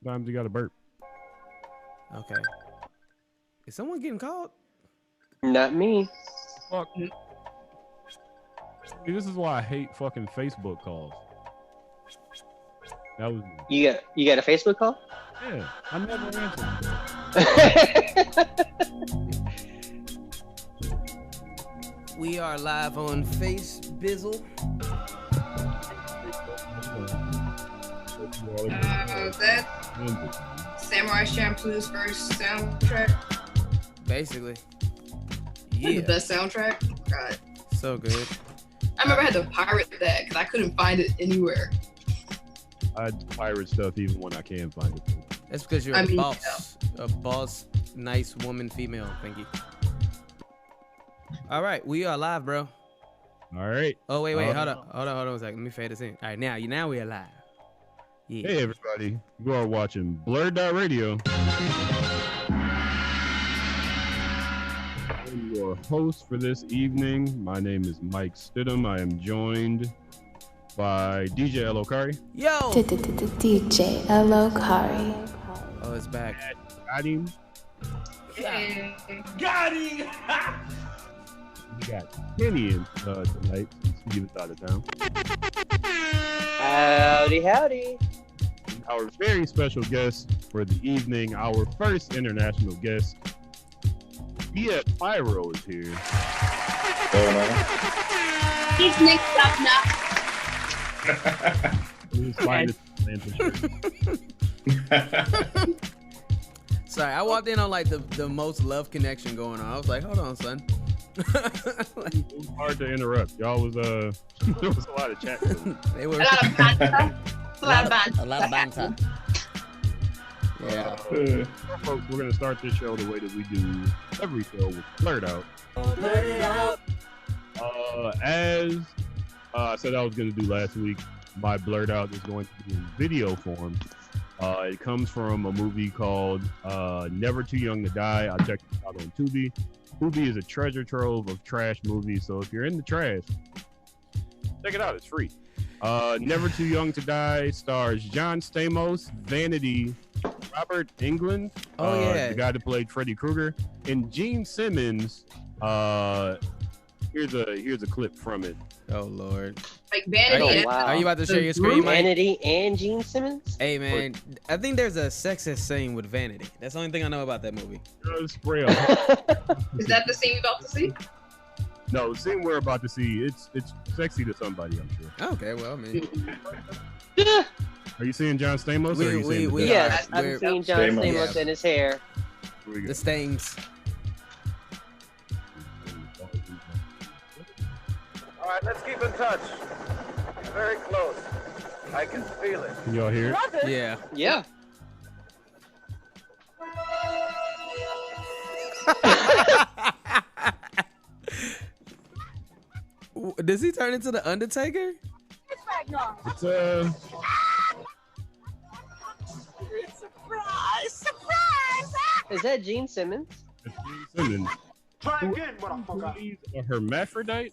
Sometimes you got to burp. Okay. Is someone getting called? Not me. Fuck. See, this is why I hate fucking Facebook calls. That was You got a Facebook call? yeah. I never answered. We are live on Face Bizzle. That Samurai Champloo's first soundtrack. Basically. The Yeah. best soundtrack. God. So good. I remember I had to pirate that because I couldn't find it anywhere. I pirate stuff even when I can find it. That's because you're I a mean, boss. A boss, nice woman, female. Thank you. All right, we are live, bro. All right. Oh, wait, hold on a second. Let me fade this in. All right, now we are live. Yeah. Hey, everybody. You are watching BlurdDotRadio. I'm your host for this evening. My name is Mike Stidham. I am joined by DJ Elokari. Yo! DJ Elokari. Oh, it's back. Got him. Yeah. Got him! We got Kenny in tonight. Steven's out of town. Howdy. Our very special guest for the evening, our first international guest, DSPyro is here. He's Nick Governor. His finest Atlanta shirt. Sorry, I walked in on like the most love connection going on. I was like, hold on, son. It was hard to interrupt. Y'all was there was a lot of chat. They were A lot of banter. A lot of banter. a lot of banter. Yeah. Folks, we're gonna start this show the way that we do every show with Blurred Out. As I said I was gonna do last week, my Blurred Out is going to be in video form. It comes from a movie called Never Too Young to Die. I checked it out on Tubi. Tubi is a treasure trove of trash movies, so if you're in the trash, check it out. It's free. Never Too Young to Die stars John Stamos, Vanity, Robert Englund, Oh, yeah. the guy that played Freddy Krueger, and Gene Simmons. Here's a clip from it. Oh, Lord. Like Vanity. Oh, wow. Are you about to share your screen, Mike? Vanity and Gene Simmons? Hey, man. I think there's a sexist scene with Vanity. That's the only thing I know about that movie. Spray on. Is that the scene you're about to see? No, the scene we're about to see, it's sexy to somebody, I'm sure. Okay, well, I mean. Are you seeing John Stamos? or are you seeing the we- dead? Yes, We're- I've seen John Stamos. Stamos and his hair. Here we go. The stains. All right, let's keep in touch. Very close. I can feel it. Can y'all hear it? Yeah. Yeah. Does he turn into the Undertaker? It's Is that Gene Simmons? it's Gene Simmons. Try again, motherfucker. He's a hermaphrodite.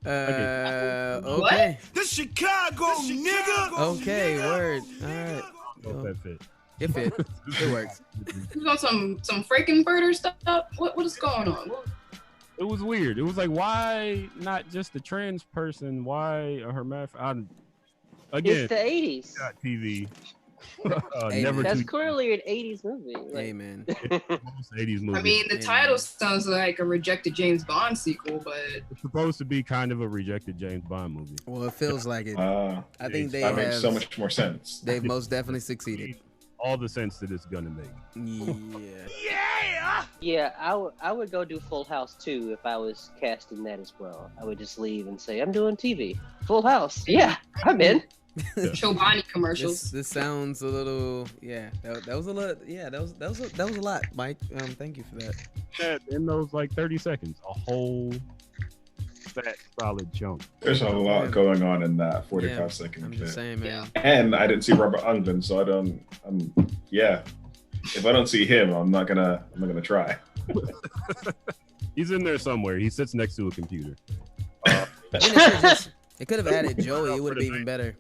Okay. This Chicago, nigga! Okay, word. All right. Hope that fit. It fit. It works. You want some Frankenfurter stuff? What is going on? It was weird. It was like, why not just a trans person? Why a hermaphrodite? Again, It's the 80s. got TV. Hey, Never That's too clearly an 80s movie. Hey, man. most 80s movie. I mean, the Yeah. title sounds like a rejected James Bond sequel, but It's supposed to be kind of a rejected James Bond movie. Well, it feels like it. I I think they that makes have. so much more sense. They've most definitely succeeded. All the sense that it's gonna make. Yeah. Yeah, I would go do Full House too if I was casting that as well. I would just leave and say, I'm doing TV. Full House. Yeah, I'm in. Chobani commercials. This sounds a little. Yeah. That was a lot. Yeah. That was a lot, Mike. Thank you for that. Yeah, in those like 30 seconds, a whole fat solid chunk. There's a lot going on in that 45 Yeah, second I'm bit. just saying, man. And I didn't see Robert Englund, so yeah. If I don't see him, I'm not gonna try. He's in there somewhere. He sits next to a computer. It could have added Joey. It would have been even better.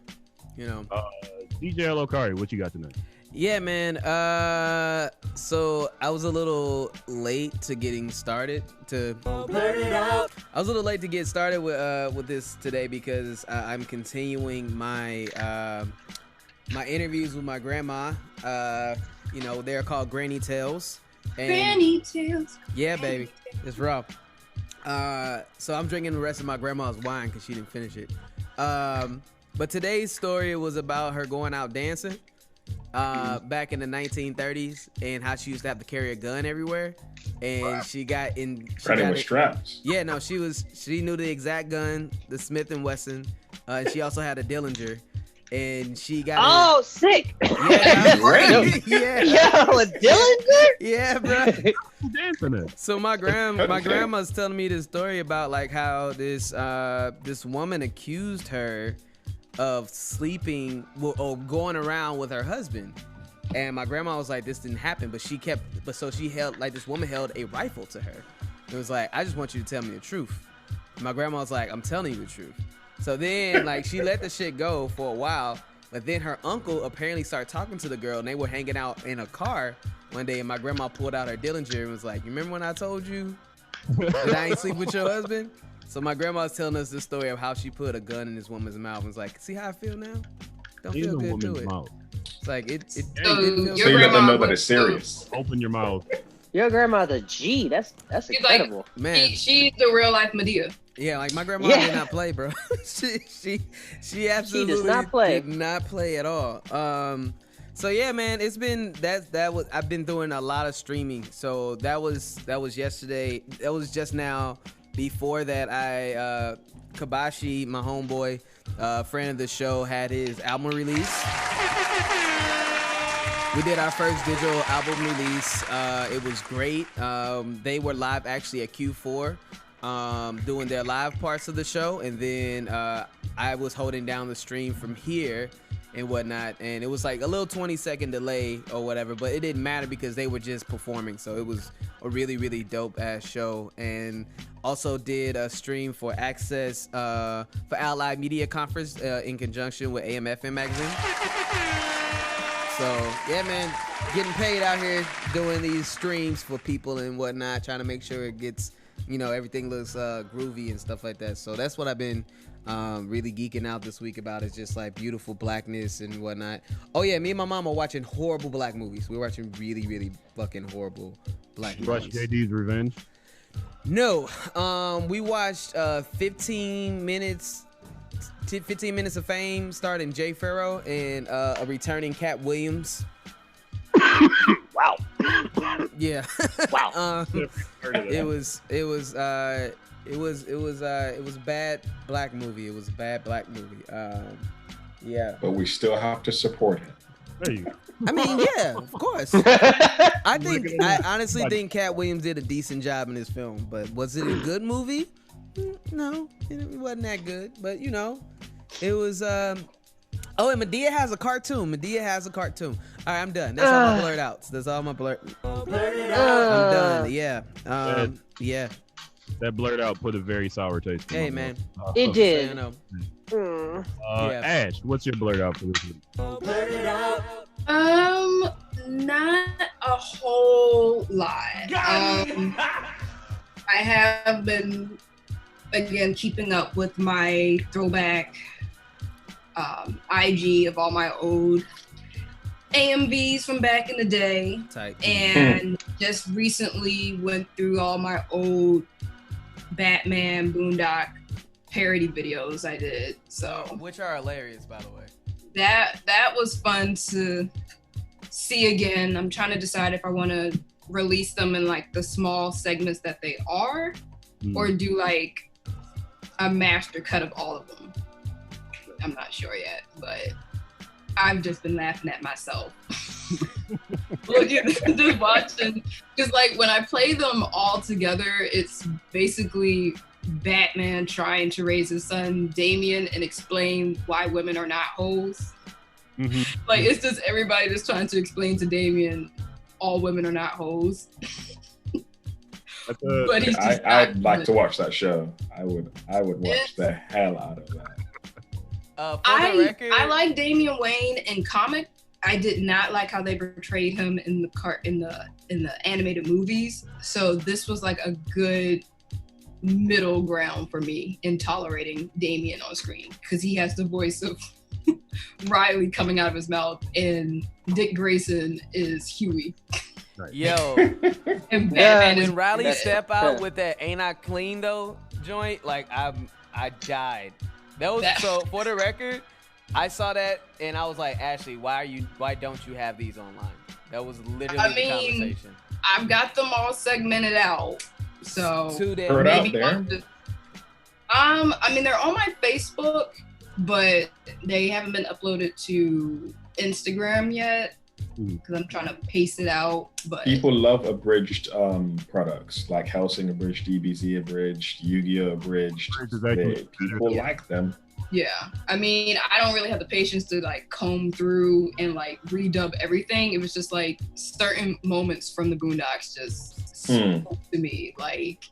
You know. DJ Elokari, what you got tonight? Yeah, man. So I was a little late to getting started. I was a little late to get started with this today because I'm continuing my my interviews with my grandma. You know, they're called Granny Tales. And Granny Tales. yeah, baby, it's rough. So I'm drinking the rest of my grandma's wine because she didn't finish it. But today's story was about her going out dancing back in the 1930s and how she used to have to carry a gun everywhere. And she got in. Running with straps. Yeah, no, she knew the exact gun, the Smith & Wesson. And she also had a Dillinger. And she got. Oh, sick! Yeah, yeah, Yo, a Dillinger? yeah, bro. Dancing it. So my grandma's telling me this story about like how this woman accused her of sleeping or going around with her husband, and my grandma was like, this didn't happen, but she held, like, this woman held a rifle to her. It was like, I just want you to tell me the truth. And my grandma was like, I'm telling you the truth. So then, like, she let the shit go for a while, but then her uncle apparently started talking to the girl, and they were hanging out in a car one day, and my grandma pulled out her Dillinger and was like, you remember when I told you that I ain't sleep with your husband? So my grandma's telling us this story of how she put a gun in this woman's mouth and was like, see how I feel now? Don't feel good to it. Mouth. It's like, it So feels So you let them know that it's so- serious. Open your mouth. Your grandmother G. That's She's like- incredible. man. She's the real life Medea. Yeah, like my grandma Yeah. did not play, bro. she absolutely not play. did not play at all. So yeah, man, it's been I've been doing a lot of streaming. So that was yesterday. That was just now. Before that, Kabashi, my homeboy, friend of the show, had his album release. We did our first digital album release. It was great. They were live actually at Q4. Doing their live parts of the show, and then I was holding down the stream from here and whatnot, and it was like a little 20-second delay or whatever, but it didn't matter because they were just performing. So it was a really, really dope ass show. And also did a stream for Access for Allied Media Conference in conjunction with AMFM magazine. So yeah, man, getting paid out here doing these streams for people and whatnot, trying to make sure it gets, you know, everything looks groovy and stuff like that. So that's what I've been really geeking out this week about, is just like beautiful blackness and whatnot. Oh yeah, me and my mom are watching horrible black movies. We're watching really, really fucking horrible black Rush movies. JD's Revenge. No, we watched 15 minutes of Fame starring Jay Farrow and a returning Cat Williams. Wow. Yeah. Wow. It was a bad black movie. It was a bad black movie. Yeah. But we still have to support him. There you go. I mean, yeah, of course. I honestly think Cat Williams did a decent job in this film, but was it a good movie? No, it wasn't that good. But you know, it was. Oh, and Medea has a cartoon. All right, I'm done. That's all my blurred outs. That's all my blurred. I'm done. Yeah. Yeah. That blurred out put a very sour taste. in Hey, my man. mouth. It I did. know. Mm. Yeah. Ash, what's your blurred out for this week? Not a whole lot. I have been, again, keeping up with my throwback IG of all my old AMVs from back in the day, Tight. and just recently went through all my old Batman Boondock parody videos I did. So Which are hilarious, by the way. that was fun to see again. I'm trying to decide if I want to release them in like the small segments that they are, or do like a master cut of all of them. I'm not sure yet, but I've just been laughing at myself. Looking, just watching, just like when I play them all together, it's basically Batman trying to raise his son Damian and explain why women are not hoes. Mm-hmm. Like, it's just everybody just trying to explain to Damian all women are not hoes. But he's just I'd like to watch that show. I would watch the hell out of that. For the record, I like Damian Wayne in comic. I did not like how they portrayed him in the animated movies. So this was like a good middle ground for me in tolerating Damien on screen, because he has the voice of Riley coming out of his mouth, and Dick Grayson is Huey. Right. Yo, And Batman is when Riley step out with that "Ain't I Clean Though" joint, like I died. That was so. For the record, I saw that and I was like, Ashley, why don't you have these online? That was literally the conversation. I've got them all segmented out, so maybe I mean, they're on my Facebook, but they haven't been uploaded to Instagram yet because I'm trying to pace it out. But people love abridged products, like Hellsing abridged, DBZ abridged, Yu-Gi-Oh abridged. People like them. Yeah, I mean, I don't really have the patience to like comb through and like redub everything. It was just like certain moments from the Boondocks just spoke to me, like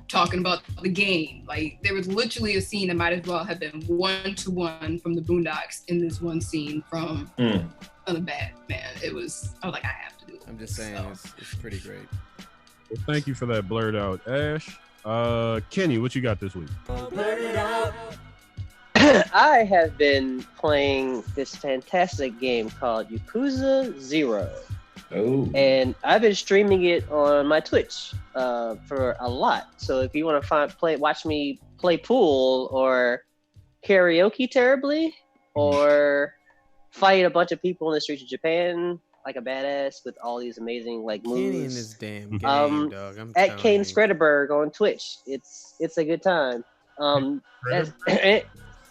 talking about the game. Like there was literally a scene that might as well have been 1-to-1 from the Boondocks in this one scene from the Batman. I was like, I have to do it. I'm just saying, it's pretty great. Well, thank you for that blurred out, Ash. Kenny, what you got this week? I have been playing this fantastic game called Yakuza 0. Oh. And I've been streaming it on my Twitch for a lot. So if you want to watch me play pool or karaoke terribly or fight a bunch of people in the streets of Japan like a badass with all these amazing like moves. Kenny in this damn game, dog. I'm at Kane Skredeberg on Twitch. It's a good time.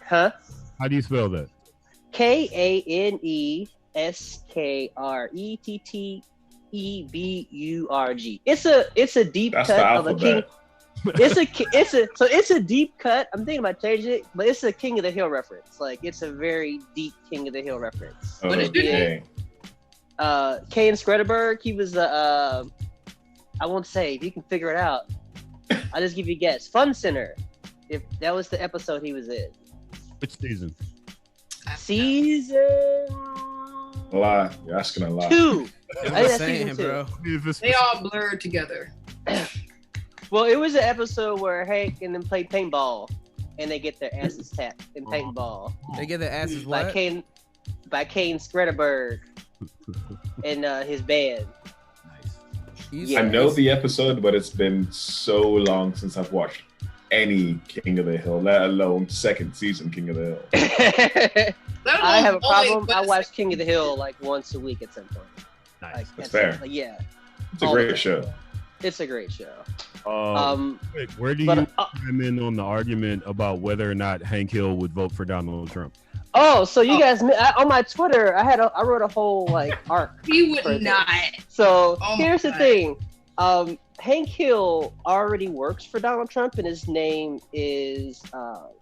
Huh? How do you spell that? KANESKRETTEBURG. It's a deep That's cut of a king. alphabet. It's a deep cut. I'm thinking about changing it, but it's a King of the Hill reference. Like it's a very deep King of the Hill reference. What is your name? Kane Skredeberg. He was I won't say. If you can figure it out, I'll just give you a guess. Fun Center. If that was the episode he was in. Which season? Season. A lie. You're asking a lot. 2. I'm saying, bro. They all blurred together. Well, it was an episode where Hank and them play paintball, and they get their asses tapped in paintball. They get their asses what? By Kane Skredeberg and his band. Nice. I know the episode, but it's been so long since I've watched any King of the Hill, let alone second season King of the Hill. I have a problem. I watch King of the Hill like once a week at some point. Nice. Like, that's fair. Like, yeah. It's a great show. It's a great show. Where do you chime in on the argument about whether or not Hank Hill would vote for Donald Trump? Oh, so you guys on my Twitter, I wrote a whole like arc. He would not. So here's the thing. Hank Hill already works for Donald Trump, and his name is oh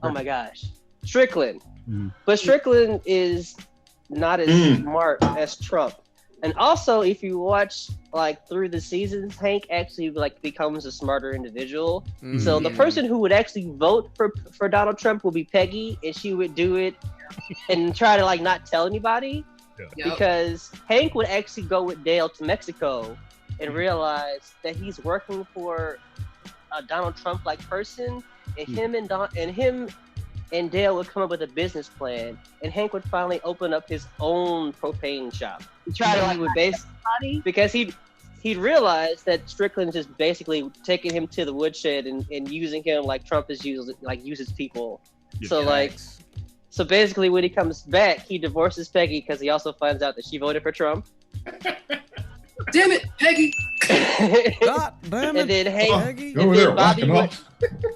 my gosh, Strickland. But Strickland is not as smart as Trump. And also, if you watch like through the seasons, Hank actually like becomes a smarter individual. So the person who would actually vote for Donald Trump will be Peggy, and she would do it and try to like not tell anybody, because Hank would actually go with Dale to Mexico and realize that he's working for a Donald Trump like person, and him and Dale would come up with a business plan, and Hank would finally open up his own propane shop. He tried to like with because he'd realized that Strickland's just basically taking him to the woodshed and using him like Trump is uses people. So basically when he comes back, he divorces Peggy because he also finds out that she voted for Trump. Damn it, Peggy! God damn it, and then Hank,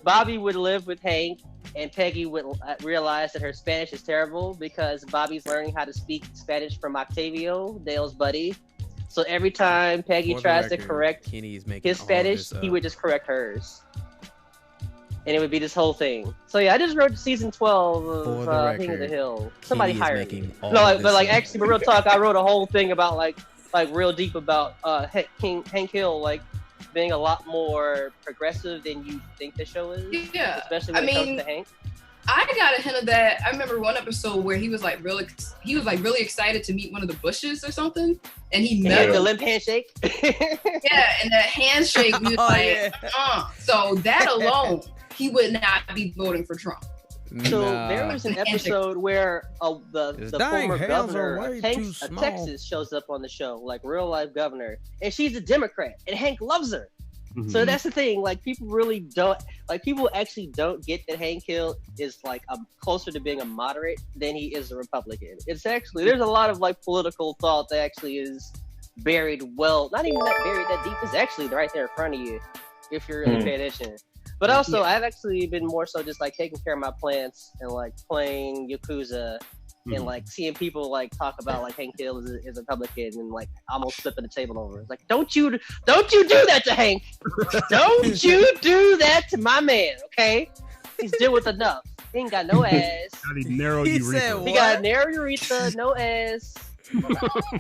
Bobby would live with Hank, and Peggy would realize that her Spanish is terrible because Bobby's learning how to speak Spanish from Octavio, Dale's buddy. So every time Peggy tries to correct his Spanish, he would just correct hers. And it would be this whole thing. So yeah, I just wrote season 12 of King of the Hill. Somebody hired me. No, but like actually, but real talk, I wrote a whole thing about like real deep about Hank Hill like being a lot more progressive than you think the show is. Yeah, especially when it comes to Hank. I got a hint of that. I remember one episode where he was like really excited to meet one of the Bushes or something, and he met the limp handshake. Yeah, and that handshake was So that alone, he would not be voting for Trump. So there was an episode where the former governor of Texas shows up on the show, like real life governor, and she's a Democrat, and Hank loves her. Mm-hmm. So that's the thing. Like people actually don't get that Hank Hill is like closer to being a moderate than he is a Republican. It's actually there's a lot of like political thought that actually is buried not even that buried that deep. It's actually right there in front of you if you're really paying attention. But also, I've actually been more so just like taking care of my plants and like playing Yakuza and like seeing people like talk about like Hank Hill is a Republican and like almost flipping the table over. It's like, don't you do that to Hank. Don't you do that to my man, okay? He's dealt with enough. He ain't got no ass. He got narrow urethra, no ass.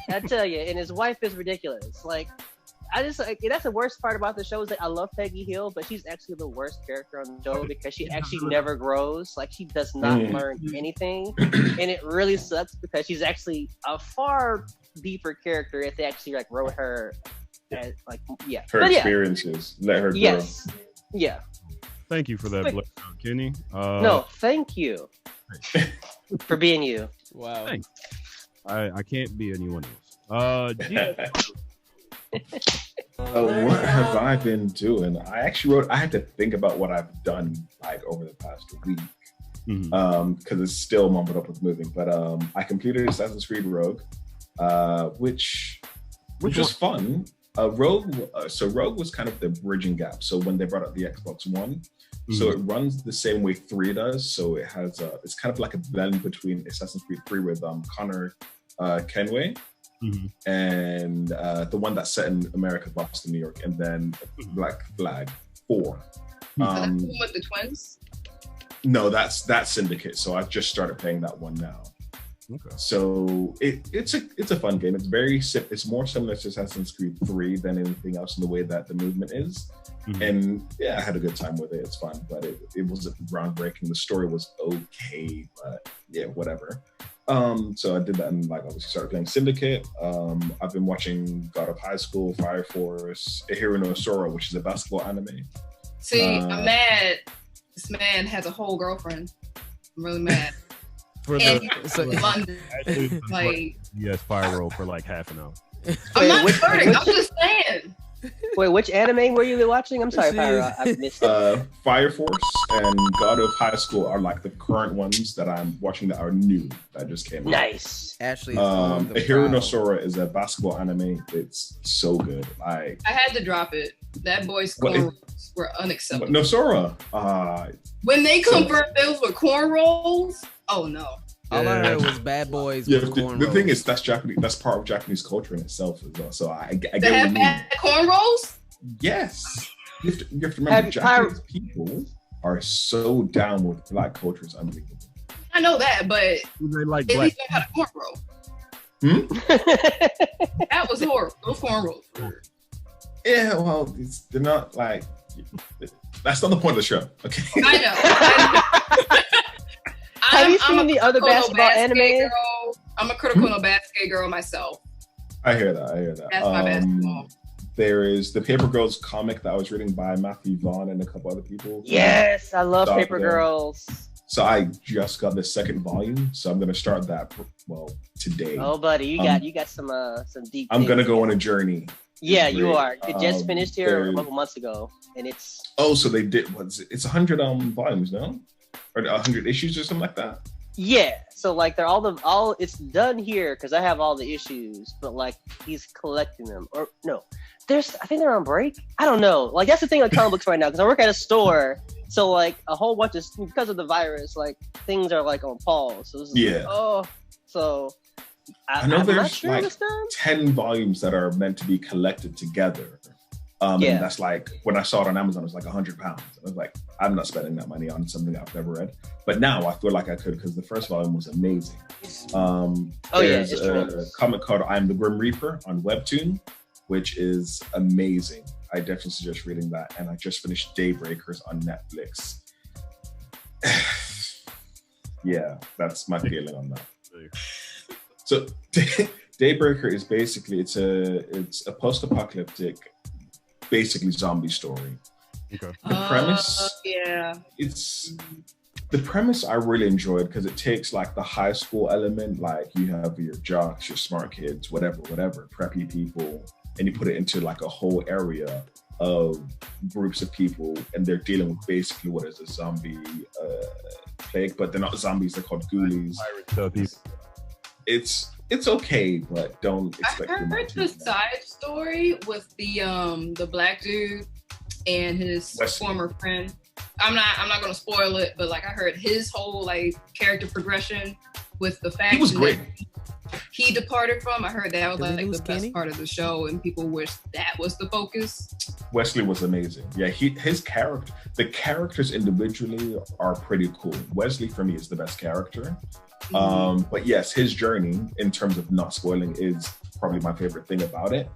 I tell you, and his wife is ridiculous. Like, that's the worst part about the show is that I love Peggy Hill, but she's actually the worst character on the show because she actually never grows. Like she does not learn anything, and it really sucks because she's actually a far deeper character if they actually like wrote her, her experiences, let her grow. Yes, yeah. Thank you for that, Kenny. No, thank you for being you. Wow. Thanks. I can't be anyone else. What have I been doing? I had to think about what I've done like over the past week because it's still mumbled up with moving. But I completed Assassin's Creed Rogue, which was fun. Rogue was kind of the bridging gap. So when they brought out the Xbox One, so it runs the same way 3 does. So it has it's kind of like a blend between Assassin's Creed 3 with Connor Kenway. And the one that's set in America, Boston, New York, and then Black Flag 4. So that's the one with the twins? No, that's Syndicate. So I've just started playing that one now. Okay. So it's a fun game. It's very it's more similar to Assassin's Creed 3 than anything else in the way that the movement is. And yeah, I had a good time with it. It's fun, but it wasn't groundbreaking. The story was okay, but yeah, whatever. So I did that and like obviously started playing Syndicate. I've been watching God of High School, Fire Force, Hero no Sora, which is a basketball anime. See, I'm mad. This man has a whole girlfriend. I'm really mad. London. Like yes, Pyro for like half an hour. I'm not flirting. I'm just saying. Wait, which anime were you watching? I'm sorry, Pyro. I missed it. Fire Force and God of High School are like the current ones that I'm watching that are new that just came out. Nice. Ashley. Hero no Sora is a basketball anime. It's so good. I had to drop it. That boy's cornrows were unacceptable. No Sora. When they confirmed those were cornrows, oh no. All I heard was bad boys. Yeah, the thing is that's Japanese. That's part of Japanese culture in itself as well. So I get they have bad cornrows. Yes, you have to remember Japanese people are so down with black culture. It's unbelievable. I know that, but they like at black. least they had a cornrow. That was horrible. Those cornrows. Yeah, well, they're not like. That's not the point of the show. Okay. I know. Have you seen the other basketball anime? Girl. I'm a critical no basket girl myself. I hear that. That's my basketball. There is the Paper Girls comic that I was reading by Matthew Vaughn and a couple other people. Yes, I love Paper Girls. So I just got the second volume, so I'm gonna start that today. Oh, buddy, you got some deep. I'm gonna go on a journey. Yeah, you are. It just finished here a couple months ago, and it's. Oh, so they did. It's 100 volumes, no? Or 100 issues or something like that. Yeah, so like they're all it's done here because I have all the issues, but like he's collecting them or no, I think they're on break. I don't know. Like that's the thing with comic books right now because I work at a store, so like a whole bunch of because of the virus, like things are like on pause. So I know there's like 10 volumes that are meant to be collected together. And that's like, when I saw it on Amazon, it was like £100. I was like, I'm not spending that money on something I've never read. But now I feel like I could because the first volume was amazing. There's a comic called I'm the Grim Reaper on Webtoon, which is amazing. I definitely suggest reading that. And I just finished Daybreakers on Netflix. Yeah, that's my feeling on that. So Daybreaker is basically it's a post-apocalyptic, basically zombie story. Okay. The premise, the premise I really enjoyed because it takes like the high school element, like you have your jocks, your smart kids, whatever, preppy people, and you put it into like a whole area of groups of people, and they're dealing with basically what is a zombie plague, but they're not zombies, they're called ghoulies. It's okay, but don't expect I heard the side story with the black dude and his former friend. I'm not gonna spoil it, but like I heard his whole like character progression with the fact he was great. He departed from. I heard that was like the best part of the show, and people wish that was the focus. Wesley was amazing. Yeah, the characters individually are pretty cool. Wesley for me is the best character. But yes, his journey in terms of not spoiling is probably my favorite thing about it.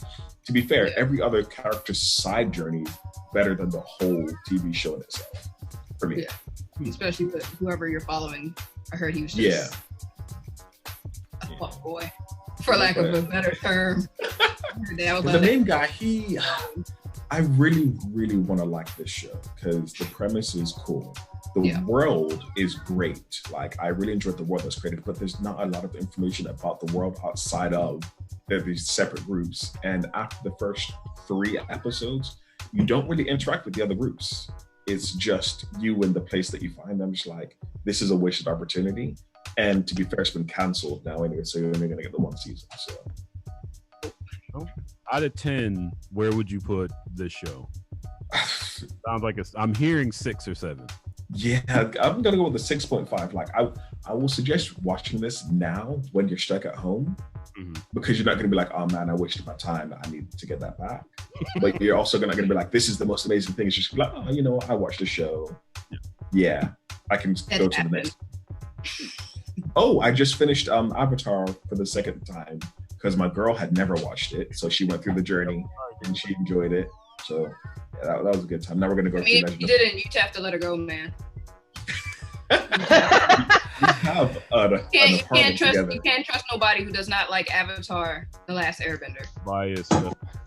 To be fair, every other character's side journey is better than the whole TV show in itself. For me, especially with whoever you're following. I heard he was just a fuck boy, for lack of a better term. The main guy, I really, really want to like this show because the premise is cool. The world is great. Like, I really enjoyed the world that's created, but there's not a lot of information about the world outside of these separate groups. And after the first 3 episodes, you don't really interact with the other groups. It's just you in the place that you find them. Just like, this is a wasted opportunity. And to be fair, it's been canceled now anyway, so you're only going to get the 1 season. So, out of 10, where would you put this show? Sounds like I'm hearing 6 or 7. Yeah, I'm gonna go with the 6.5. Like, I will suggest watching this now when you're stuck at home, because you're not gonna be like, oh man, I wasted my time. I need to get that back. But you're also not gonna be like, this is the most amazing thing. It's just like, oh, you know what? I watched the show. Yeah, I can go to the next. Oh, I just finished Avatar for the 2nd time because my girl had never watched it, so she went through the journey and she enjoyed it. So yeah, that was a good time. Now we're gonna go. I mean, if you didn't, you'd have to let her go, man. You can't trust nobody who does not like Avatar: The Last Airbender. Bias.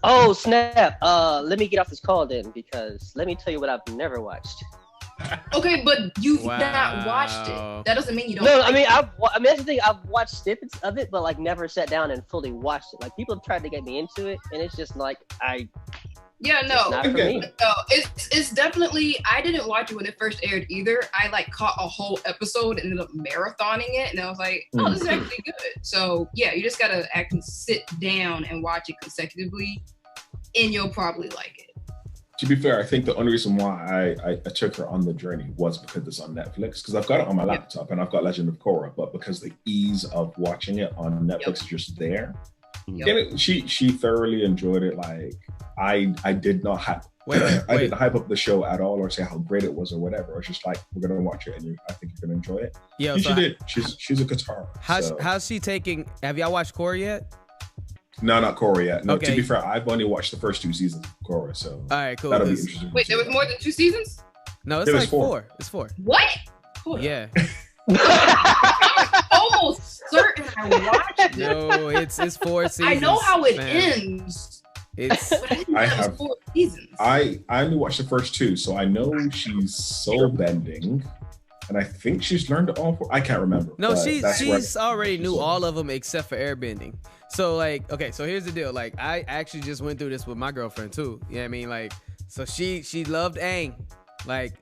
Oh snap! Let me get off this call then, because let me tell you what I've never watched. Okay, but you've not watched it. That doesn't mean you don't. No, I mean, that's the thing. I've watched snippets of it, but like never sat down and fully watched it. Like, people have tried to get me into it, and it's just like it's definitely. I didn't watch it when it first aired either. I like caught a whole episode and ended up marathoning it, and I was like, oh, this is actually good. So yeah, you just gotta actually sit down and watch it consecutively, and you'll probably like it. To be fair, I think the only reason why I took her on the journey was because it's on Netflix, because I've got it on my laptop and I've got Legend of Korra, but because the ease of watching it on Netflix is just there. And she thoroughly enjoyed it. Like, I did not hype didn't hype up the show at all or say how great it was or whatever. I was just like, we're gonna watch it and I think you're gonna enjoy it. Yeah, so she did. She's a guitar. How's she taking? Have y'all watched Korra yet? No, not Korra yet. No, to be fair, I've only watched the first 2 seasons of Korra, so all right, cool. That'll be interesting. Wait, there was more than 2 seasons? No, it's like 4. It's 4. What? Yeah. I'm almost certain I watched it. No, it's 4 seasons. I know how it ends. I have 4 seasons. I only watched the first 2, so I know she's soul bending. And I think she's learned all 4. I can't remember. No, she's already knew all of them except for airbending. So like, okay, so here's the deal. Like, I actually just went through this with my girlfriend too. You know what I mean? Like, so she loved Aang, like,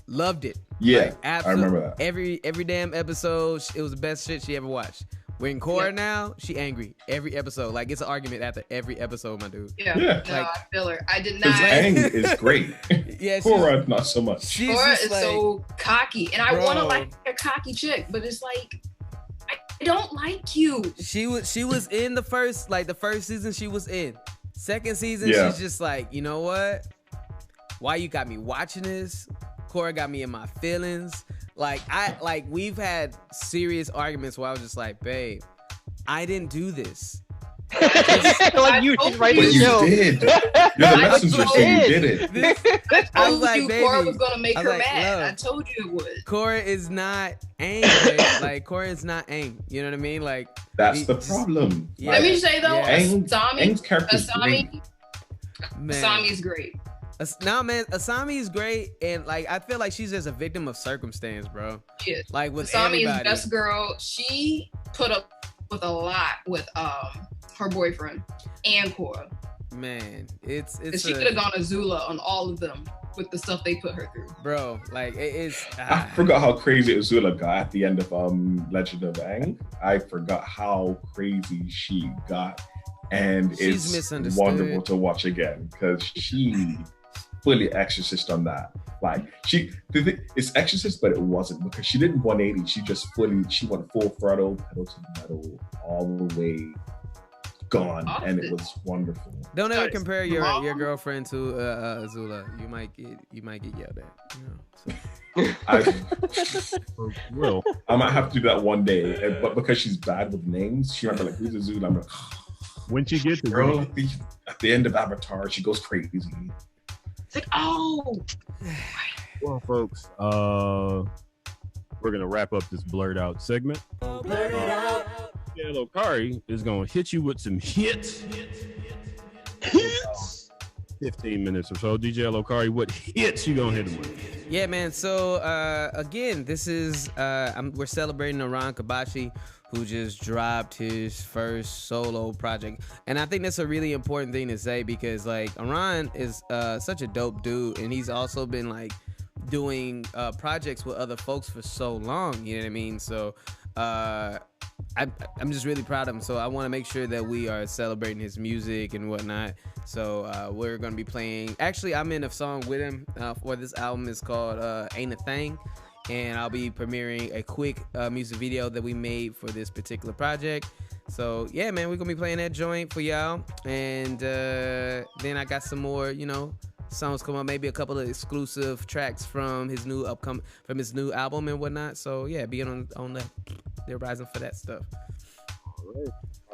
loved it. Yeah, like, I remember that. Every damn episode, it was the best shit she ever watched. When Korra now, she angry every episode. Like, it's an argument after every episode, my dude. Yeah. No, I feel her. I did not. Aang is great. Yeah, Korra not so much. Korra is like, so cocky, and I want to like a cocky chick, but it's like, I don't like you. She was in the first season. She was in. Second season, she's just like, you know what? Why you got me watching this? Korra got me in my feelings. Like, we've had serious arguments where I was just like, babe, I didn't do this. Like you just write the But you show. did. You're the messenger, so you did it. I told like, you baby. Cora was gonna make I her was like, mad. love. I told you it would. Cora is not AIM. Babe. Like Cora is not AIM. You know what I mean? Like That's the problem. Yeah. Let me say though, Yeah. Aang's character is great. Asami's great. Nah, man, Asami is great, and like I feel like she's just a victim of circumstance, bro. Yeah. Like with Asami is everybody. best girl. She put up with a lot with her boyfriend and Cora. Man, it's She could have gone Azula on all of them with the stuff they put her through. bro. Like it's. I forgot how crazy Azula got at the end of Legend of Aang. I forgot how crazy she got, and She's it's misunderstood. wonderful to watch again because she fully Exorcist on that. Like it's Exorcist, but it wasn't because she didn't 180. She went full throttle, pedal to the metal, all the way gone, and it was wonderful. Don't ever compare your girlfriend to Azula. You might get yelled at. You know, so. I might have to do that one day, but because she's bad with names, she might be like, "Who's Azula?" I'm like, when she gets girl at the end of Avatar, she goes crazy. It's like, oh. Well, folks, we're gonna wrap up this blurred out segment. Blurred it out. DJ Lokari is gonna hit you with some hits. 15 minutes or so. DJ Lokari, what hits you gonna hit him with? Yeah, man. So again, this is we're celebrating Aran Kabashi, who just dropped his first solo project, and I think that's a really important thing to say because like Aran is such a dope dude, and he's also been like doing projects with other folks for so long. You know what I mean? So I'm just really proud of him. So I want to make sure that we are celebrating his music and whatnot. So we're gonna be playing. Actually, I'm in a song with him for this album. It's called "Ain't a Thing," and I'll be premiering a quick music video that we made for this particular project. So yeah, man, we're gonna be playing that joint for y'all, and then I got some more, songs come up, maybe a couple of exclusive tracks from his new album and whatnot. So yeah, be on the horizon for that stuff.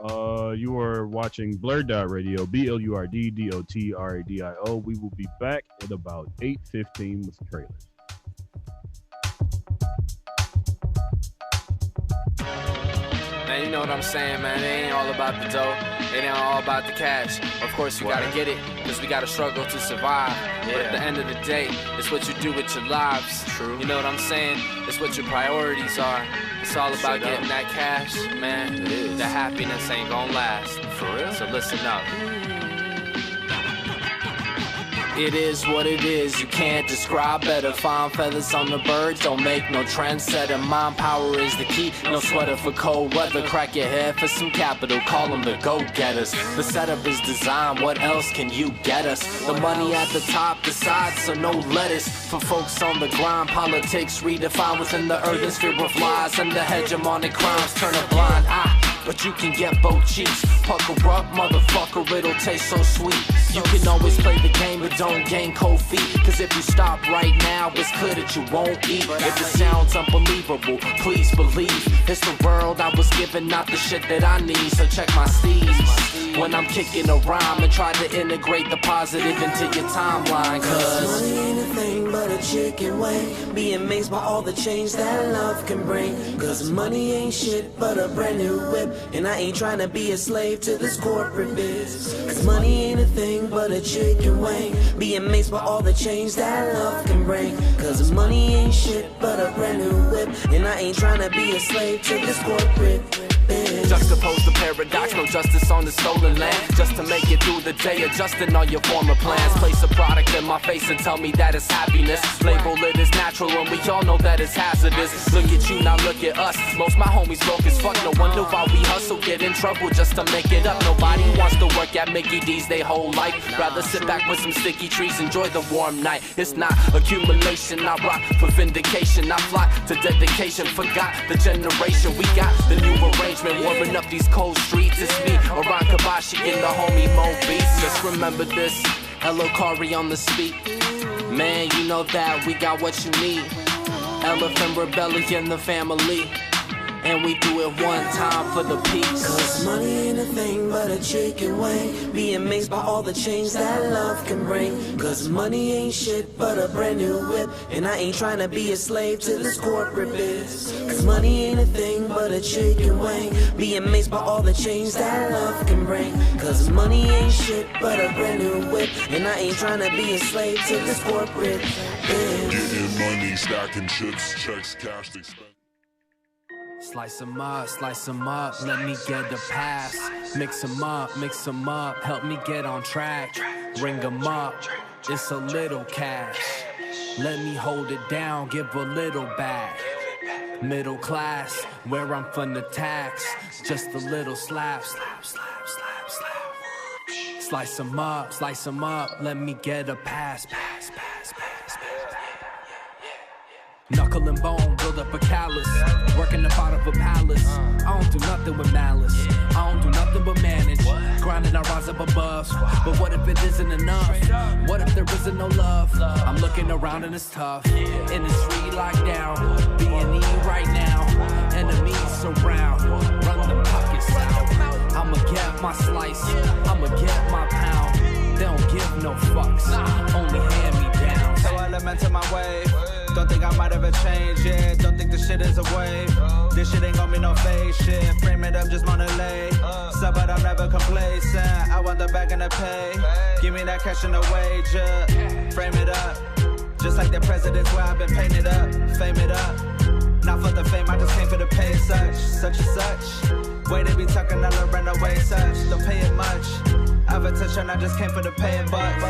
All right. You are watching BlurdDotRadio, BlurdDotRadio. We will be back at about 8:15 with the trailers. Man, you know what I'm saying, man. It ain't all about the dough. It ain't all about the cash. Of course, you gotta get it, because we gotta struggle to survive. But at the end of the day, it's what you do with your lives. True. You know what I'm saying? It's what your priorities are. It's all about getting that cash, man. It is. The happiness ain't gonna last. For real? So listen up. It is what it is, you can't describe better. Fine feathers on the birds, don't make no trendsetter. Mind power is the key, no sweater for cold weather. Crack your head for some capital, call them the go-getters. The setup is designed, what else can you get us? The money at the top decides, so no lettuce. For folks on the grind, politics redefined within the earth and sphere of lies. And the hegemonic crimes turn a blind eye, but you can get both cheeks. Pucker up, motherfucker, it'll taste so sweet. You can always play the game, but don't gain cold feet. Cause if you stop right now, it's clear that you won't eat. If it sounds unbelievable, please believe. It's the world I was given, not the shit that I need. So check my steeds when I'm kicking a rhyme and try to integrate the positive into your timeline. Cause money ain't a thing but a chicken wing. Be amazed by all the change that love can bring. Cause money ain't shit but a brand new whip. And I ain't trying to be a slave to this corporate biz. Cause money ain't a thing but a chicken wing. Be amazed by all the change that love can bring. Cause money ain't shit but a brand new whip. And I ain't trying to be a slave to this corporate biz. Juxtapose the paradox, no justice on the stolen land. Just to make it through the day, adjusting all your former plans. Place a product in my face and tell me that it's happiness. Label it as natural and we all know that it's hazardous. Look at you, now look at us. Most my homies broke as fuck. No wonder why we hustle, get in trouble just to make it up. Nobody wants to work at Mickey D's they whole life. Rather sit back with some sticky trees, enjoy the warm night. It's not accumulation, I rock for vindication. I fly to dedication, forgot the generation. We got the new arrangement, warming up these cold streets. It's me, Aran Kabashi and the homie Mo Beats. Just remember this, hello Kari on the speak. Man, you know that we got what you need. Elephant rebellion, the family. and we do it one time for the peace. Cause money ain't a thing but a chicken wing. Be amazed by all the change that love can bring. Cause money ain't shit but a brand new whip, and I ain't trying to be a slave to this corporate biz. Cause money ain't a thing but a chicken wing. Be amazed by all the change that love can bring. Cause money ain't shit but a brand new whip, and I ain't trying to be a slave to this corporate biz. Getting money, stacking chips, checks, cash, they spend. Slice 'em up, let me get the pass. Mix 'em up, help me get on track. Ring 'em up, it's a little cash. Let me hold it down, give a little back. Middle class, where I'm from the tax. Just a little slap, slap, slap, slap, slap. Slice 'em up, let me get a pass, pass, pass, pass, pass. Knuckle and bone, build up a callus. Working up out of a palace. I don't do nothing with malice. I don't do nothing but manage. Grinding, I rise up above. But what if it isn't enough? What if there isn't no love? I'm looking around and it's tough. Industry lockdown. B&E right now. Enemies surround. Run them pockets out. I'ma get my slice. I'ma get my pound. They don't give no fucks. Only hand me down. So element to my wave. Don't think I might ever change, yeah. Don't think this shit is a wave. This shit ain't gon' be no fake shit. Frame it up, just wanna lay. So, but I'm never complacent. I want the bag and the pay. Give me that cash and the wage, yeah. Frame it up. Just like the president's where I've been painted up. Fame it up. Not for the fame, I just came for the pay. Such and such. Way to be talking, I'll run away, such. Don't pay it much. Avatar, I just came for the pay and bucks.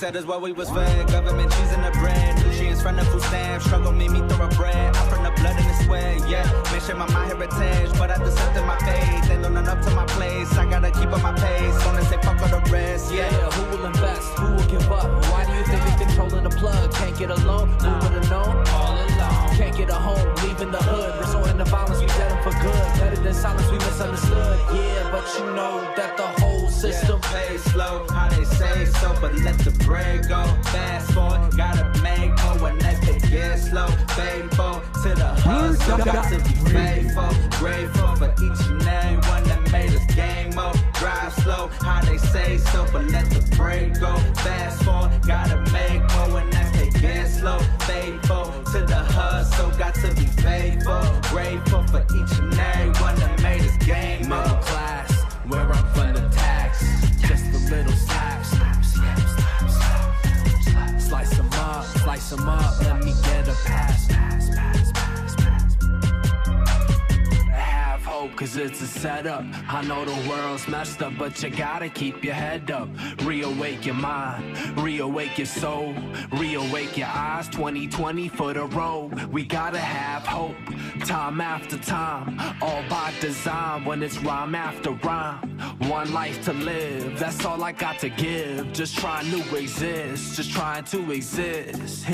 Said is what we was fed. Government cheese in the bread. Nutrients from the food stamp. Struggle made me throw a bread. I from the blood in the sweat, yeah. Make sure my heritage, but I deserted my faith. They don't up to my place. I gotta keep up my pace. Gonna say fuck all the rest, yeah. Who will invest? Who will give up? Why do you think they're controlling the plug? Can't get a loan? Who would've known? All along. Can't get a home, leaving the hood. Resorting to violence, we dead them for good. Better than silence, we misunderstood. Yeah, but you know that the whole system pays slow. How they say so, but let the bread go. Fast forward, gotta make more when that they get slow. Faithful to the hustle, got to be faithful. Grateful for each and every one that made us game mode. Drive slow, how they say so, but let the bread go. Fast forward, gotta make more when that they get slow. Faithful to the hustle, got to be faithful. Grateful for each and every one that made us game mode. Middle class, where I'm from the tax. Just a little slap, slap, slap, slap, slap. Slice 'em up, let me get a pass, pass, pass, pass, pass. Have hope, cause it's a setup. I know the world's messed up, but you gotta keep your head up. Reawake your mind, reawake your soul, reawake your eyes. 2020 for the road. We gotta have hope, time after time, all by design. When it's rhyme after rhyme, one life to live, that's all I got to give. Just trying to exist, just trying to exist.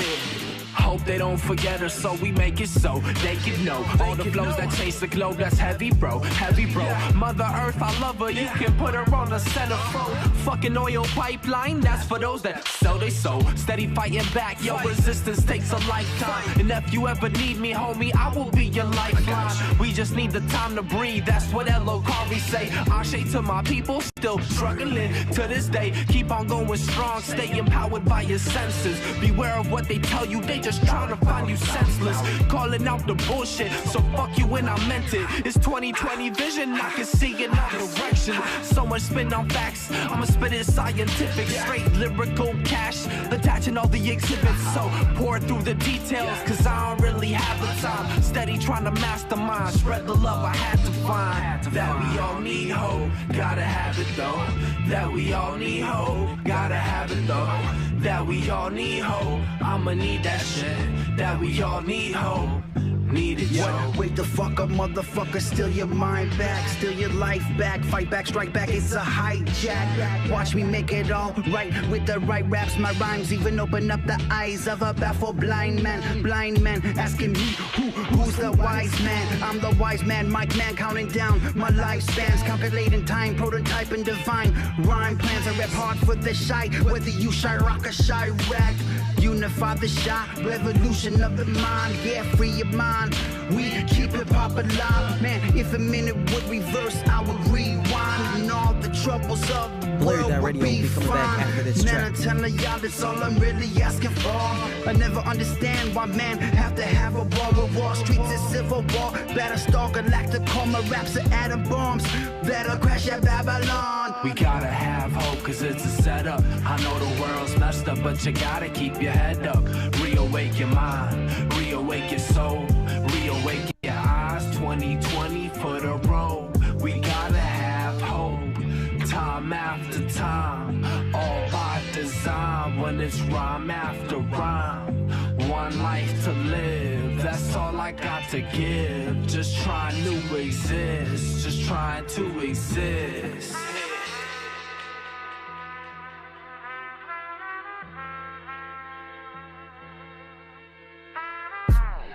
Hope they don't forget us, so we make it so they can know. All the flows that chase the globe, that's heavy, bro, heavy, bro. Mother Earth, I love her, you can put her on the centerfold. Fucking oil pipeline, that's for those that sell they soul. Steady fighting back, your resistance takes a lifetime. And if you ever need me, homie, I will be your lifeline. We just need the time to breathe, that's what L.O. Carvey say. Ashe to my people, still struggling to this day. Keep on going strong, stay empowered by your senses. Beware of what they tell you, they just trying to find you senseless. Calling out the bullshit, so fuck you when I meant it. It's 2020 vision, I can see in all direction. So much spin on facts, I'ma spit it scientific. Straight lyrical cash, attaching all the exhibits. So pour through the details, cause I don't really have the time. Steady trying to mastermind, spread the love I had to find. That we all need hope, gotta have it though. That we all need hope, gotta have it though. That we all need hope, I'ma need that shit. That we all need hope. Need it, yo. Wake the fuck up, motherfucker. Steal your mind back, steal your life back. Fight back, strike back, it's a hijack. Watch me make it all right with the right raps. My rhymes even open up the eyes of a baffled blind man. Blind man asking me who's the wise man. I'm the wise man, Mike man, counting down my lifespans, calculating time, prototyping divine rhyme plans. I rap hard for the shy, whether you shy rock or shy rap. Unify the shy, revolution of the mind. Yeah, free your mind. We keep hip hop alive. Man, if a minute would reverse, I would rewind. And all the troubles of the world would be fine. Man, I'm telling y'all, that's all I'm really asking for. I never understand why man have to have a war with Wall Street's a civil war. Better stalk galactic, call my raps are atom bombs. Better crash at Babylon. We gotta have hope, cause it's a setup. I know the world's messed up, but you gotta keep your head up. Reawake your mind, reawake your soul, reawake your eyes. 2020 for the road. We gotta have hope, time after time, all by design. When it's rhyme after rhyme, one life to live, that's all I got to give. Just trying to exist, just trying to exist.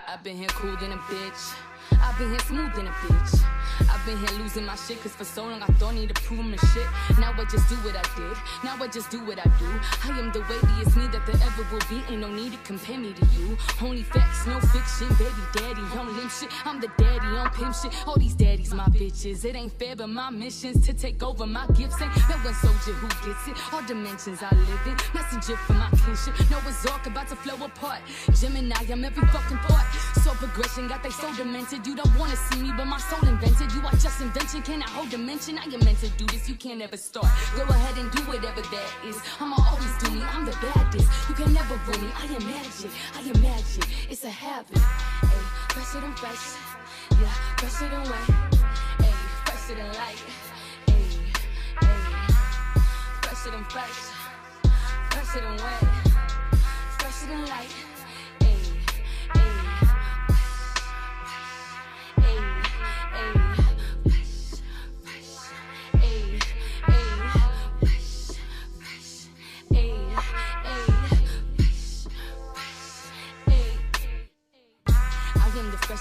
I've been here cool than a bitch. I've been here smooth than a bitch. I've been here losing my shit, cause for so long I thought I needed to prove him the shit. Now I just do what I did, now I just do what I do. I am the waviest me that there ever will be. Ain't no need to compare me to you. Only facts, no fiction, baby daddy on limb shit. I'm the daddy on pimp shit. All these daddies my bitches. It ain't fair, but my mission's to take over my gifts. Ain't no one soldier who gets it. All dimensions I live in, messenger for my kinship. Noah's Ark about to flow apart. Gemini, I'm every fucking part. Soul progression got they so demented. You don't wanna see me, but my soul invented. You are just invention, can I hold dimension? I am meant to do this, you can't ever start. Go ahead and do whatever that is. I'ma always do me, I'm the baddest. You can never rule me, I am magic, I am magic. It's a habit. Ayy, fresher than fresh. Yeah, fresher than wet. Ayy, fresher than light. Ayy, ayy, fresher than fresh. Fresher than wet. Fresher than light.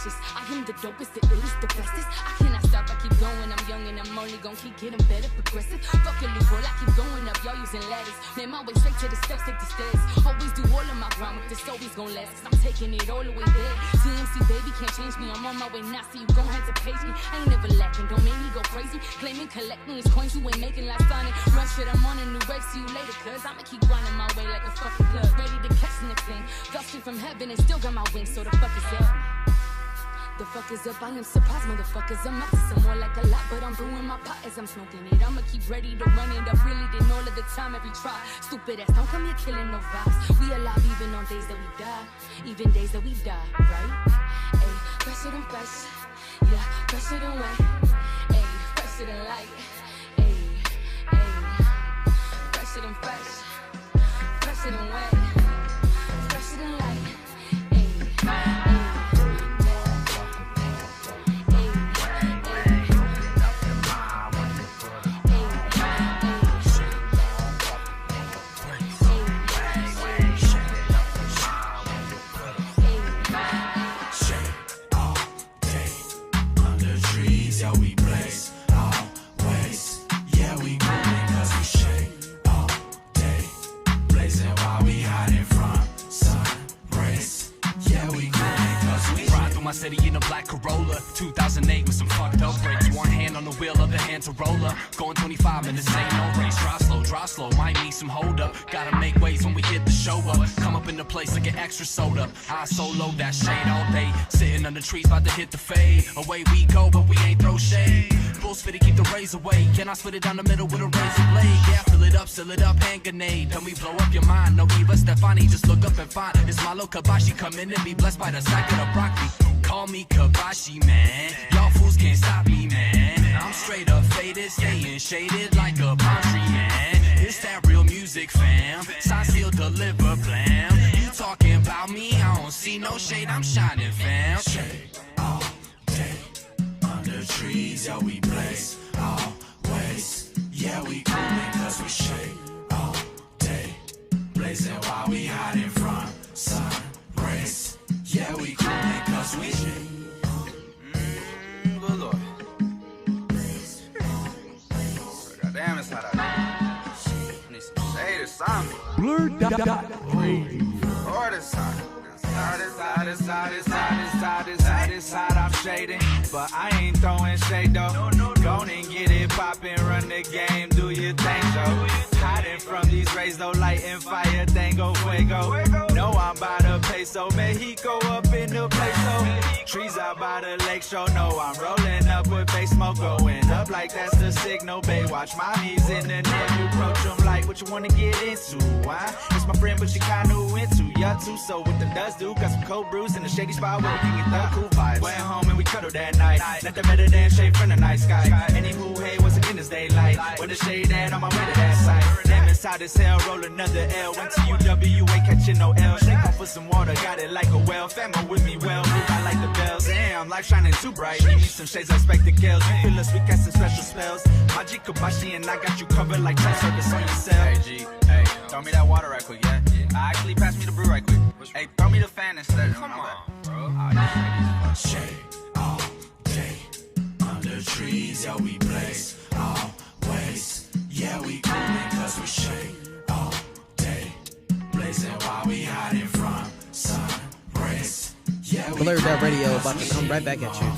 I am the dopest, the illest, the bestest. I cannot stop, I keep going. I'm young and I'm only gon' keep getting better, progressive. Fucking loophole, I keep going up, y'all using ladders. Man, my way straight to the steps, take the stairs. Always do all of my grind, but this always gon' last. Cause I'm taking it all the way there. TMC, baby, can't change me. I'm on my way now, so you gon' have to page me. I ain't never lacking, don't make me go crazy. Claiming, collecting these coins, you ain't making last Sonic. Run shit, I'm on a new wave, see you later. Cause I'ma keep grinding my way like a fucking plug. Ready to catch the next thing. Fell straight from heaven and still got my wings, so the fuck is up. The fuck is up, I am surprised, motherfuckers. I'm up to some more like a lot, but I'm brewing my pot as I'm smoking it. I'ma keep ready to run it up, really did all of the time, every try. Stupid ass, don't come here killing no vibes. We alive even on days that we die, even days that we die, right? Ayy, fresher than fresh, yeah, fresher than wet. Ayy, fresher than light. Ayy, ayy, fresher than fresh, fresher than wet, fresher than light. My city in a black Corolla, 2008 with some fucked up brakes. One hand on the wheel, other hand to roll up. Going 25 minutes, ain't no race. Drive slow, might need some hold up. Gotta make waves when we hit the show up. Come up in the place like an extra soda. I solo that shade all day. Sitting under trees, about to hit the fade. Away we go, but we ain't throw shade. Bulls fit to keep the rays away. Can I split it down the middle with a razor blade? Yeah, fill it up, seal it up, hand grenade. Then we blow up your mind. No Eva Stefani, just look up and find. It's Malo Kabashi, come in and be blessed by the sack of the broccoli. Call me Kabashi, man. Y'all fools can't stop me, man. I'm straight up faded, staying shaded like a palm tree, man. It's that real music, fam. Sign, seal, deliver, blam. You talking about me? I don't see see no shade, I'm shining, fam. Shade all day under trees, yeah, we blaze always. Yeah, we coolin' cause we shade all day, blazing while we hiding from sun rays. Yeah, we coolin' cause we shade. Good Lord. Goddamn, it's hot out here. Need some shade or something. BlurdDotRadio. Lord, it's hot. It's hot, I'm shading, but I ain't throwing shade though. Go and get it poppin', run the game, do your thing, Joe. Hiding from these rays though, lighting fire, tango fuego. No, I'm by the peso, Mexico up in the peso. Trees out by the lake show, no, I'm rolling up with base smoke, going up like that's the signal, babe. Watch mommy's in the net, you approach them like what you wanna get into. It's my friend, but you kinda into ya too. So what the does do? Got some cold brews in the shady spot where we can get the cool vibes. Went home and we cuddled that night. Nothing better than shade from the night sky. Any who hate once again is daylight. When the shade at on my way to that side. Damn, it's hot as hell, roll another L. Went to UWA, catching no L. Shake off for some water, got it like a well. Family with me well, move I like the bells. Damn, life shining too bright. Need me some shades like spectacles. You feel us, we got some special spells. My G Kabashi and I got you covered like check service on your cell. Hey G, hey, throw me that water right quick, yeah? Actually, pass me the brew right quick. Hey, throw me the fan instead. Come on, bro. Shade all day under trees, yeah, we blaze always. Yeah, we coolin' cause we shade all day, blazing while we hiding from sun rays. Yeah, BlurdDotRadio about to come right back at you.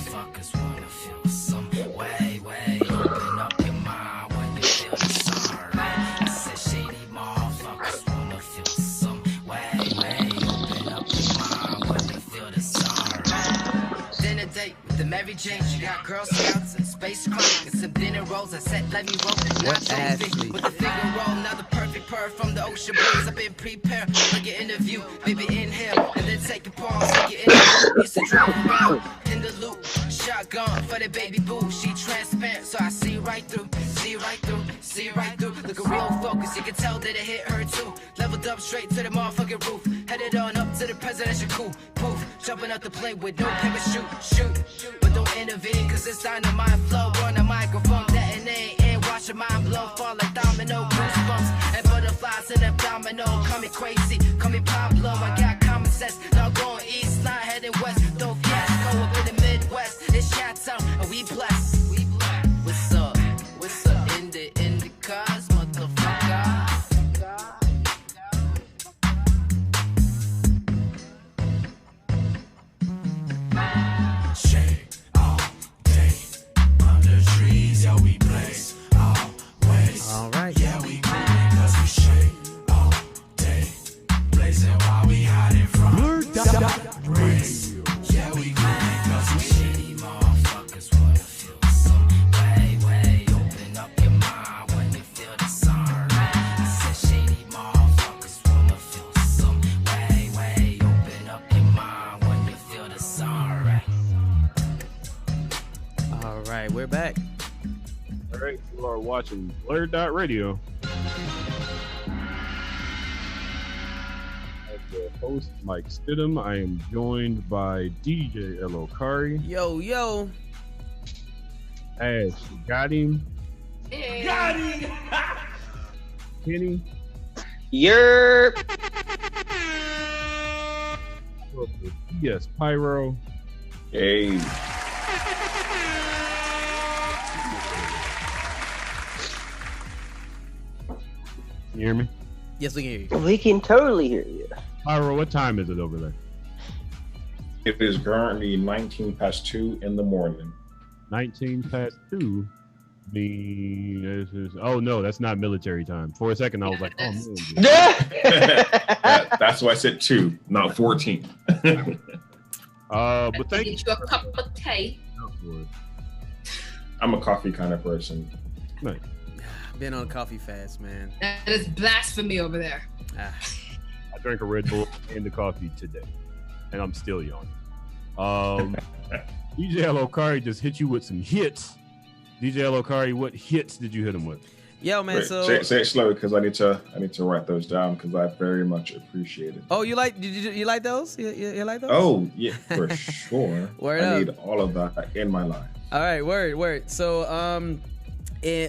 The Mary Jane, she got Girl Scouts and Space Crime and some dinner rolls. I said, let me roll. Not Ashley with the finger roll. Now the perfect purr from the ocean breeze. I've been prepared for your interview. Baby, inhale and then take a pause. Take your interview. Used to drive around in the loop. Shotgun for the baby boo. She transparent, so I see right through. See right through. See right through. Look a real focus. You can tell that it hit her too. Leveled up straight to the motherfucking roof. Headed on up to the presidential coup. Poof. Jumping out the plane with no parachute. Shoot. But don't intervene, cause it's dynamite flow. Run a microphone, detonate, and watch your mind blow. Fall like domino, goosebumps, and butterflies in abdominal. Call me crazy, call me Pablo. I got common sense, now going east, not heading west. Throw fiasco up in the Midwest. It's Chateau, and we blessed. What's up? What's up? In the cars, motherfucker. Shade all day under trees, yeah, we blaze always. All right. Yeah, we coolin' cause we shade all day, blazing while we hiding from BlurdDotRadio. Yeah, we coolin' cause we shady motherfuckers wanna feel some way. Open up your mind when you feel the sun. I said shady motherfuckers wanna feel some way. Open up your mind when you feel the sun. All right, we're back. All right, you are watching BlurdDotRadio. As the host, Mike Stidham, I am joined by DJ Elokari. Yo. Ash, got him. Hey. Got him. Kenny. Yerp. DSPyro. Hey. You hear me? Yes, we can hear you. We can totally hear you. Pyro, what time is it over there? It is currently 19 past 2 in the morning. 19 past 2. Oh no, that's not military time. For a second, I was like, oh man. That's why I said 2, not 14. But thank you. Get you a cup of tea. I'm a coffee kind of person. Nice. Been on a coffee fast, man. That is blasphemy over there. I drank a Red Bull and the coffee today, and I'm still yawning. DJ Elokari just hit you with some hits. DJ Elokari, what hits did you hit him with? Yo, man. Wait, so say it slow because I need to write those down because I very much appreciate it. Oh, you like? You like those? You like those? Oh yeah, for sure. Word I up. need all of that in my life. All right, word. So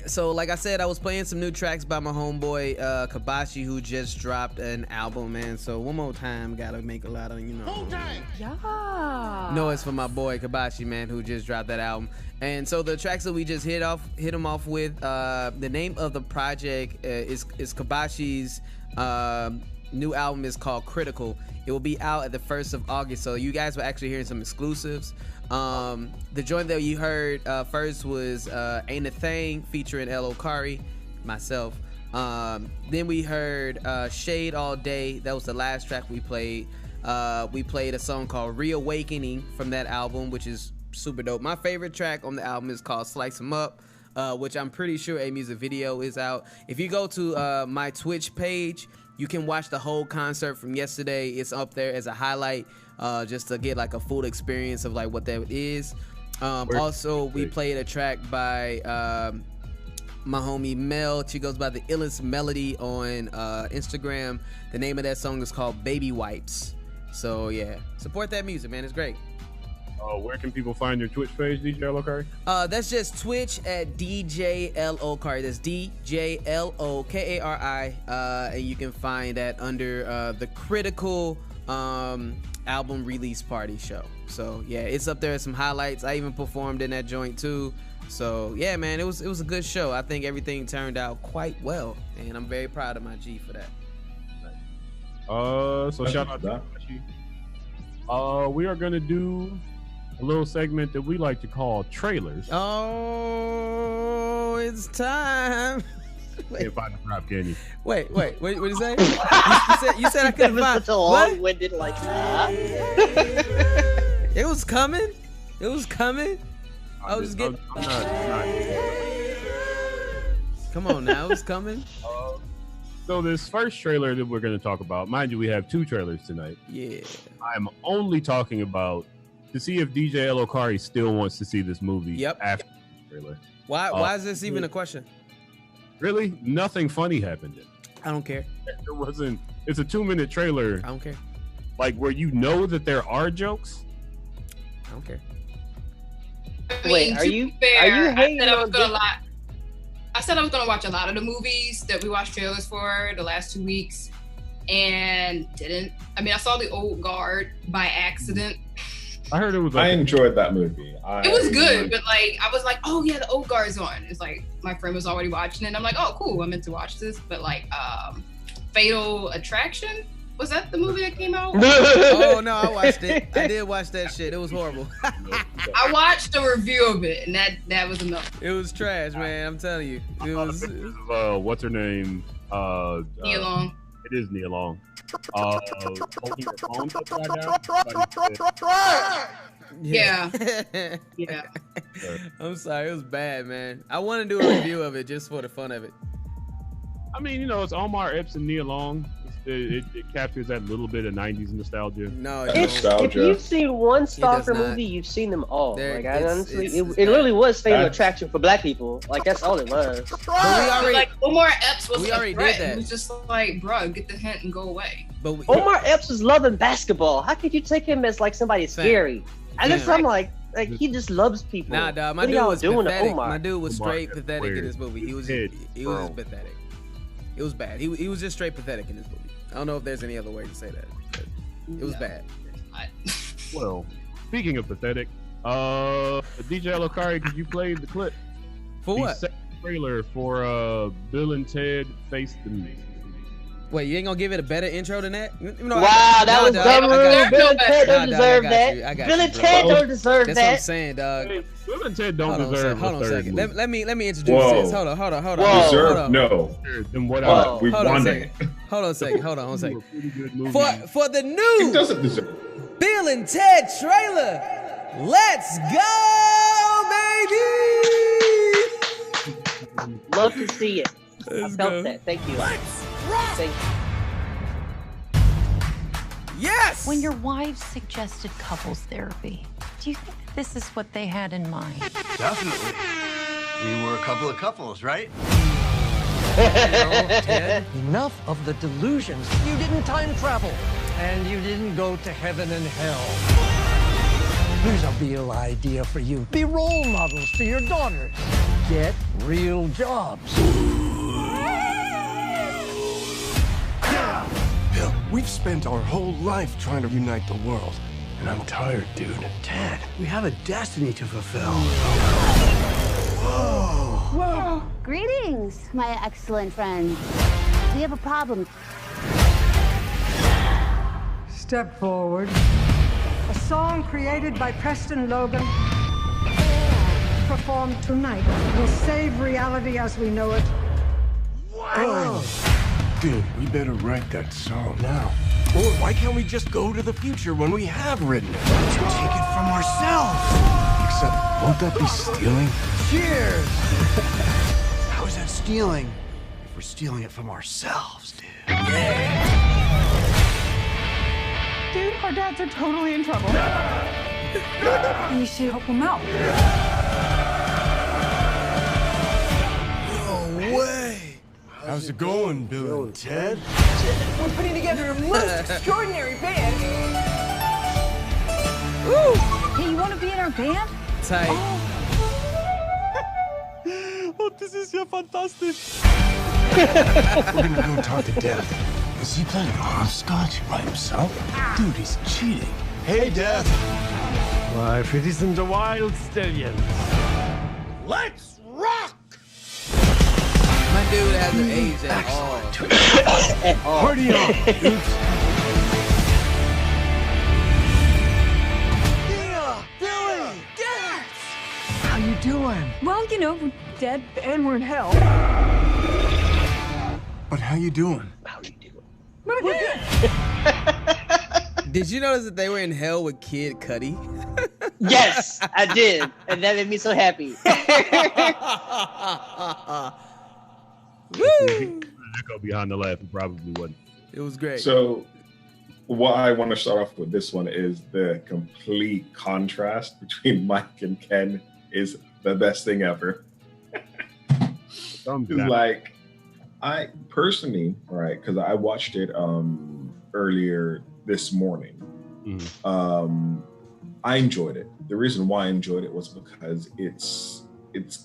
so like I said, I was playing some new tracks by my homeboy Kabashi, who just dropped an album, man. So one more time, gotta make a lot of Yeah. No, it's for my boy Kabashi, man, who just dropped that album. And so the tracks that we just hit him off with, the name of the project is Kabashi's new album is called Critical. It will be out at the 1st of August, so you guys were actually hearing some exclusives. The joint that you heard first was Ain't a Thing featuring L.O. Kari, myself. Then we heard Shade All Day. That was the last track we played. We played a song called Reawakening from that album, which is super dope. My favorite track on the album is called Slice 'Em Up, which I'm pretty sure a music video is out. If you go to my Twitch page, you can watch the whole concert from yesterday. It's up there as a highlight, just to get like a full experience of like what that is. Also, we played a track by my homie Mel. She goes by the Illest Melody on Instagram. The name of that song is called Baby Wipes. So yeah, support that music, man. It's great. Where can people find your Twitch page, DJ L.O.Kari? That's just Twitch at DJ L.O.Kari. That's DJ L.O.K.A.R.I. And you can find that under the Critical album release party show. So yeah, it's up there as some highlights. I even performed in that joint too. So yeah, man, it was a good show. I think everything turned out quite well, and I'm very proud of my G for that. So shout out to Kabashi. We are gonna do a little segment that we like to call trailers. Oh, it's time. Can't find the prop, can you? Wait, what did you say? you said I couldn't find. Such a long-winded like that. It was coming. I was just getting. Come on now, it was coming. So this first trailer that we're going to talk about, mind you, we have 2 trailers tonight. Yeah. I'm only talking about to see if DJ L.O.Kari still wants to see this movie after the trailer. Why is this even a question? Really? Nothing funny happened in it. I don't care. It wasn't. It's a 2-minute trailer. I don't care. Like where you know that there are jokes. I don't care. Wait, are you hating on I said I was gonna watch a lot of the movies that we watched trailers for the last 2 weeks, and didn't. I mean, I saw The Old Guard by accident. I heard it was. I enjoyed that movie. It was good, but like I was like, oh yeah, The Old Guard's on. It's like my friend was already watching it, and I'm like, oh cool, I'm meant to watch this. But like, Fatal Attraction, was that the movie that came out? Oh no, I watched it. I did watch that shit. It was horrible. I watched a review of it, and that was enough. It was trash, man. I'm telling you. It was. What's her name? Nia Long. It is Nia Long. Holding her phone upside down. Yeah. I'm sorry, it was bad, man. I want to do a review of it just for the fun of it. I mean, you know, it's Omar Epps and Nia Long. It captures that little bit of 90s nostalgia. No, if you've seen one Stalker movie, you've seen them all. Like, honestly, it really was Fatal Attraction for black people. Like, that's all it was. But we already, like Omar Epps was we a already threat. did that. He was just like, bro, get the hint and go away. But Omar Epps was loving basketball. How could you take him as like somebody scary? I guess I'm like he just loves people. Nah, dog, my what dude was doing pathetic. To Omar? My dude was Omar straight pathetic weird. in this movie. He was just pathetic. It was bad. He was just straight pathetic in this movie. I don't know if there's any other way to say that, but it was bad. Well, speaking of pathetic, DJ L.O.Kari, could you play the clip? For what? The trailer for Bill and Ted Face the Music. Wait, you ain't gonna give it a better intro than that? Wow, that was dumb. Bill and Ted don't deserve that. Bill and Ted don't deserve that. That's what I'm saying, dog. Bill and Ted don't deserve. Hold on a second. Let me introduce Whoa. this. Hold on. Deserve? No. Then what? We won it. Hold on a second. For the He new doesn't deserve. Bill and Ted trailer, let's go, baby! Love to see it. I felt that. Thank you. Thank you. Yes! When your wife suggested couples therapy, do you think that this is what they had in mind? Definitely. We were a couple of couples, right? Ted, enough of the delusions. You didn't time travel, and you didn't go to heaven and hell. Here's a real idea for you. Be role models to your daughters. Get real jobs. Bill, we've spent our whole life trying to unite the world. And I'm tired, dude. Ted, we have a destiny to fulfill. Whoa! Whoa! Greetings, my excellent friends. We have a problem. Step forward. A song created by Preston Logan, performed tonight, will save reality as we know it. Wow! Dude, we better write that song now. Or why can't we just go to the future when we have written it? To take it from ourselves. Except, won't that be stealing? Cheers! How is that stealing if we're stealing it from ourselves, dude? Yeah! Dude, our dads are totally in trouble. We should help them out. No way! How's it going, Bill and Ted? We're putting together a most extraordinary band. Woo! Hey, you want to be in our band? Tight. Oh, this is ja fantastisch. We're gonna go talk to Death. Is he playing hopscotch by himself? Dude, he's cheating. Hey, Death. Why, Fitties and the Wild Stallions. Let's rock! My dude hasn't aged at all. Party on, dudes. Billy! Dad! How you doing? Well, you know, we're dead and we're in hell. But how you doing? We're good. Did you notice that they were in hell with Kid Cudi? Yes, I did, and that made me so happy. Woo! Echo behind the laugh, it probably wasn't. It was great. So, what I want to start off with this one is the complete contrast between Mike and Ken is the best thing ever. Like, I personally, right, because I watched it earlier this morning. I enjoyed it. The reason why I enjoyed it was because it's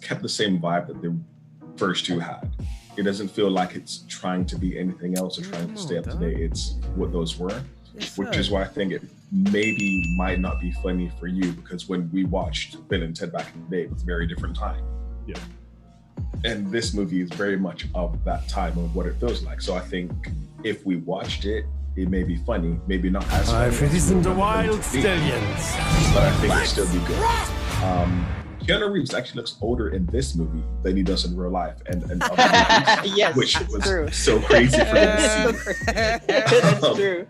kept the same vibe that the first two had. It doesn't feel like it's trying to be anything else or trying to stay up to date. It's what those were, which is why I think it maybe might not be funny for you, because when we watched Bill and Ted back in the day, it was a very different time. Yeah. And this movie is very much of that time of what it feels like. So I think if we watched it, it may be funny, maybe not as funny. Fitties and the Wild Stallions. But I think it'll still be good. Keanu Reeves actually looks older in this movie than he does in real life, and other movies, Yes, which that's was true. so crazy for this. That's true.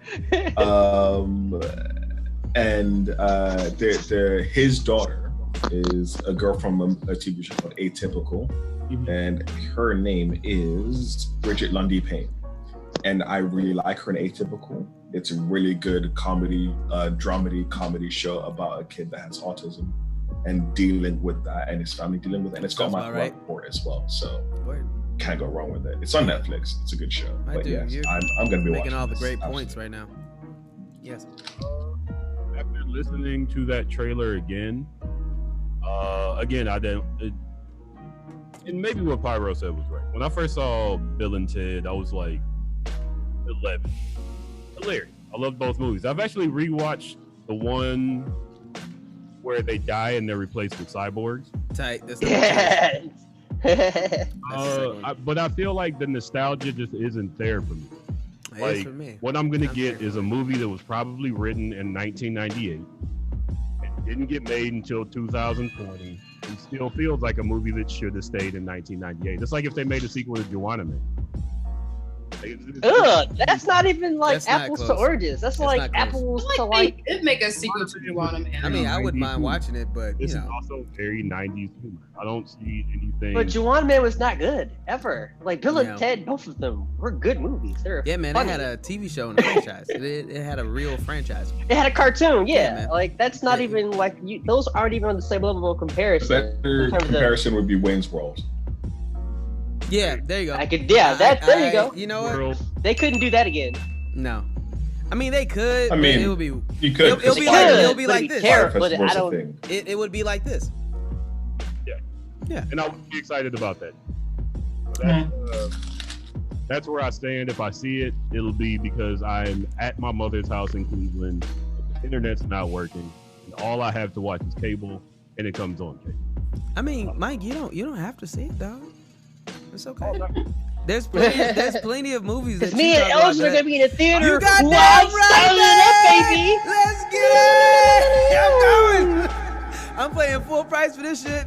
His daughter is a girl from a TV show called Atypical, and her name is Bridget Lundy Payne. And I really like her in Atypical. It's a really good comedy, dramedy comedy show about a kid that has autism and dealing with that, and his family dealing with it. And it's got my report as well, so can't go wrong with it. It's on Netflix. It's a good show. But yes, I'm going to be making watching all the this. great points right now. Yes. After listening to that trailer again, I didn't. And maybe what Pyro said was right. When I first saw Bill and Ted, I was like 11. Hilarious. I love both movies. I've actually rewatched the one where they die and they're replaced with cyborgs. Tight. That's but I feel like the nostalgia just isn't there for me. It Like, is for me. what I'm gonna get is a movie that was probably written in 1998 and didn't get made until 2020, and still feels like a movie that should have stayed in 1998. It's like if they made a sequel to Joanna Man. Ugh, that's not even like That's not apples to close. oranges. That's like not close. apples Like to like. it'd make a sequel to Joanna Man. I mean, I wouldn't mind watching it, but This you is know. also very 90s humor. I don't see anything. But Joanna Man was not good ever. Like Bill Yeah. and Ted, both of them were good movies. They're Yeah, man, funny. they had a TV show and a franchise. It had a real franchise. It had a cartoon, yeah. man. Like that's not even like those aren't even on the same level of A comparison. better in terms of- comparison would be Wayne's World. Yeah, there you go. There you go. You know what? They couldn't do that again. No. I mean, they could. I mean, it would be. You could. It'll be like this. But I don't. It would be like this. Yeah. And I would be excited about that. That's where I stand. If I see it, it'll be because I'm at my mother's house in Cleveland. The internet's not working, and all I have to watch is cable, and it comes on cable. I mean, Mike, you don't have to see it, dog. It's okay. There's plenty of movies that me and Elsa are gonna be in the theater. You got that right, baby. Let's get it. I'm going. I'm paying full price for this shit.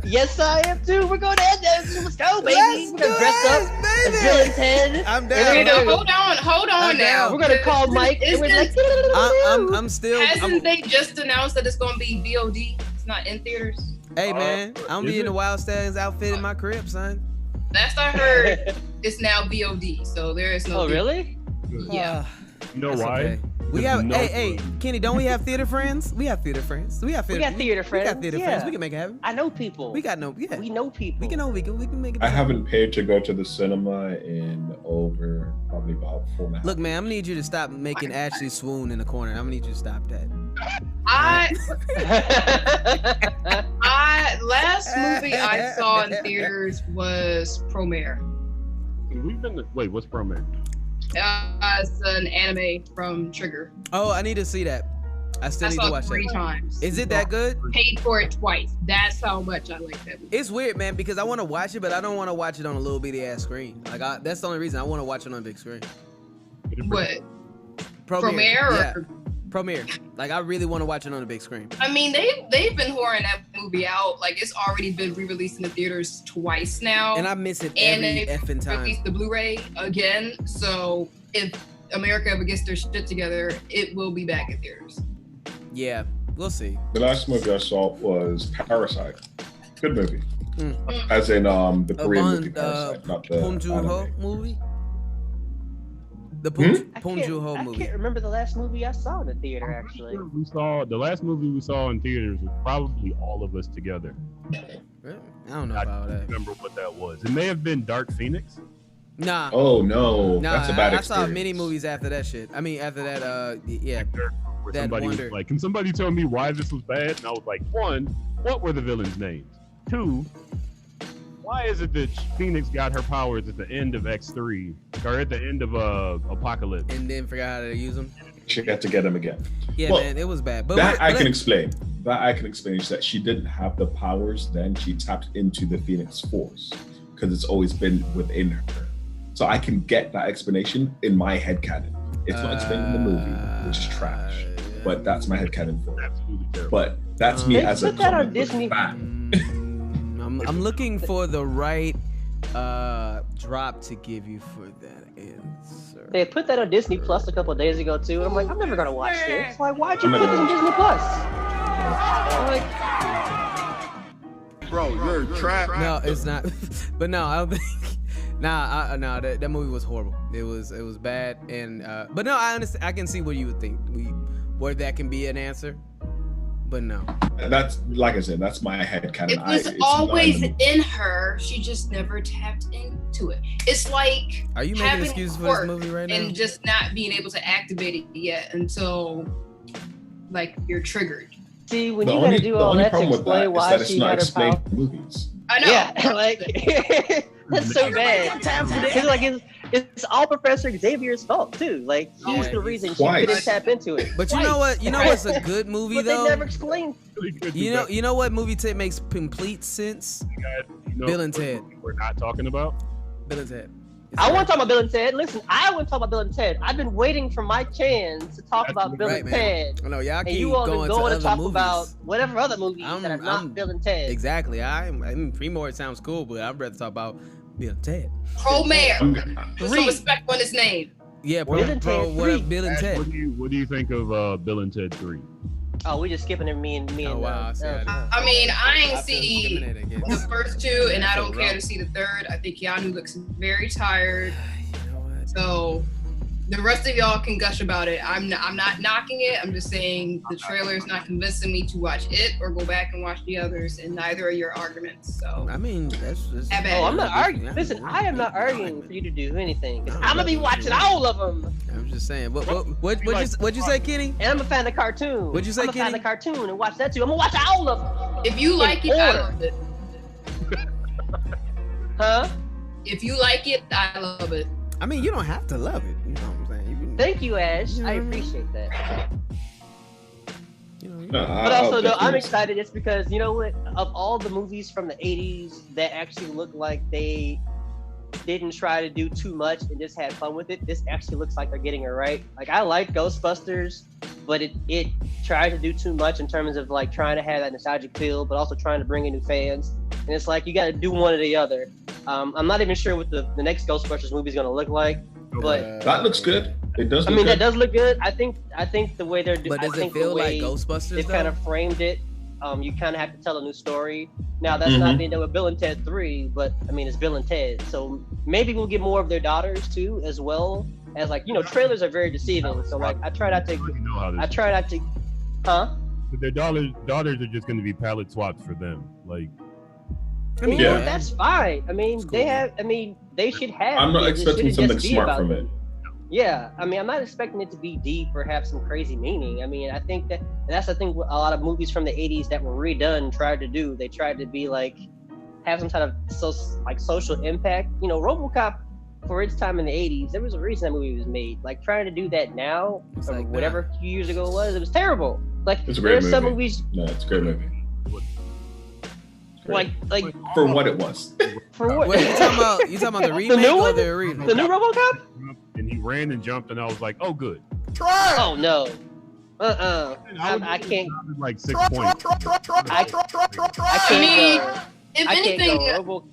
Yes, I am too. We're going to end this. Let's go, baby. We're gonna dress up as Bill and Ted. I'm down. Hold on now. We're gonna call Mike. And we're like, I'm still. Hasn't they just announced that it's gonna be VOD? It's not in theaters. Hey man, I'm gonna be in the Wild Stallions outfit in my crib, son. Last I heard, it's now VOD. So there is no. Oh really? Yeah. You know why? Okay. We have. Hey, Kenny, don't we have theater friends? We have theater friends. We got theater friends. We can make it happen. I know people. We got no. Yeah. We know people. We can make it. I haven't paid to go to the cinema in over probably about 4.5. Look, man, I'm gonna need you to stop making Ashley swoon in the corner. I'm gonna need you to stop that. Last movie I saw in theaters was Promare. Wait, what's Promare? It's an anime from Trigger. Oh, I need to see that. I still need to watch that. 3 times. Is it that good? Paid for it twice. That's how much I like that movie. It's weird, man, because I want to watch it, but I don't want to watch it on a little bitty ass screen. Like, that's the only reason I want to watch it on a big screen. What? Promare? Yeah. Promare. Like, I really want to watch it on a big screen. I mean, they've been whoring that movie out. Like, it's already been re-released in the theaters twice now. And I miss it every effing time. Released the Blu-ray again. So if America ever gets their shit together, it will be back in theaters. Yeah, we'll see. The last movie I saw was Parasite. Good movie. As in the Korean movie Parasite, not the Bong Joon-ho movie. The Bong Joon-ho movie. I can't remember the last movie I saw in the theater. Actually, the last movie we saw in theaters was probably All of Us Together. Really? I don't know about that. I don't remember what that was. It may have been Dark Phoenix. Nah. Oh no, that's a bad experience. I saw many movies after that shit. I mean, after that, yeah. That somebody was like, can somebody tell me why this was bad? And I was like, 1, what were the villains' names? 2, why is it that Phoenix got her powers at the end of X3 or at the end of Apocalypse and then forgot how to use them? She got to get them again. Yeah, well, man, it was bad. But that I can explain. That I can explain is that she didn't have the powers then. She tapped into the Phoenix Force because it's always been within her. So I can get that explanation in my headcanon. It's not explained in the movie, which is trash. But that's my headcanon for it. Absolutely terrible. But that's me as a that on Disney. I'm looking for the right drop to give you for that answer. They put that on Disney Plus a couple of days ago too, and I'm like, I'm never gonna watch this. Like, why'd you put this on Disney Plus? I'm like, bro, you're trapped. No, it's not. But no, I don't think. Nah, that movie was horrible. It was bad, and but no, I understand. I can see what you would think. Where that can be an answer, but no. That's like I said. That's my headcanon. It was always in her. She just never tapped into it. It's like are you making excuses for this movie right now? And just not being able to activate it yet until like you're triggered. See, when you gotta do all that to explain why she got her power. Movies. I know. Yeah, like that's so bad. Because like it's all Professor Xavier's fault too. Like he's the reason she couldn't tap into it. But you know what? You know what's a good movie but though? They never explained. You know what movie makes complete sense? Bill and Ted. We're not talking about Bill and Ted. I want to talk about Bill and Ted. Listen, I want to talk about Bill and Ted. I've been waiting for my chance to talk about Bill and Ted. I know y'all keep you all going to talk movies. about whatever other movies that are not Bill and Ted. Exactly. I mean, Primo, it sounds cool, but I'd rather talk about Bill and Ted. Promare. Put some respect on his name. Yeah, Bill and Ted. What do you think of Bill and Ted 3? Oh, we just skipping it. Me and. I mean, I ain't see the first 2, and I don't care to see the third. I think Keanu looks very tired. So The rest of y'all can gush about it. I'm not knocking it. I'm just saying the trailer is not convincing me to watch it or go back and watch the others, and neither are your arguments. So I mean, that's just. Oh, I'm not arguing. Listen, I am not arguing for you to do anything. I'm gonna be watching all of them. I'm just saying. What'd you say, Kenny? And I'm a fan of cartoon. What'd you say, Kenny? I'm a fan of cartoon and watch that too. I'm gonna watch all of them. If you like it, I love it. Huh? If you like it, I love it. I mean, you don't have to love it. You know what I'm saying? Thank you, Ash. I appreciate that. But also, though, I'm excited just because, you know what? Of all the movies from the 80s that actually look like they didn't try to do too much and just had fun with it, this actually looks like they're getting it right. Like, I like Ghostbusters, but it tried to do too much in terms of, like, trying to have that nostalgic feel, but also trying to bring in new fans. And it's like, you got to do one or the other. I'm not even sure what the next Ghostbusters movie is going to look like, but that looks good. It does. I mean, that does look good. I think the way they're doing. But does it feel like Ghostbusters? They kind of framed it. You kind of have to tell a new story. Now, that's not being done with Bill and Ted 3, but I mean, it's Bill and Ted, so maybe we'll get more of their daughters too, as well as, like, you know, trailers are very deceiving. So, like, I try not to. Huh? But their daughters are just going to be palette swaps for them, like. I mean, that's fine. I mean, they have. I mean, they should have. I'm not expecting something smart from it. Yeah, I mean, I'm not expecting it to be deep or have some crazy meaning. I mean, I think that's the thing. What a lot of movies from the '80s that were redone tried to do. They tried to be like, have some kind of social impact. You know, RoboCop, for its time in the '80s, there was a reason that movie was made. Like, trying to do that now, or like whatever a few years ago it was terrible. Like, it's a great movie. Some movies. No, it's a great movie. Like for what it was. For what? Wait, you talking about the remake or the original? The new RoboCop? And he ran and jumped, and I was like, "Oh, good." Try. Oh no. I can't. Like 6 points. I can't. If anything,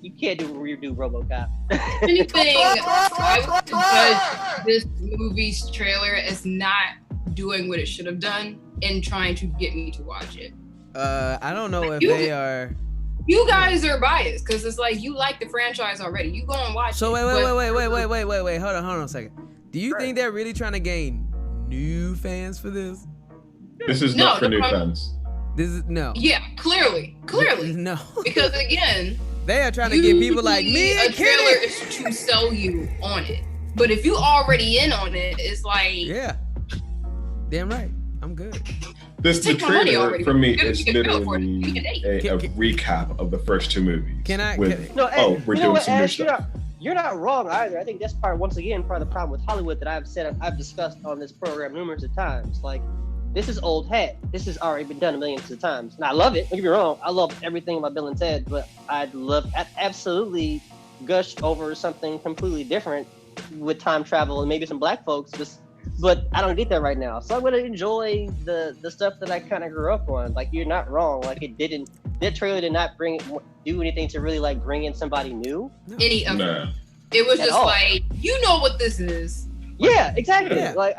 you can't redo RoboCop. If anything, I would judge this movie's trailer as not doing what it should have done and trying to get me to watch it. I don't know if they are. You guys are biased because it's like you like the franchise already. You go and watch. So it. Wait. Hold on a second. Do you think they're really trying to gain new fans for this? This is not for new fans. This is no. Yeah, clearly. No. Because again, they are trying to get people like me. A trailer is to sell you on it, but if you already in on it, it's like damn right, I'm good. The trailer for me is literally a recap of the first two movies. We're doing some new stuff. You're not wrong either. I think that's part of the problem with Hollywood that I've discussed on this program numerous of times. Like, this is old hat. This has already been done millions of times. And I love it. Don't get me wrong. I love everything about Bill and Ted, but I'd absolutely gush over something completely different with time travel and maybe some black folks. But I don't get that right now. So I'm gonna enjoy the stuff that I kind of grew up on. Like, you're not wrong. Like, that trailer did not do anything to really like bring in somebody new. It was just like, you know what this is. Yeah, exactly. Yeah. Like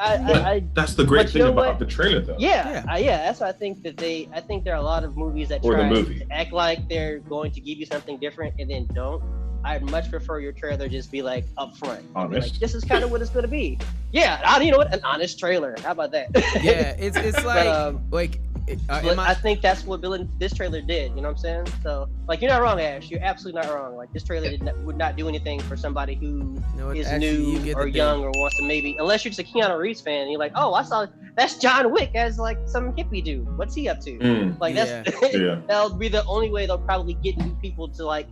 that's the great thing about the trailer, though. Yeah. That's why I think there are a lot of movies that try to act like they're going to give you something different and then don't. I'd much prefer your trailer just be like upfront. Honest. Like, this is kind of what it's going to be. Yeah, you know what? An honest trailer. How about that? Yeah, it's like I think that's what this trailer did. You know what I'm saying? So, like, you're not wrong, Ash. You're absolutely not wrong. Like, this trailer would not do anything for somebody who is new or young or wants to maybe, unless you're just a Keanu Reeves fan and you're like, oh, I saw that's John Wick as like some hippie dude. What's he up to? Like, that'll be the only way they'll probably get new people to like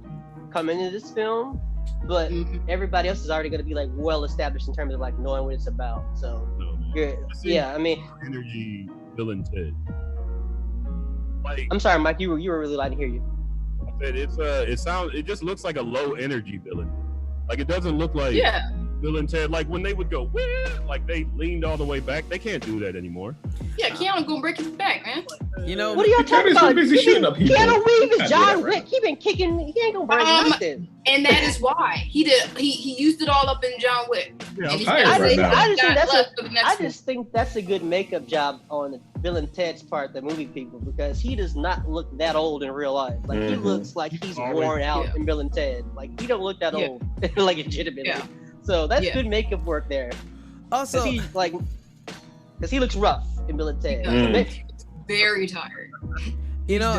come into this film. But everybody else is already going to be like well established in terms of like knowing what it's about. So, I mean, energy, Bill and Ted. Like, I'm sorry, Mike. You were really loud to hear you. I said it just looks like a low energy villain. Like, it doesn't look like Bill and Ted. Like when they would go, like they leaned all the way back. They can't do that anymore. Yeah, Keanu gonna break his back, man. You know what are y'all talking about? Keanu Reeves is John Wick. He been kicking. He ain't gonna break nothing. And that is why he used it all up in John Wick. Yeah, I just think that's a good makeup job on Bill and Ted's part, the movie people, because he does not look that old in real life. Like he looks like he's worn out in Bill and Ted. Like he don't look that old, like legitimately. Yeah. So that's good makeup work there. Also, because he looks rough in Bill and Ted. Very tired. You know,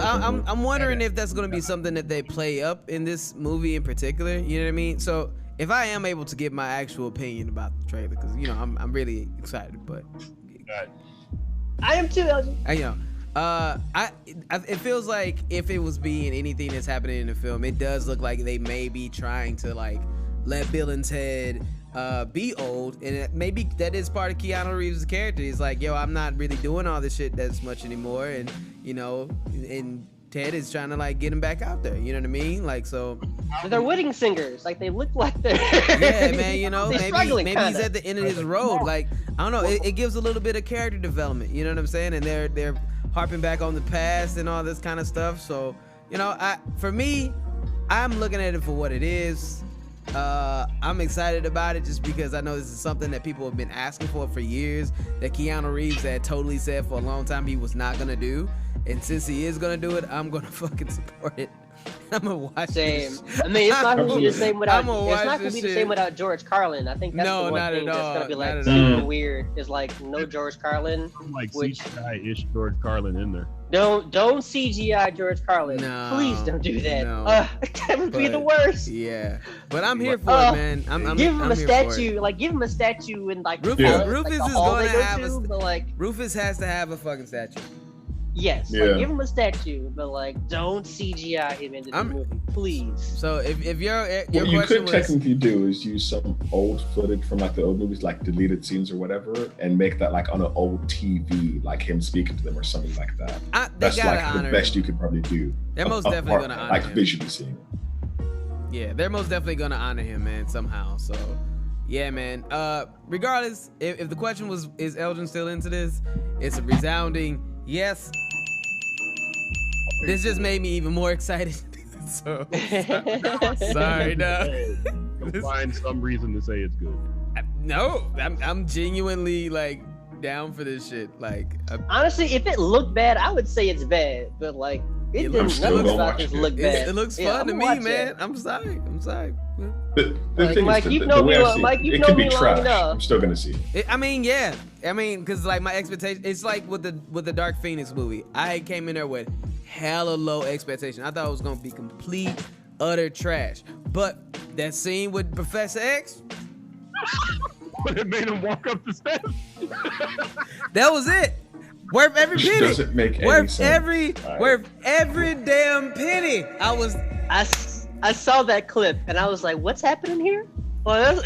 I'm wondering if that's going to be something that they play up in this movie in particular. You know what I mean? So if I am able to give my actual opinion about the trailer, because you know I'm really excited, but I am too, Elgin. It feels like if it was being anything that's happening in the film, it does look like they may be trying to like let Bill and Ted be old, and maybe that is part of Keanu Reeves' character. He's like, yo, I'm not really doing all this shit that much anymore, and you know, and Ted is trying to like get him back out there. You know what I mean? Like, so they're wedding singers. Like they look like they're yeah, man. You know, maybe kinda. he's at the end of his road. Like, I don't know. It gives a little bit of character development. You know what I'm saying? And they're harping back on the past and all this kind of stuff. So, you know, for me, I'm looking at it for what it is. I'm excited about it just because I know this is something that people have been asking for years, that Keanu Reeves had totally said for a long time he was not gonna do, and since he is gonna do it, I'm gonna fucking support it. I'm gonna watch Same. this. I mean, it's not gonna be the same without. I'm gonna It's not gonna be the same without George Carlin. I think that's the one thing that's gonna be like super weird. Is like no George Carlin. Like CGI-ish George Carlin in there. Don't CGI George Carlin. No, please don't do that. no. That would be the worst. Yeah, but I'm here for it, man. Give him I'm a here statue. Like give him a statue in like Rufus like, is going to have Rufus has to have a fucking statue. Yes, Yeah. like, give him a statue, but like don't CGI him into the movie, please. So if your what you could technically do is use some old footage from like the old movies, like deleted scenes or whatever, and make that like on an old TV, like him speaking to them or something like that. That's like the best you could probably do. They're most definitely gonna honor like him. visually seeing it. Yeah, they're most definitely gonna honor him, man, somehow. So yeah, man. Regardless, if the question was, is Elgin still into this? It's a resounding yes. This just made me even more excited. So sorry, no. You'll find some reason to say it's good. No, I'm genuinely like down for this shit. Like honestly, if it looked bad, I would say it's bad. But like it didn't about this look bad. It looks fun to me, man. I'm sorry. The Like, thing Mike, is, you've the known way me I long- see Mike, it, you've it known could be me long trash. enough. I'm still gonna see it. I mean, yeah. I mean, cause like my expectation, it's like with the Dark Phoenix movie. I came in there with hella low expectation. I thought it was gonna be complete, utter trash. But that scene with Professor X, but it made him walk up the steps. that was it. Worth every Which penny. doesn't make any Worth sense. worth every damn penny. I saw that clip and I was like, what's happening here? Well,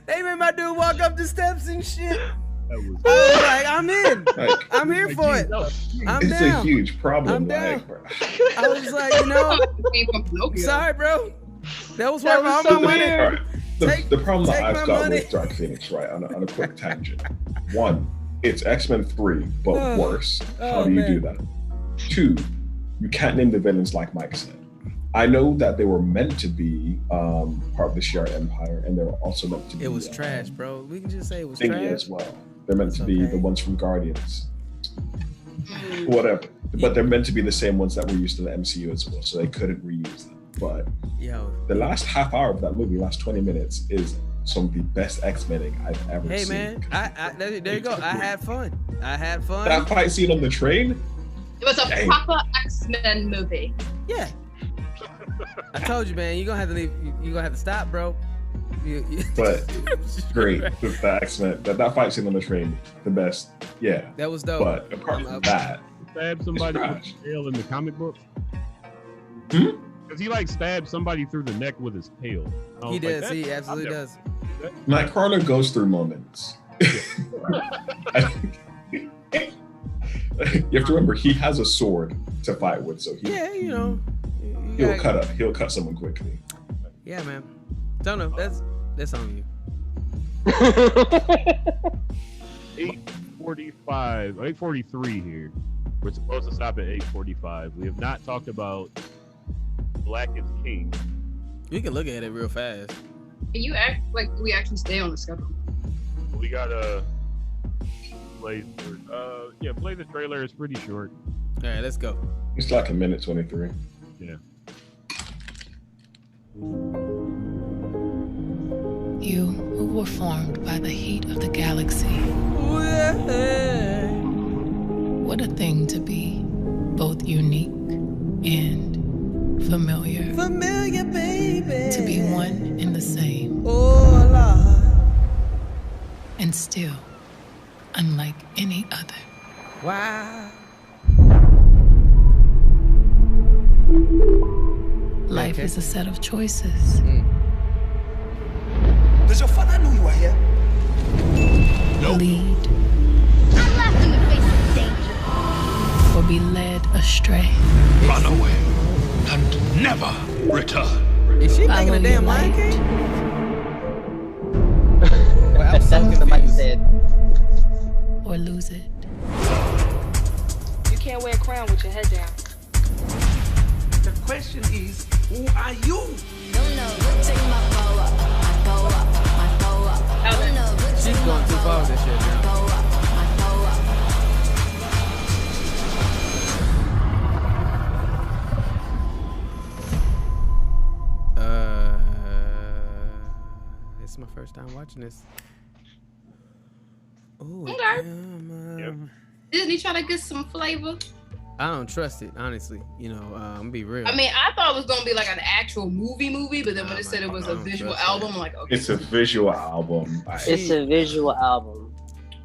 they made my dude walk up the steps and shit. I was like, I'm in. I'm here for it. I'm It's down. a huge problem. I'm down. Like, I was like, you know, sorry, bro. That was worth all my money. all right. The problem that take I've my got money. with Dark Phoenix, right, on a quick tangent. One, it's X-Men 3, but worse. How do you do that? Two, you can't name the villains like Mike said. I know that they were meant to be part of the Shi'ar Empire, and they were also meant to be. It was trash, bro. We can just say it was Thingy trash. as well. They're meant to be the ones from Guardians. Whatever. But they're meant to be the same ones that were used in the MCU as well, so they couldn't reuse them. But the last half hour of that movie, last 20 minutes, is some of the best X-Men I've ever Hey, seen. man, there you go. I had fun. That fight scene on the train? It was a Dang. proper X-Men movie. Yeah. I told you, man. You're gonna have to leave. You're gonna have to stop, bro. But great with the X-Men. That fight scene on the train, the best. Yeah. That was dope. But apart from that, Stab somebody it's with trash. his tail in the comic book. Hmm? Because he like stabbed somebody through the neck with his tail. I He was like, does. that- He absolutely I've never- does. Nightcrawler goes through moments. You have to remember, he has a sword to fight with, so Yeah, you know. he'll cut someone quickly. Yeah, man. Don't know. That's on you. 8:45, 8:43 here. We're supposed to stop at 8:45. We have not talked about Black is King. You can look at it real fast. Can you act like we actually stay on the schedule? We gotta play. Play the trailer. It's pretty short. All right, let's go. It's like a minute 23. Yeah. you who were formed by the heat of the galaxy. What a thing to be, both unique and familiar. Familiar, baby. To be one and the same. Oh, Lord. And still, unlike any other. Wow. Life is a set of choices. Does your father know you are here? No. Lead. I'm left in the face of danger. Or be led astray. Run away and never return. Is she making a damn Lion King? Well, I'm so confused. Or lose it. You can't wear a crown with your head down. The question is, who are you? Take my power, my power, my power. She's going too far with this shit now. It's my first time watching this. Ooh, Okay. Disney trying to get some flavor. I don't trust it, honestly. You know, I'm gonna be real. I mean, I thought it was gonna be like an actual movie, but then when it said it was a visual album, I'm like, okay. It's a visual album. It's a visual album.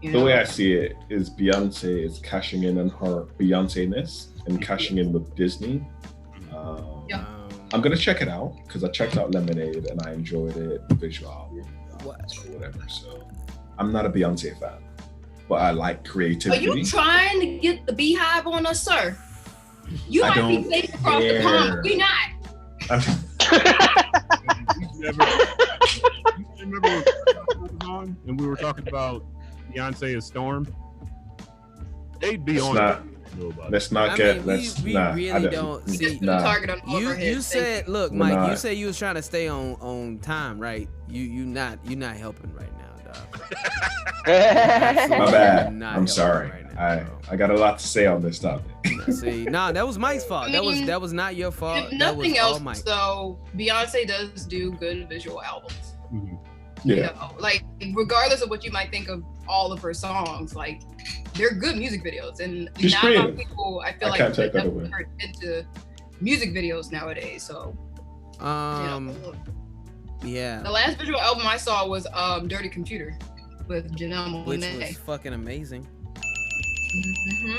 The way I see it is Beyonce is cashing in on her Beyonce-ness and cashing in with Disney. I'm gonna check it out because I checked out Lemonade and I enjoyed it. The visual album, or whatever. So I'm not a Beyonce fan, but I like creativity. Are you trying to get the beehive on us, sir? You I might be don't safe across the pond, but we not. You remember when we were on and we were talking about Beyonce and Storm? They'd be on it. Let's not we really don't see. You said, look, Mike. You said you was trying to stay on time, right? You not helping right now, dog. My bad. I'm sorry. Right now, I got a lot to say on this topic. See, that was Mike's fault. I mean, that was not your fault. If nothing else, though, Beyonce does do good visual albums. Mm-hmm. Yeah. You know, like regardless of what you might think of all of her songs, like they're good music videos, and She's not a lot of creative. people I feel I like can't take that are away. into music videos nowadays. So, yeah. The last visual album I saw was Dirty Computer with Janelle Monáe, which was fucking amazing. Mm-hmm.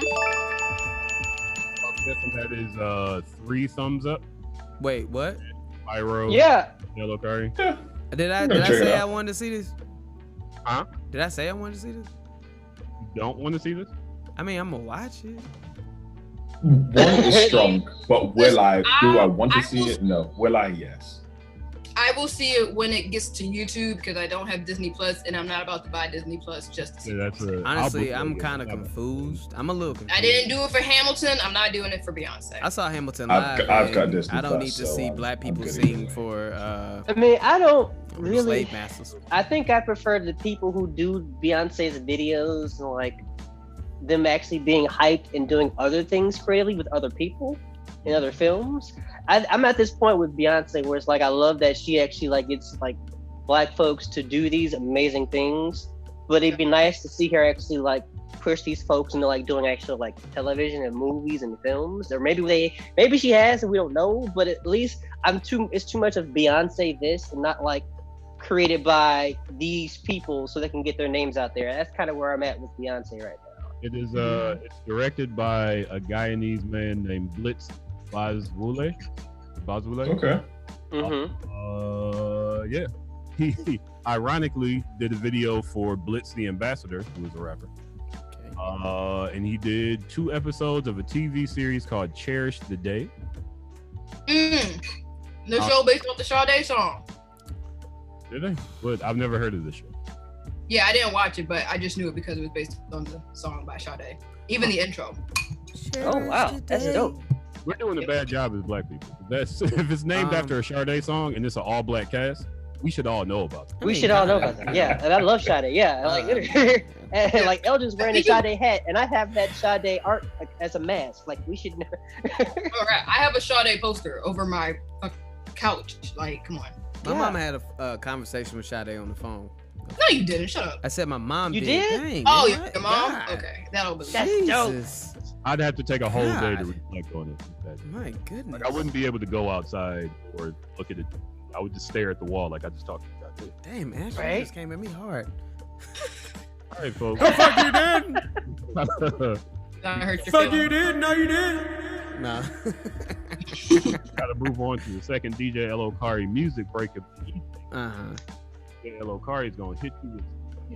I'm guessing that is 3 thumbs up. Wait, what? Pyro. Yeah. Yellow Curry. Yeah. Did I say I wanted to see this? Huh? Did I say I wanted to see this? You don't want to see this? I mean, I'm gonna watch it. One is strong, but do I want to see it? No. Will I? Yes. I will see it when it gets to YouTube because I don't have Disney Plus, and I'm not about to buy Disney Plus just to see. Honestly, I'm kind of confused. I'm a little confused. I didn't do it for Hamilton. I'm not doing it for Beyonce. I saw Hamilton live. I've got Disney I don't need to see black people sing for. I mean, I don't really. Slave masters. I think I prefer the people who do Beyonce's videos and like them actually being hyped and doing other things creatively with other people in other films. I'm at this point with Beyonce where it's like I love that she actually like gets like black folks to do these amazing things, but it'd be nice to see her actually like push these folks into like doing actual like television and movies and films, or maybe she has and we don't know, but at least it's too much of Beyonce this and not like created by these people so they can get their names out there. That's kind of where I'm at with Beyonce right now. It is it's directed by a Guyanese man named Blitz Bazwule. Okay. Yeah. He ironically did a video for Blitz the Ambassador, who is a rapper. Okay. And he did 2 episodes of a TV series called Cherish the Day. The show based on the Sade song. Did they? But I've never heard of this show. Yeah, I didn't watch it, but I just knew it because it was based on the song by Sade. Even the intro. Oh wow, that's dope. We're doing a bad job as black people. That's if it's named after a Sade song and it's an all-black cast, we should all know about that. We should all know about that. Yeah, and I love Sade. Yeah, like and like Elgin's wearing a Sade hat, and I have that Sade art like, as a mask. Like we should never. All right, I have a Sade poster over my couch. Like, come on. My mom had a conversation with Sade on the phone. No, you didn't. Shut up. I said my mom You did. did? Dang, Oh, man, your mom? God. Okay, that'll be. That's dope. Jesus. I'd have to take a whole day to God. reflect on it. My goodness. Like, I wouldn't be able to go outside or look at it. I would just stare at the wall like I just talked about it. Damn, man. She Right? just came at me hard. All right, folks. The fuck you did? I hurt your Fuck feelings. you did? No, you did. Nah. Gotta move on to the second DJ L. Okari music break of the evening. DJ L. Okari is gonna hit you with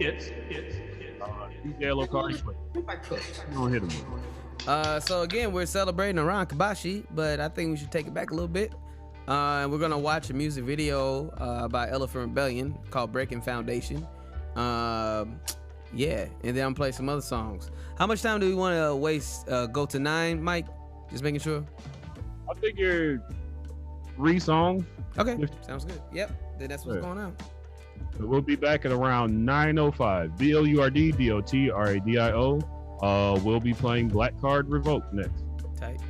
hits. DJ L. Okari, you gonna hit him. So again, we're celebrating around Kabashi, but I think we should take it back a little bit. And we're gonna watch a music video by Elephant Rebellion called "Breaking Foundation." Yeah, and then I'm play some other songs. How much time do we want to waste? Go to 9, Mike? Just making sure. I think you're 3 songs. Okay, sounds good. Yep, then that's what's going on. So we'll be back at around 9:05. BLURDDOTRADIO. We'll be playing Black Card Revoke next. Tight.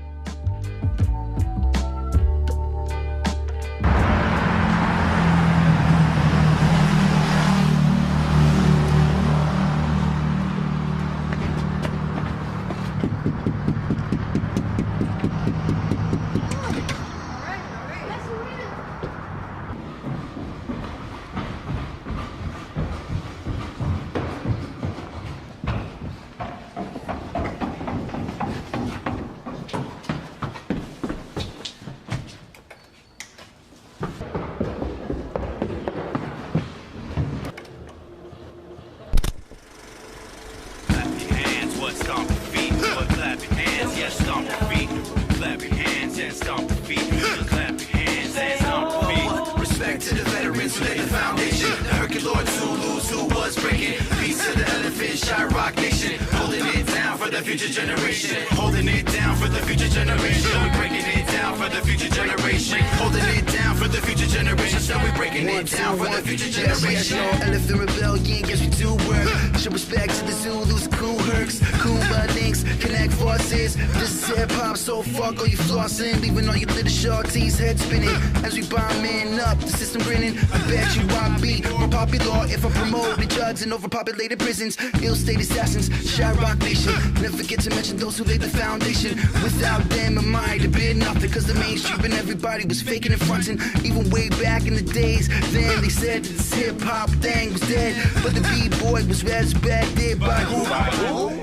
Elephant Rebellion, guess we do work. Show respect to the Zulus, cool herks, Kumba links, connect forces. This is hip hop, so fuck all you flossing, leaving all you little shorties head spinning. As we bombing up, the system grinning. I bet you I'll be more popular if I promote the drugs in overpopulated prisons. Ill state assassins, Shyrock Nation. Never forget to mention those who laid the foundation. Without them, I might have been nothing, cause the mainstream and everybody was faking and fronting. Even way back in the days, then they said that this hip hop thing was dead, but the B-boy was resurrected by who?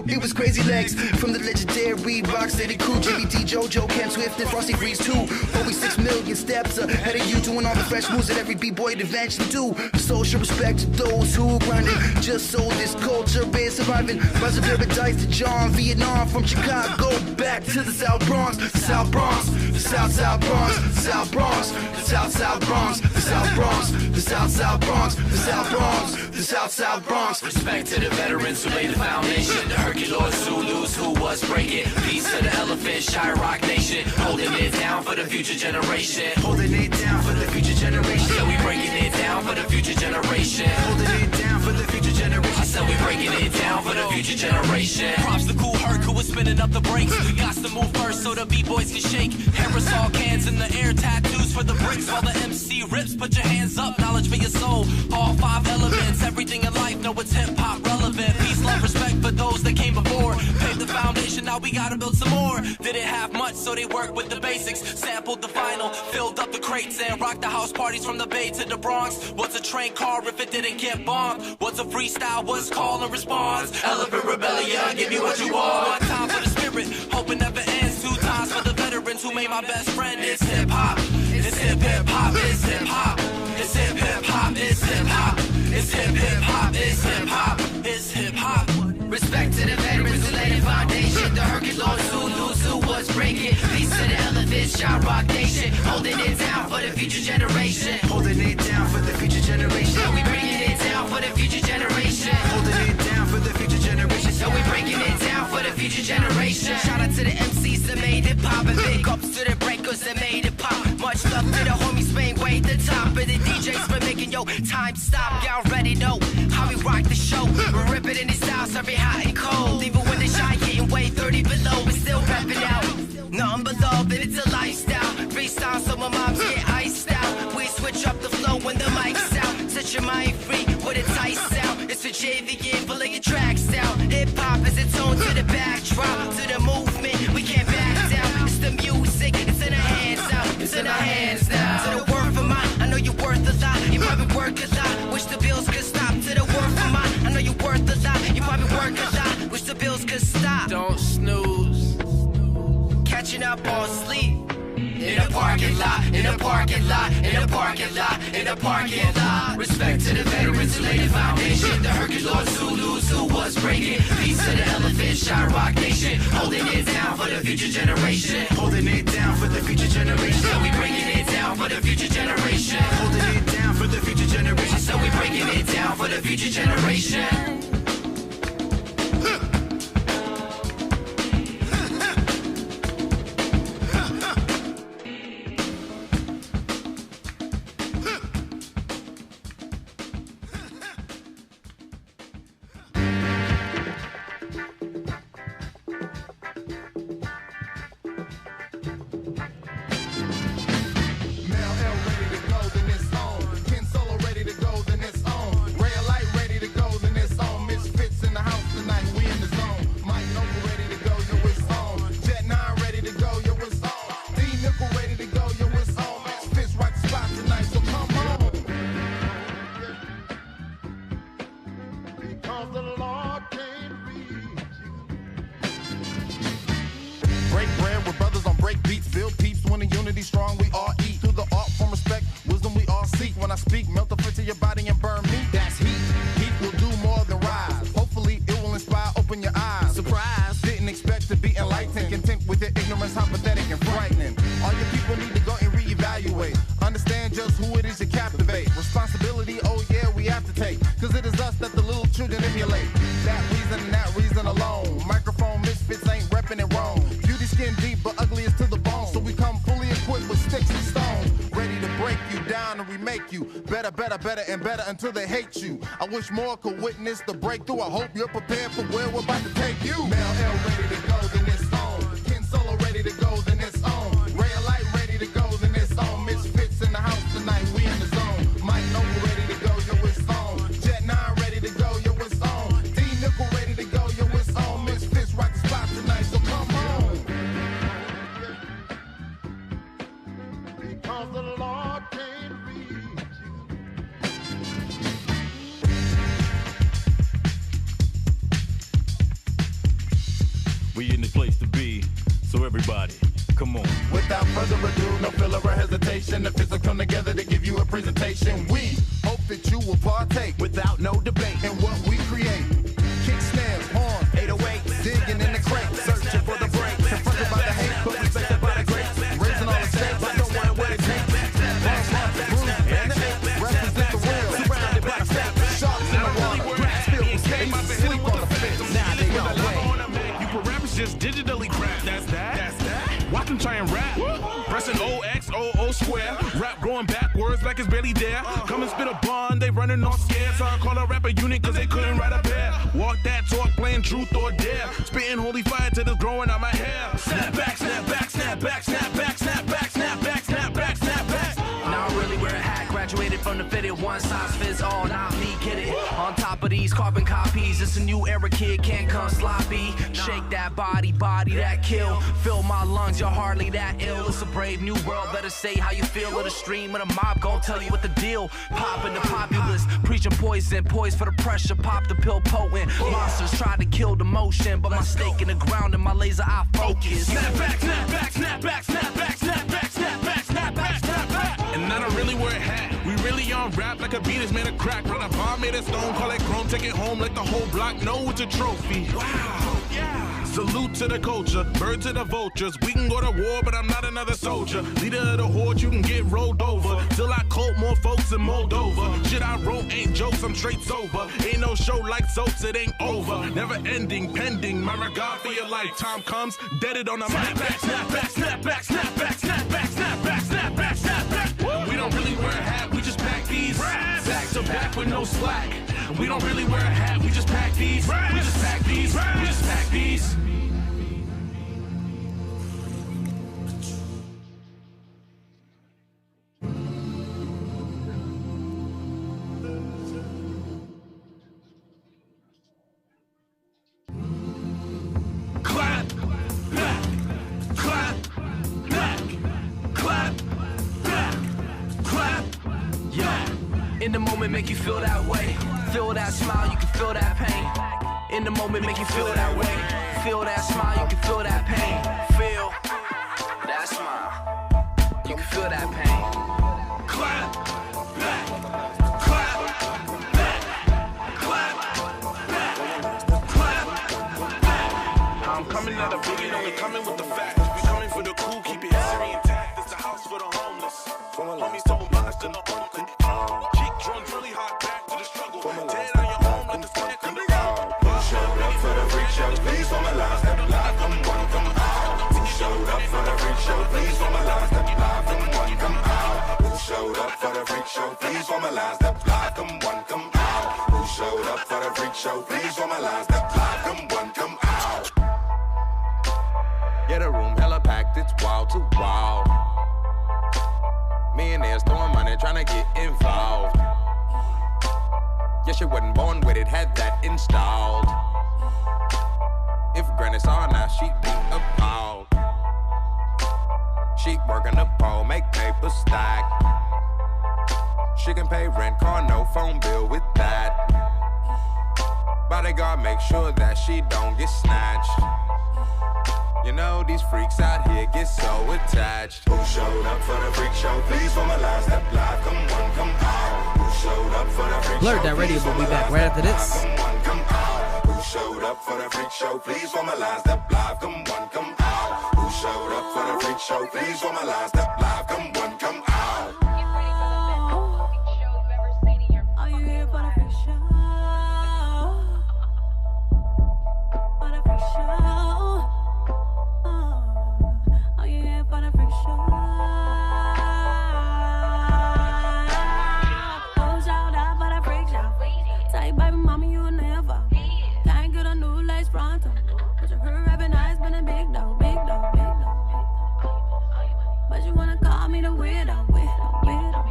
It was Crazy Legs from the legendary Rocksteady crew. JBT, JoJo, Ken Swift, and Frosty Freeze too. Always 6 million steps ahead of you, doing all the fresh moves that every B-boy would eventually do. Social respect to those who are grinding, just so this culture is surviving. Rise of Paradise to John, Vietnam, from Chicago back to the South Bronx, the South Bronx, the South Bronx, the South Bronx, the South Bronx, the South Bronx, the South Bronx, the South Bronx, the South Bronx. Respect to the veterans who laid the foundation, the Hercules Zulus who was breaking. Peace to the elephant, Shyrock Nation, holding it down for the future generation. Holding it down for the future generation. I said we breaking it down for the future generation. Holding it down for the future generation. I said we breaking it down for the future generation. Props to Cool Herc who was spinning up the brakes. We got to move first so the B-boys can shake. Aerosol cans in the air, tattoos for the bricks while the MC rips. Put your hands up, knowledge for your soul. All 5 elements, everything in life, know it's hip-hop relevant. Peace, love, respect for those that came before. Paved the foundation, now we gotta build some more. Didn't have much, so they worked with the basics. Sampled the vinyl, filled up the crates, and rocked the house parties from the Bay to the Bronx. What's a train car if it didn't get bombed? What's a freestyle? What's call and response? Elephant Rebellion, give me what you want. One time for the spirit, hope it never ends. 2 times for the veterans who made my best friend. It's hip-hop, it's hip-hop, it's hip-hop. It's hip-hop, it's hip-hop. It's hip-hop, it's hip-hop. It's hip-hop. Respect to the veterans who laid the foundation, the Hercules Zulus who was breaking. Peace to the elephant, Shyrock Nation, holding it down for the future generation. Holding it down for the future generation. So we bringing it down for the future generation. Holding it down for the future generation. So we breaking it down for the future generation. Shout out to the MCs that made it pop, and big ups to the breakers that made it pop. Much love to the homies Spain way at the top, and the DJs for making your time stop. Y'all already know how we rock the show. We're ripping in these styles, every hot and cold. Even when the shine getting way 30 below, we're still repping out. Nothing but love, and it's a lifestyle. Freestyle so my moms get iced out. We switch up the flow when the mic's out. Set your mind free with a tight sound. It's for JV, pulling your tracks out. Hip hop is a tone to the backdrop, to the movement. We can't back down. It's the music, it's in our hands out. It's in our hands now. To the word for mine, I know you're worth a lot. You probably work a lot. Wish the bills could stop. To the word for mine, I know you're worth a lot. You probably work a lot. Wish the bills could stop. Don't snooze. Catching up on sleep. In a parking lot, in a parking lot, in a parking lot, in a parking lot. Respect to the veterans who laid the foundation. The Hercules, Zulus who was breaking. Peace to the elephant, Shot Rock Nation. Holding it down for the future generation. Holding it down for the future generation. So we breaking it down for the future generation. Holding it down for the future generation. So we breaking it down for the future generation. Until they hate you. I wish more could witness the breakthrough. I hope you're prepared for where we're about to take you. Mel L ready to go, then it's on. Ken Solo ready to go, then it's on. Ray Light ready to go, then it's on. Misfits in the house tonight, we in the zone. Mike Noble ready to go, yo, it's on. Jet 9 ready to go, yo, it's on. D Nickel ready to go, yo, it's on. Misfits rock the spot tonight, so come on. Because the Lord can't reach you. We in the place to be, so everybody, come on. Without further ado, no filler or hesitation. The physics come together to give you a presentation. We hope that you will partake without no debate in what we create. Kick snares, horn, 808, digging in the crate, searching for the break. Confronted by the hate, but respected by the greats. Raising all the stakes, but don't worry what it takes. Bars, lots of bruise, and the hate. Represent the real, surrounded by the sharks in the water. Grass filled with skates, sleep on the fence. Now they know way. Just digitally crap. That's that. Watch them try and rap. Pressing OXOO square. Rap going backwards like it's barely there. Come and spit a bond, they running all scared. So I call a rapper unit cause they couldn't write a pair. Walk that talk, playing truth or dare. Spitting holy fire till it's growing out my hair. Snap back, snap back, snap back, snap back, snap back, snap back, snap back, snap back. Now I really wear a hat, graduated from the fitted. One size fits all, not me, kidding. On top of these carbon copies, it's a new era, kid, can't come sloppy. Shake that body that kill. Fill my lungs, you're hardly that ill. It's a brave new world, better say how you feel. Or the stream of the mob gon' tell you what the deal. Popping the populace, preaching poison, poised for the pressure, pop the pill potent. Monsters try to kill the motion, but my stake in the ground and my laser eye focus. Snap back, snap back, snap back, snap back, snap back, snap back, snap back, snap back. And I don't really wear a hat. We really on rap like a beat is made of crack. Run a bomb made of stone, call it chrome, take it home like the whole block know it's a trophy. Wow, yeah. Salute to the culture, bird to the vultures. We can go to war, but I'm not another soldier. Leader of the horde, you can get rolled over. Till I coat more folks in Moldova. Shit I wrote ain't jokes, I'm straight sober. Ain't no show like soaps, it ain't over. Never ending, pending. My regard for your life. Time comes, dead it on the mic. Snap back, snap back, snap back, snap back, snap back, snap back, snap back, snap back. We don't really wear a hat, we just pack these. Back to back with no slack. We don't really wear a hat, we just pack these. We just pack these, we just pack these. In the moment, make you feel that way. Feel that smile, you can feel that pain. In the moment, make you feel that way. Feel that smile, you can feel that pain. Feel that smile, you can feel that pain. Clap back, clap back, clap back, clap back. I'm coming out of boogie, only coming with the facts. We coming for the cool, keep your history intact. It's the house for the homeless. Homies don't mind, still no home. Kick drums really hard, back to the struggle. Dead on your home, let the snack come around. Who showed up for the freak show? Please formalize that live, come one, come out. Who showed up for the freak show? Please formalize that live, come one, come out. Who showed up for the freak show? Please formalize that live, come one, come out. Who showed up for the freak show? Please formalize that live, come one, come out. Yeah, the room hella packed, it's wild to wild. Millionaires throwing money, trying to get involved. Yeah, she wasn't born with it, had that installed. If Granny saw her now, she'd be appalled. She working the pole, make paper stack. She can pay rent, car, no phone bill with that. Bodyguard make sure that she don't get snatched. You know these freaks out here get so attached. Who showed up for the freak show? Please formalize that live, come one, come out. Who showed up for the freak show? BlurdDotRadio will be back right after this. Come one, come out. Who showed up for the freak show? Please formalize that live, come one, come out. Who showed up for the freak show? Please formalize that live, come one, come out. Are you here for the freak show? For the freak show? Are you here for the freak show? Who showed up for the freak show? Tell you, baby mama, you will never. Can't get a new lace pronto. But your her rapping eyes been a big dog, big dog, big dog, big dog. But you wanna call me the weirdo, weirdo, weirdo.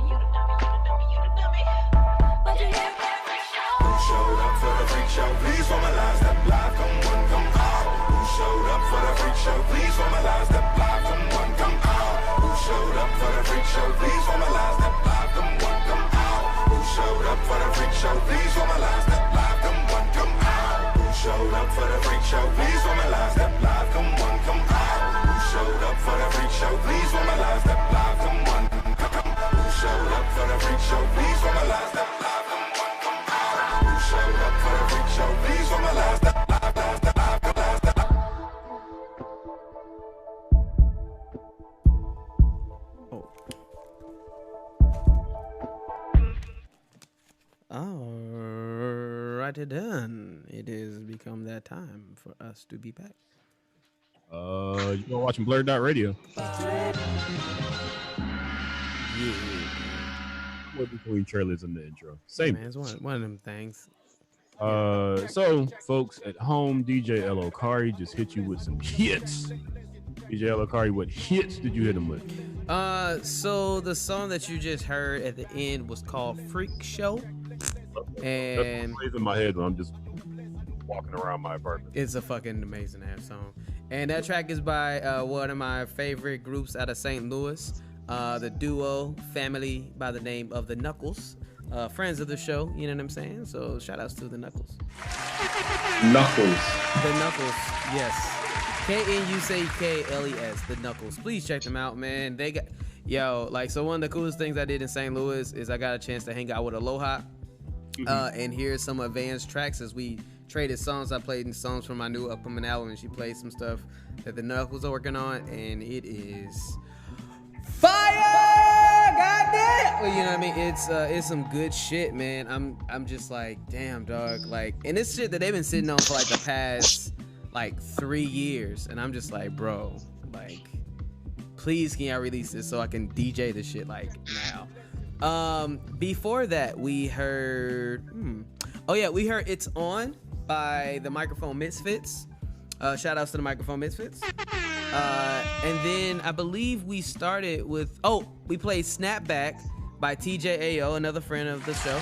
But you here for the freak show? Who showed up for the freak show? Please formalize that live, come one, come out. Who showed up for the freak show? Please formalize that live, come one, come out. Who showed up for the freak show? Please formalize that live, come one, come out. Who showed up for the freak show? Please formalize that live, come one, come out. Who showed up for the freak show? Please formalize that live, come one, come out. Who showed up for the freak show? Please formalize that live, come one, come out. Who showed up for the freak show? Please formalize that live, come one, come out. Who showed up for the freak show? Please formalize that live, Alrighty done. It has become that time for us to be back. You're watching BlurdDotRadio. Yeah. We're between trailers and the intro. Same. Man, it's one of them things. So folks at home, DJ L. Okari just hit you with some hits. DJ L. Okari, what hits did you hit him with? So the song that you just heard at the end was called Freak Show. And plays in my head when I'm just walking around my apartment. It's a fucking amazing ass song. And that track is by one of my favorite groups out of St. Louis, the duo family by the name of the Knuckles. Friends of the show, you know what I'm saying? So shout outs to the Knuckles. Knuckles. The Knuckles, yes. Knuckles, the Knuckles. Please check them out, man. They got, so one of the coolest things I did in St. Louis is I got a chance to hang out with Aloha and hear some advanced tracks as we traded songs. I played songs from my new upcoming album, and she played some stuff that the Knuckles are working on, and it is fire! Goddamn! Well, you know what I mean? It's some good shit, man. I'm just like, damn, dog. Like, and it's shit that they've been sitting on for like the past 3 years, and I'm just like, bro, like, please can y'all release this so I can DJ this shit now. Before that, we heard we heard It's On by the Microphone Misfits. Shout outs to the Microphone Misfits. And then I believe we started with we played Snapback by TJAO, another friend of the show.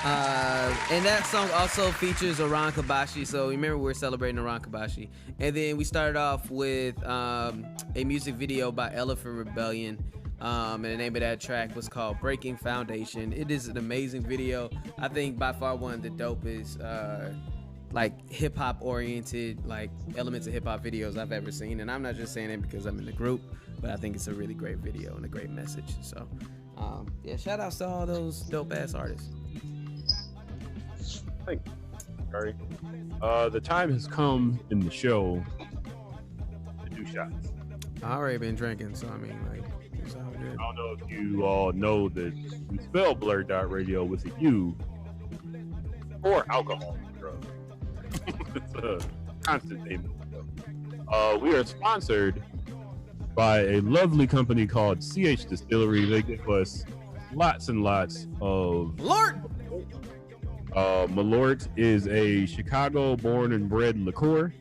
And that song also features Oran Kabashi, so remember we're celebrating Oran Kabashi. And then we started off with a music video by Elephant Rebellion And the name of that track was called Breaking Foundation. It is an amazing video. I think by far one of the dopest like hip hop oriented, like elements of hip hop videos I've ever seen. And I'm not just saying it because I'm in the group, but I think it's a really great video and a great message. So yeah, shout outs to all those dope ass artists. Thank you. Sorry. The time has come in the show to do shots. I already been drinking, so I mean, like, it's all good. I don't know if you all know that we spell BlurdDotRadio with a U for alcohol and drugs. It's a constant name. We are sponsored by a lovely company called CH Distillery. They give us lots and lots of Malort. Malort is a Chicago born and bred liqueur.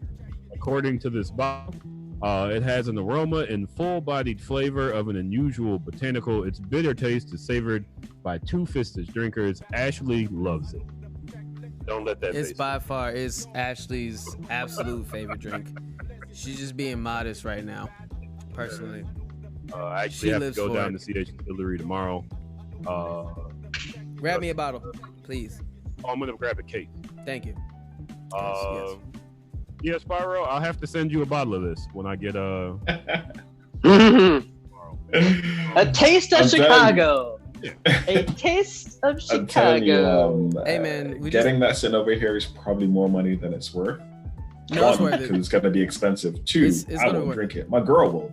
According to this bottle, it has an aroma and full-bodied flavor of an unusual botanical. Its bitter taste is savored by two-fisted drinkers. Ashley loves it. Don't let that. It's by far is Ashley's absolute favorite drink. She's just being modest right now, personally. I actually have to go down to CH Distillery tomorrow. Grab me a bottle, please. Oh, I'm gonna grab a case. Thank you. Yes, Spyro, I'll have to send you a bottle of this when I get A taste of Chicago. A taste of Chicago. I'm telling you, hey man, getting that sent over here is probably more money than it's worth. No, One, because it's gonna be expensive. Two, it's I won't drink it. My girl will.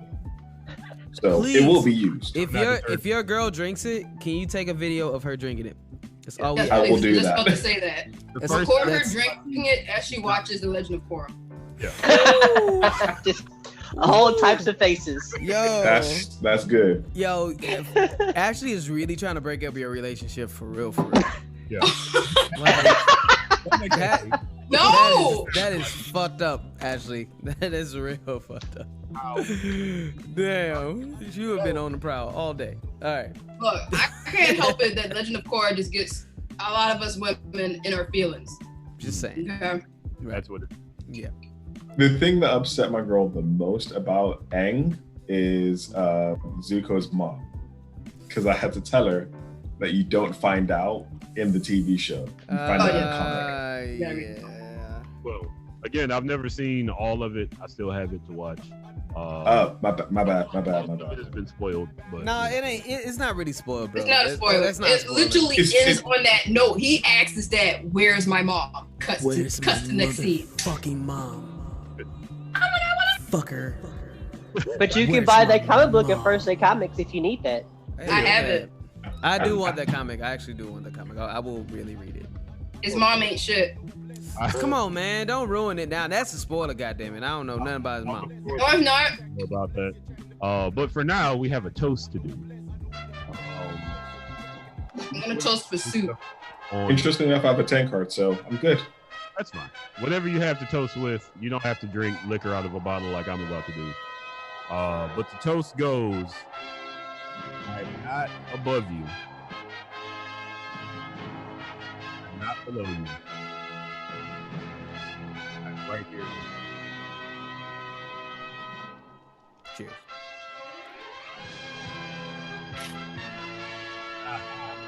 So Please, it will be used. If your girl drinks it, can you take a video of her drinking it? That's all we I will do just that. about to say that. Record her drinking it as she watches The Legend of Korra. Yeah. Just all types of faces. Yo, that's good. Yo, Ashley is really trying to break up your relationship for real. Yeah. No, that is fucked up, Ashley. That is real fucked up. Damn, you have been on the prowl all day. All right. Look, I can't help it that Legend of Korra just gets a lot of us women in our feelings. Just saying. Okay. That's what it is. Yeah. The thing that upset my girl the most about Aang is Zuko's mom, because I had to tell her that you don't find out in the TV show. You find out in the comic. Yeah. Well, again, I've never seen all of it. I still have it to watch. My bad. It has been spoiled, but nah, it ain't. It's not really spoiled, bro. It's not a spoiler. It literally ends on that note. He asks his dad, "Where's my mom?" Cuts to next scene. Fucking mom. Fucker. But you can buy that comic book at First Day Comics if you need that. I have it. I do want that comic. I actually do want that comic. I will really read it. His mom ain't shit. Come on, man. Don't ruin it now. That's a spoiler, goddammit. I don't know nothing about his mom. No, I'm not. About that. But for now, we have a toast to do. I'm gonna toast for soup. Interesting enough, I have a 10 card, so I'm good. That's fine. Whatever you have to toast with, you don't have to drink liquor out of a bottle like I'm about to do. But the toast goes, I'm not above you, I'm not below you, I'm right here. Cheers.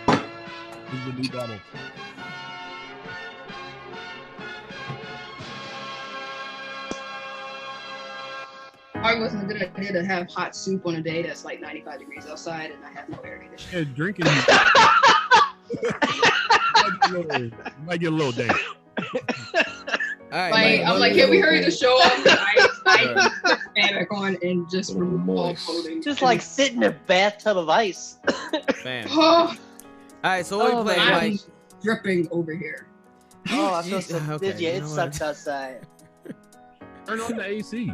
This is a new bottle. Probably wasn't a good idea to have hot soup on a day that's like 95 degrees outside and I have no air conditioning. Yeah, drinking. You might get a little damp. All right, like, I'm like, can we hurry the show up? I put the fan back on and just remove all clothing. Just like sit in a bathtub of ice. Fam. Oh, All right, so what we playing, I'm Mike? dripping over here. Oh, I feel so Okay, dizzy. you It know sucks outside. Turn on the AC.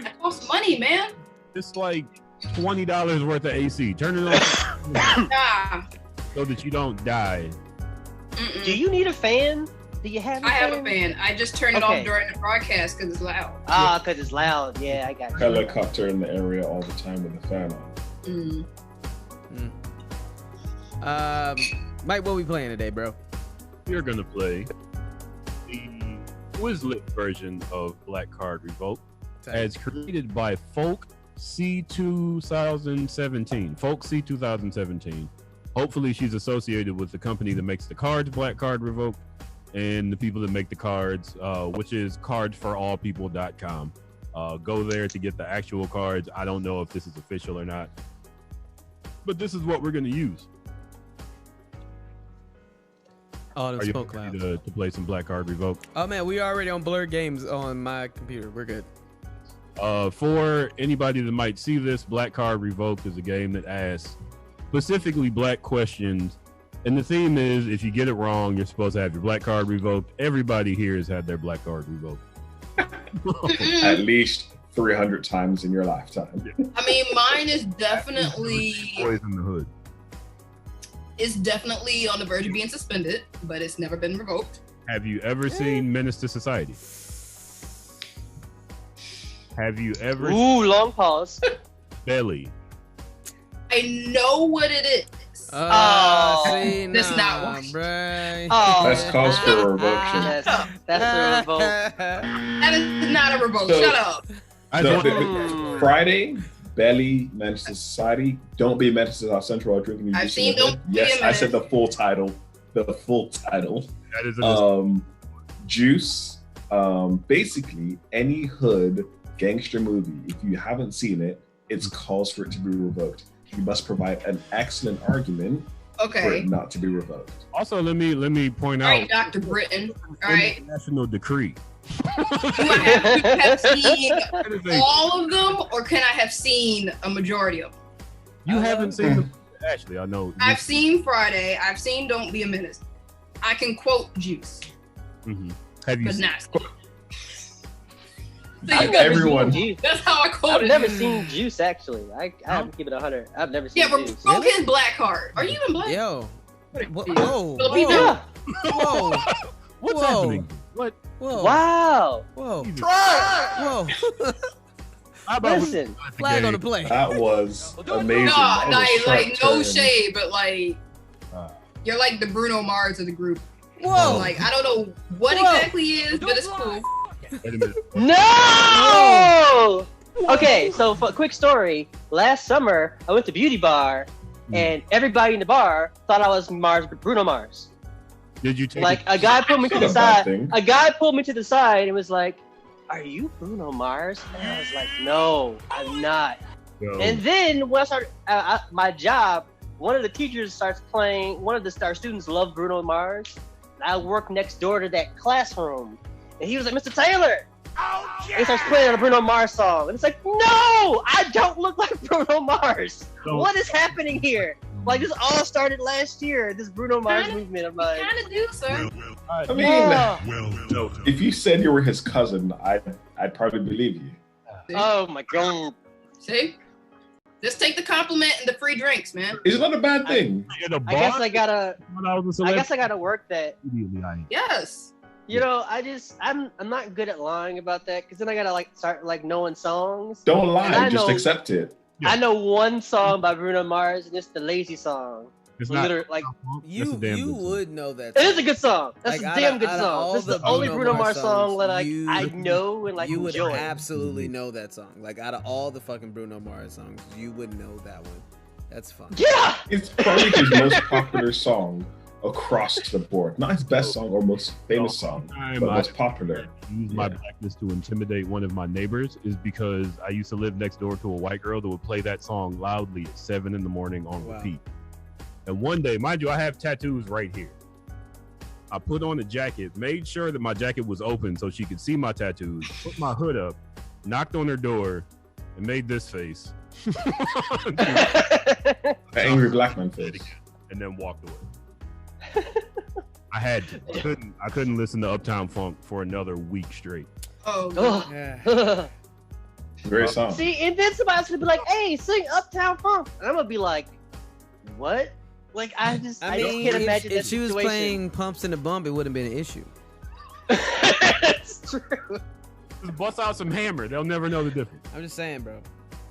That costs money, man. It's like $20 worth of AC. Turn it on Nah. so that you don't die. Do you need a fan? Do you have a I fan? have a fan. I just turn it off during the broadcast because it's loud. Ah, because it's loud. Yeah, I got you. Helicopter in the area all the time with the fan on. Mike, what we playing today, bro? We're gonna play the Quizlet version of Black Card Revolt, as created by Folk C2017. Folk C 2017. Hopefully she's associated with the company that makes the cards, Black Card Revoked, and the people that make the cards, which is cardsforallpeople.com. Go there to get the actual cards. I don't know if this is official or not, but this is what we're going to use. Oh, the Are you smoke ready cloud. to play some Black Card Revoked? Oh man, we already on Blurred Games on my computer. We're good. For anybody that might see this, Black Card Revoked is a game that asks specifically black questions. And the theme is, if you get it wrong, you're supposed to have your black card revoked. Everybody here has had their black card revoked. At least 300 times in your lifetime. I mean, mine is definitely Boys in the Hood. It's definitely on the verge of being suspended, but it's never been revoked. Have you ever seen Menace to Society? Have you ever Ooh, long pause. Belly? I know what it is. See, That's nah, not one. Bruh. That's cause for a revocation. That's a revoke. That is not a revoke. So- Shut up. Friday, Belly, Menace to Society. Don't be a menace to our central drinking. I've seen Don't Be a Yes, I Menace. said the full title. The full title. That is Juice. Basically, any hood gangster movie. If you haven't seen it, it's calls for it to be revoked. You must provide an excellent argument for Okay. it not to be revoked. Also, let me point All out right, Dr. Britain. All right. international decree. Do I have seen all of them, or can I have seen a majority of them? You haven't seen them, Ashley. I know. I've seen Friday. I've seen Don't Be a Menace. I can quote Juice, Mm-hmm. Have you but seen, not. I've never Everyone. seen Juice. That's how I quote I've it. never seen Juice, actually. I have to keep it 100. I've never seen Yeah, but Juice. broke his black card. Are you in black? Yo. Whoa. Filipino? Whoa. Yeah. Whoa. what's Whoa. happening? What? Whoa. Wow. Whoa. Jesus. Whoa. How about we Listen. start the Flag game? on the play. That was amazing. No, That was a sharp like no turn. shade, but like Uh, you're like the Bruno Mars of the group. Whoa. Like I don't know what Whoa. exactly it is, but it's cool. Wait a minute. No! Okay, so for a quick story. Last summer, I went to Beauty Bar, and everybody in the bar thought I was Bruno Mars. Did you take Like a guy pulled me to the Not a bad side. thing. A guy pulled me to the side and was like, "Are you Bruno Mars?" And I was like, "No, I'm not." Yo, And then when I started my job, one of the teachers starts playing. One of our students loved Bruno Mars. I work next door to that classroom, and he was like, "Mr. Taylor." And he starts playing a Bruno Mars song, and it's like, "No, I don't look like Bruno Mars. So- What is happening here?" Like this all started last year. This Bruno Mars movement. I'm like, Kind of do, sir. I mean, oh, if you said you were his cousin, I'd probably believe you. oh my god. See, just take the compliment and the free drinks, man. It's not a bad thing. in a I guess bar? I gotta. When I was a I guess celebrity, I gotta work that. immediately I am. Yes. You know, I'm not good at lying about that because then I gotta like start like knowing songs. Don't And I lie, just know- accept it. I know one song by Bruno Mars, and it's the Lazy song. It's not. Literally, like You a damn you good song. would know that. it is a good song. That's Like, a damn good out of song. all This is the the only Bruno Bruno Mars Mars song songs, that I you- know and like You would enjoy. absolutely know that song. Like out of all the fucking Bruno Mars songs, you would know that one. That's fun. Yeah. It's probably his most popular song across the board. Not his best song or most famous song, Time but I most popular. use my blackness to intimidate one of my neighbors is because I used to live next door to a white girl that would play that song loudly at 7 a.m. on Wow. repeat. And one day, mind you, I have tattoos right here. I put on a jacket, made sure that my jacket was open so she could see my tattoos, put my hood up, knocked on her door, and made this face. An angry black man face. And then walked away. I had to. I couldn't listen to Uptown Funk for another week straight. Oh. Ugh. Great song. See, and then somebody's gonna be like, "Hey, sing Uptown Funk," and I'm gonna be like, "What?" Like I just can't imagine if that she was situation. playing Pumps in the Bump, it wouldn't have been an issue. It's true. Just bust out some hammer. They'll never know the difference. I'm just saying, bro.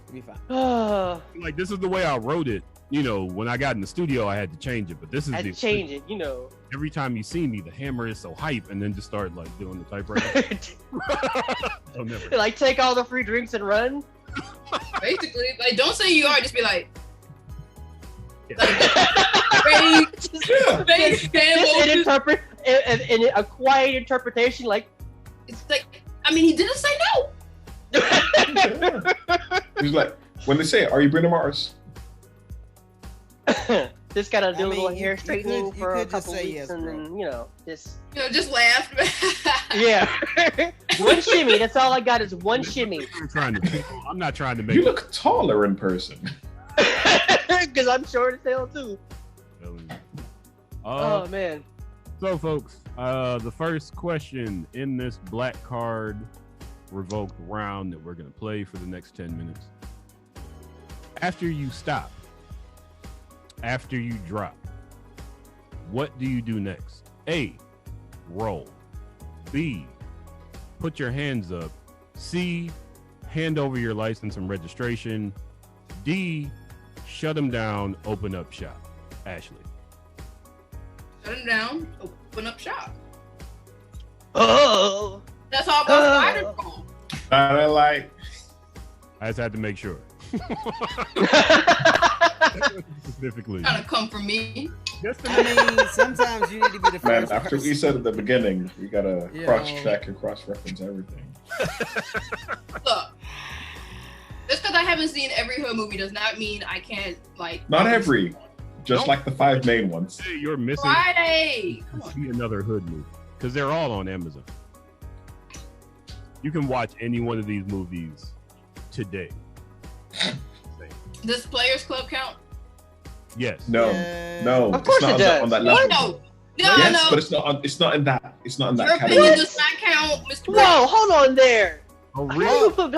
It'll be fine. Like, this is the way I wrote it. You know, when I got in the studio, I had to change it. But this is I had to change it, you know. Every time you see me, the hammer is so hype, and then just start like doing the typewriter. They'll never. Like take all the free drinks and run. Basically, like, don't say you are. Just be like, in a quiet interpretation, like it's like. I mean, he didn't say no. He's like, when they say, "Are you Bruno Mars?" Just gotta do a little hair straightening for a couple weeks, yes, and then just laugh. Yeah, one shimmy. That's all I got is one shimmy. I'm not trying to make. You look taller in person. Because I'm short as hell too. Oh man. So, folks, the first question in this black card revoked round that we're gonna play for the next 10 minutes. After you stop. After you drop, what do you do next? A, roll. B, put your hands up. C, hand over your license and registration. D, shut them down, open up shop. Ashley. Shut them down, open up shop. Oh. That's all about spider phone. I like. I just had to make sure. Specifically. Trying to come from me. I mean, sometimes you need to be the first. Man, after we said at the beginning, you gotta cross-check and cross-reference everything. Look, just because I haven't seen every hood movie does not mean I can't like. Not every, just like the 5 main ones. Hey, you're missing. Friday. See another hood movie because they're all on Amazon. You can watch any one of these movies today. Does Players Club count? Yes. No. Of course it does. On that level. No. Yes, but it's not in that. It's not in that Your category. opinion does not count, Mr. Whoa, hold on there. Oh, How you put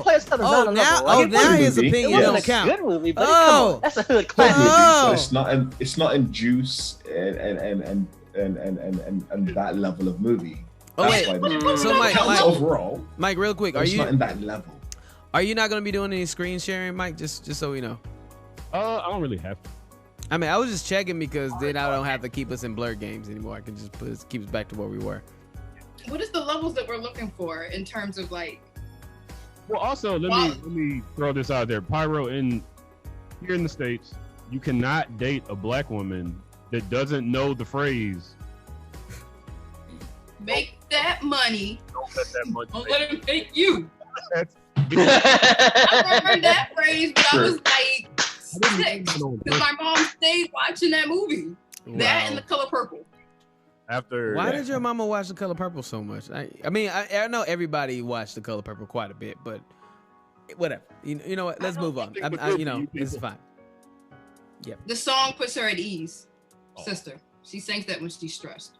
Players Club on a level? Now his opinion It don't wasn't a count. good movie, but come on, that's a hood classic. But it's not in Juice and that level of movie. Oh wait, so Mike, overall, Mike, real quick, it's not in that level. Are you not going to be doing any screen sharing, Mike? Just so we know. I don't really have to. I mean, I was just checking because then I don't have to keep us in blurred games anymore. I can just keep us back to where we were. What is the levels that we're looking for in terms of like? Well, also let me throw this out there. Pyro, here in the States, you cannot date a black woman that doesn't know the phrase. Make that money. Don't let that money. Don't let him make you. I learned that phrase, but I was like 6 because my mom stayed watching that movie. Wow. That and The Color Purple. Why did your mama watch The Color Purple so much? I mean, I know everybody watched The Color Purple quite a bit, but whatever. You know what? Let's move on. It's fine. Yep. The song puts her at ease, sister. She sings that when she's stressed.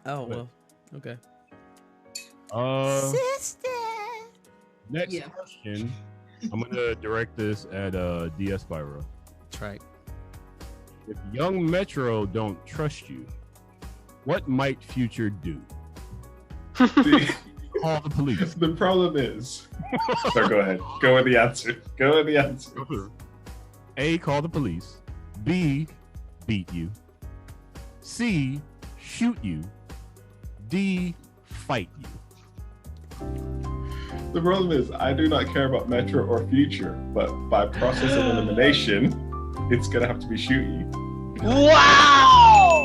Oh well, okay. Sister. Next question. I'm gonna direct this at DSPyro. That's right. If young Metro don't trust you, what might Future do? Call the police. The problem is. So go ahead. Go with the answer. A, call the police. B, beat you. C, shoot you. D, fight you. The problem is, I do not care about Metro or Future, but by process of elimination, it's gonna have to be shoot you. Wow!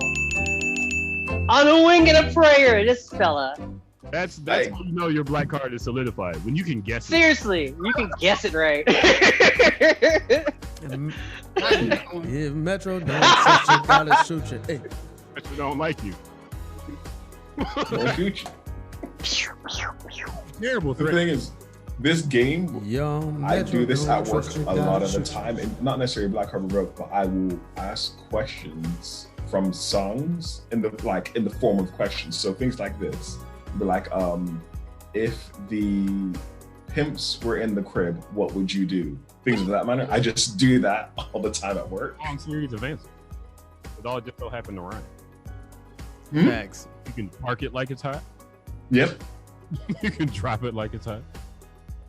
On a wing and a prayer, this fella. That's how you know your black card is solidified. When you can guess it. Seriously, you can guess it right. If Metro don't shoot you, gotta shoot you. Hey. Metro don't like you. Or Future. Terrible threat. The thing is, this game, I do this at work a lot of the time, and not necessarily Black Card Revoked, but I will ask questions from songs in the form of questions. So things like this, be like, if the pimps were in the crib, what would you do? Things of that manner. I just do that all the time at work. Long series of answers. It all just so happened to rhyme. Max. You can park it like it's hot. Yep. You can drop it like it's hot.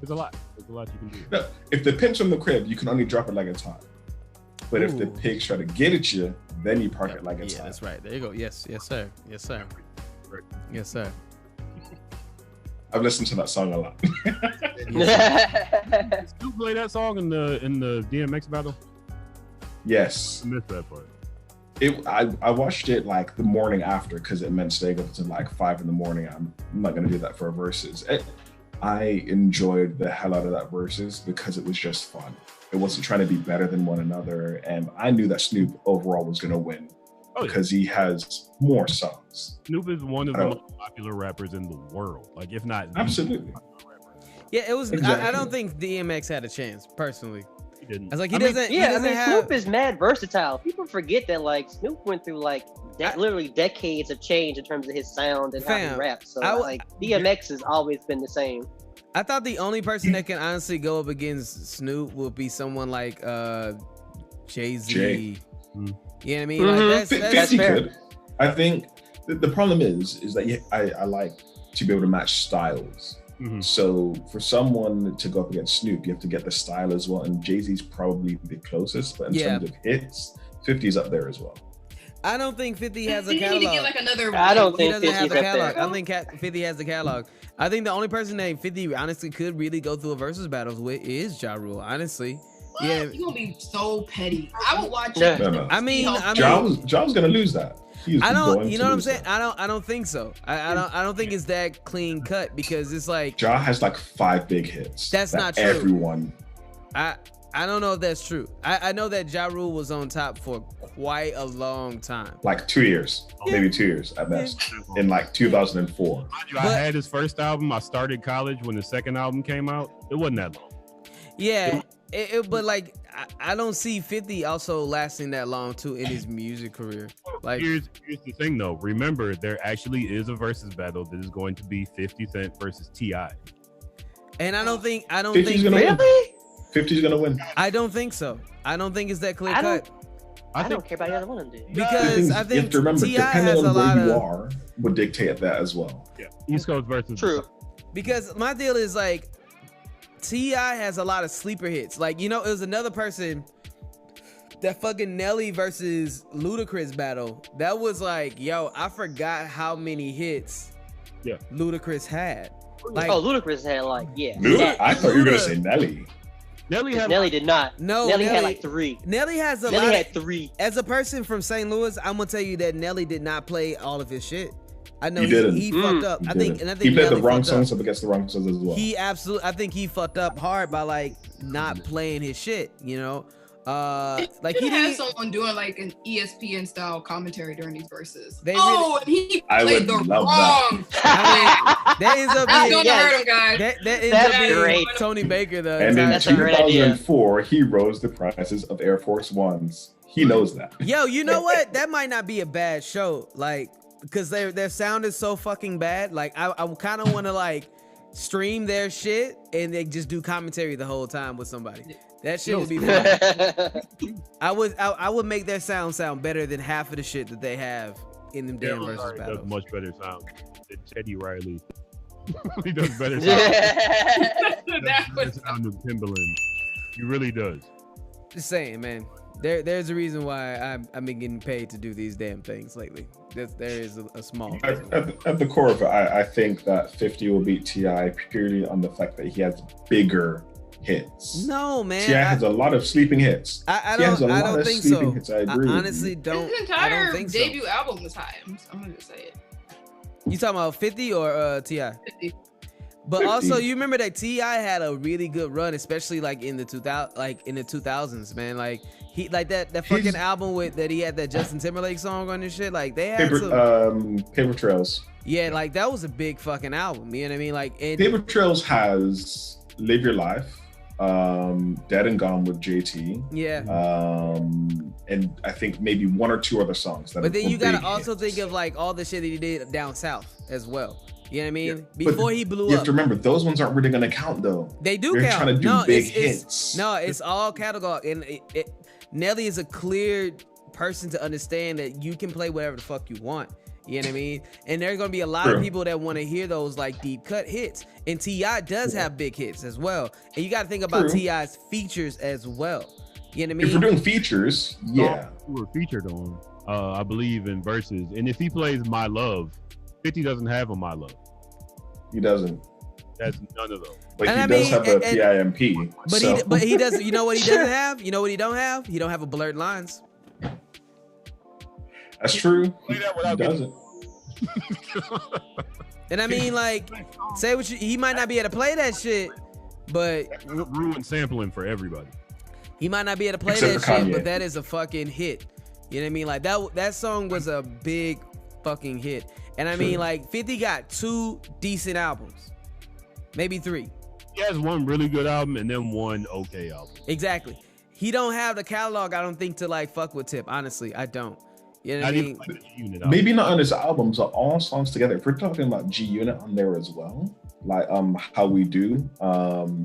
There's a lot you can do. No, if the pimps from the crib, you can only drop it like it's hot. But if the pigs try to get at you, then you park it like it's hot. That's right. There you go. Yes, sir. I've listened to that song a lot. Did you play that song in the DMX battle? Yes. I missed that part. I watched it like the morning after because it meant staying up until like 5 a.m. I'm not gonna do that for a versus. I enjoyed the hell out of that versus because it was just fun. It wasn't trying to be better than one another, and I knew that Snoop overall was gonna win because he has more songs. Snoop is one of the most popular rappers in the world, like if not absolutely. Yeah, it was. Exactly. I don't think DMX had a chance personally. He didn't. I was like, he doesn't have. Snoop is mad versatile. People forget that like Snoop went through like literally decades of change in terms of his sound and how he raps. So like DMX has always been the same. I thought the only person that can honestly go up against Snoop would be someone like Jay-Z. You know what I mean? Like, that's fair. Could. I think the problem is that I like to be able to match styles. So for someone to go up against Snoop, you have to get the style as well. And Jay-Z's probably the closest, but in terms of hits, 50's up there as well. I don't think 50 has a You catalog. need to get like another. I don't He think doesn't have 50's a up catalog. there. I don't think 50 has the catalog. I think the only person that 50 honestly could really go through a versus battles with is Ja Rule. Honestly, yeah. You're gonna be so petty. I would watch Yeah. it. No. I mean, Ja's gonna lose that. I don't. You know what I'm saying? I don't think so. I don't think it's that clean cut because it's like Ja has like 5 big hits. That's not true. Everyone. I don't know if that's true. I know that Ja Rule was on top for quite a long time. Like 2 years, maybe 2 years at best. In like 2004. I had his first album. I started college when the second album came out. It wasn't that long. Yeah, but like I don't see 50 also lasting that long too in his music career. Like here's the thing though. Remember, there actually is a versus battle that is going to be 50 Cent versus T.I. And I don't think 50's gonna win. 50's gonna win. I don't think so. I don't think it's that clear cut. I don't care about either one of them, dude. Because I you think have to remember, T.I. depending has a on lot where you of are, would dictate that as well. Yeah, East Coast versus true. Because my deal is like T.I. has a lot of sleeper hits. Like, you know, it was another person, that fucking Nelly versus Ludacris battle. That was like, yo, I forgot how many hits Ludacris had. Like, Ludacris had like, I thought you were gonna say Nelly. Nelly did not. No, Nelly had like 3. Nelly has a Nelly lot. had 3. As a person from St. Louis, I'm gonna tell you that Nelly did not play all of his shit. I know he fucked up. I think he played Nelly the wrong fucked up. songs up against the wrong songs as well. I think he fucked up hard by like not playing his shit, you know? Like he had didn't someone doing like an ESPN style commentary during these verses. They and he I played would the love wrong. that ends up Not being gonna hurt him, guys. that ends up being great. Tony Baker the And in entire time. 2004, he rose the prices of Air Force Ones. He knows that. Yo, you know what? That might not be a bad show. Like, because their sound is so fucking bad. Like, I kind of want to like stream their shit and they just do commentary the whole time with somebody. That shit would be fun. I would make their sound better than half of the shit that they have in them damn versus does battles. much better sound than Teddy Riley. He does better sound. Better sound than Timbaland. He really does. Just saying, man. There's a reason why I've been getting paid to do these damn things lately. There is a small. At the core of it, I think that 50 will beat T.I. purely on the fact that he has bigger hits. No, man. T.I. has a lot of sleeping hits. I He has a don't lot of think sleeping so. hits. I agree. I honestly don't. His I entire don't think so. debut album was high. I'm gonna just say it. You talking about 50 or T.I.? 50. But 50. also, you remember that T.I. had a really good run, especially like in the 2000s, man. Like he like that fucking album with that he had that Justin Timberlake song on this shit. Like they had Paper Trails. Yeah, like that was a big fucking album. You know what I mean? Like Paper Trails has Live Your Life, Dead and Gone with JT. Yeah. And I think maybe 1 or 2 other songs. But then you gotta also hits. think of like all the shit that he did down south as well. You know what I mean? Yeah. Before he blew you up. have to remember, those ones aren't really going to count, though. They do They're count. trying to do No, big it's hits. it's all catalog. And Nelly is a clear person to understand that you can play whatever the fuck you want. You know what I mean? And there's going to be a lot of people that want to hear those like deep cut hits. And T.I. does have big hits as well. And you got to think about T.I.'s features as well. You know what I mean? If we're doing features, yeah. Who were featured on, I believe, in verses. And if he plays My Love, 50 doesn't have a My Love. He doesn't. has none of those. But he does have a PIMP. But he does. You know what he doesn't have? You know what he don't have? He don't have a blurred lines. That's true. He doesn't. And I mean, like, say what he might not be able to play that shit, but ruin sampling for everybody. He might not be able to play Except that for shit, Kanye. but that is a fucking hit. You know what I mean? Like that song was a big fucking hit. And I mean, like 50 got 2 decent albums, maybe 3. He has one really good album and then one okay album. Exactly. He don't have the catalog, I don't think, to like fuck with Tip. Honestly, I don't. You know what I mean? Maybe not on his albums, but all songs together. If we're talking about G Unit on there as well, like How We Do,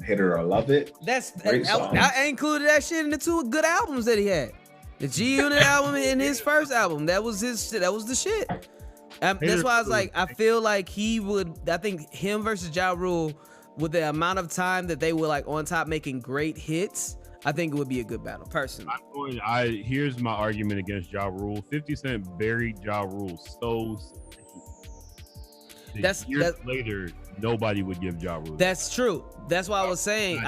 Hate It or Love It. I included that shit in the 2 good albums that he had. The G Unit album and his first album. That was his shit. That was the shit. That's why I was like, I feel like he would. I think him versus Ja Rule, with the amount of time that they were like on top making great hits, I think it would be a good battle, personally. Here's my argument against Ja Rule. 50 Cent buried Ja Rule so years later, nobody would give Ja Rule. That's true. That's why I was saying.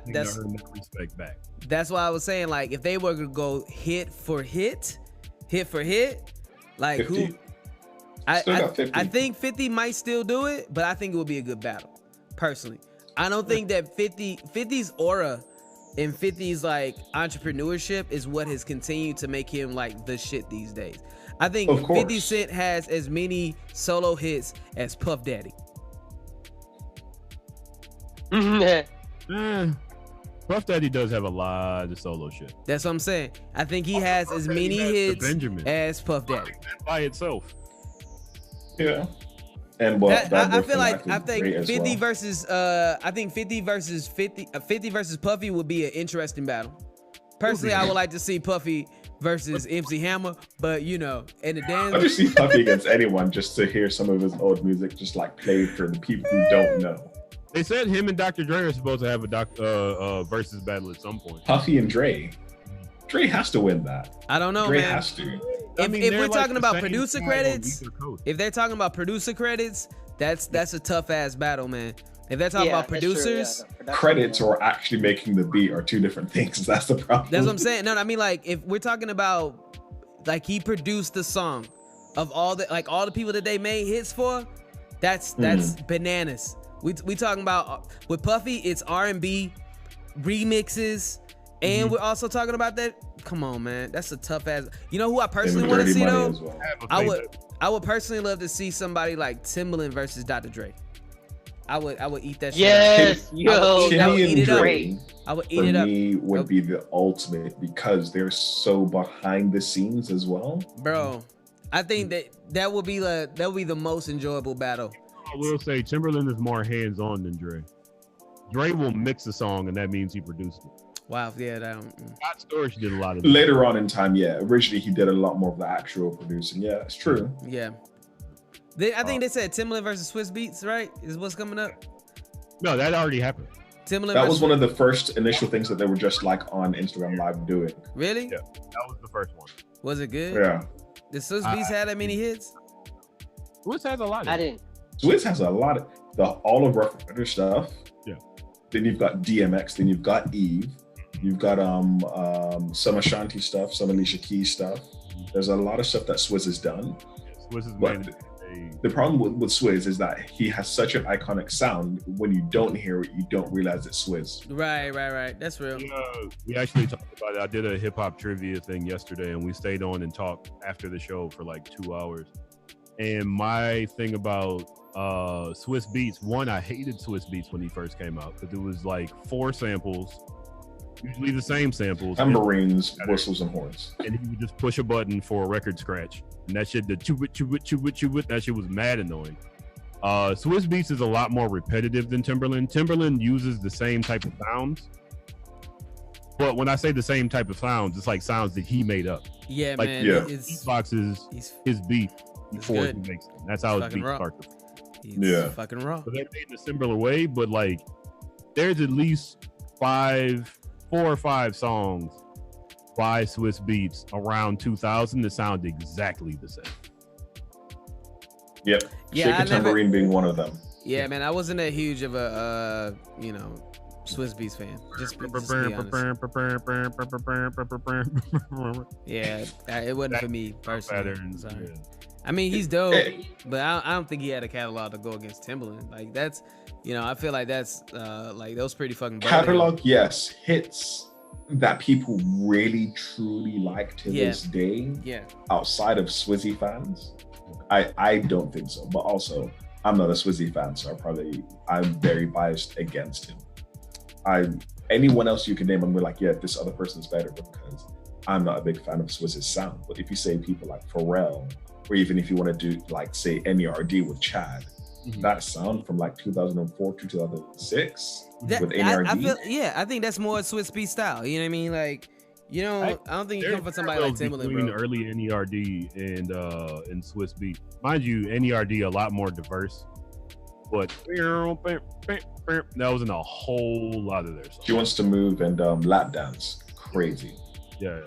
That's respect back. That's why I was saying, like, if they were to go hit for hit, like 50. who? I think 50 might still do it, but I think it would be a good battle, personally. I don't think that 50's aura and 50's like entrepreneurship is what has continued to make him like the shit these days. I think 50 Cent has as many solo hits as Puff Daddy. Puff Daddy does have a lot of solo shit. That's what I'm saying. I think he has as many hits as Puff Daddy by itself. Yeah. And I think 50 versus I think 50 versus Puffy would be an interesting battle. Personally, I would like to see Puffy versus MC Hammer, but you know, and the dance. I just see Puffy against anyone just to hear some of his old music just like played for the people who don't know. They said him and Dr. Dre are supposed to have a versus battle at some point. Puffy and Dre. Dre has to win that. I don't know, Dre man. has to. If we're talking about producer credits, if they're talking about producer credits, that's a tough ass battle, man. If they're talking about producers, credits or actually making the beat are 2 different things. That's the problem. That's what I'm saying. No, I mean, like, if we're talking about like he produced the song of all the people that they made hits for, that's bananas. We talking about with Puffy, it's R&B remixes, and we're also talking about that. Come on, man, that's a tough ass. You know who I personally want to see though? Well. I would personally love to see somebody like Timbaland versus Dr. Dre. I would eat that shit. Yes, yo, Kenny that would and eat it Dre, up. I would eat it up. For me, would be the ultimate because they're so behind the scenes as well. Bro, I think that would be the most enjoyable battle. I will say Timberland is more hands-on than Dre. Dre will mix a song, and that means he produced it. Wow, yeah, Scott Storch did a lot of that. Later on in time, yeah. Originally, he did a lot more of the actual producing. Yeah, it's true. Yeah. I think they said Timbaland versus Swiss Beats, right? Is what's coming up? No, that already happened. Timbaland. That was one of the first initial things that they were just like on Instagram Live doing. Really? Yeah, that was the first one. Was it good? Yeah. Did Swiss Beats have that many hits? Swiss has a lot. I didn't. Swiss has a lot of all of Rough Rider stuff. Yeah. Then you've got DMX. Then you've got Eve. You've got some Ashanti stuff, some Alicia Keys stuff. There's a lot of stuff that Swizz has done. Swizz has but the problem with Swizz is that he has such an iconic sound. When you don't hear it, you don't realize it's Swizz. Right. That's real. We actually talked about it. I did a hip hop trivia thing yesterday, and we stayed on and talked after the show for like 2 hours. And my thing about Swiss Beats, one, I hated Swiss Beats when he first came out because it was like 4 samples. Usually the same samples. Tambourines, whistles, and horns. And he would just push a button for a record scratch. And that shit, the chew-it, that shit was mad annoying. Swiss Beats is a lot more repetitive than Timberland. Timberland uses the same type of sounds. But when I say the same type of sounds, it's like sounds that he made up. Yeah, like, man. Yeah. Beatbox is his beat before he makes it. That's how his beat starts. He's fucking raw. So they made in a similar way, but like there's at least 4 or 5 songs by Swiss Beats around 2000 that sound exactly the same. Yep. Yeah, Shake a Tambourine being one of them. Yeah, man, I wasn't that huge of a Swiss Beats fan. Just be honest. Yeah, it wasn't for me personally. Sorry. I mean, he's dope, but I don't think he had a catalog to go against Timbaland. Like that's, I feel like that's like that was pretty fucking catalog. Yes, hits that people really truly like to this day. Yeah. Outside of Swizzy fans, I don't think so. But also, I'm not a Swizzy fan, so I'm very biased against him. Anyone else you can name, I'm like, yeah, this other person's better because I'm not a big fan of Swizzy's sound. But if you say people like Pharrell, or even if you want to do like say NERD with Chad, that sound from like 2004 to 2006 with NERD. I think that's more Swiss Beats style. You know what I mean? Like, I don't think you come for somebody like Timbaland, between bro. Early NERD and Swiss Beats, mind you, NERD a lot more diverse, but that wasn't a whole lot of their songs. She Wants to Move and lap dance, crazy. Yeah.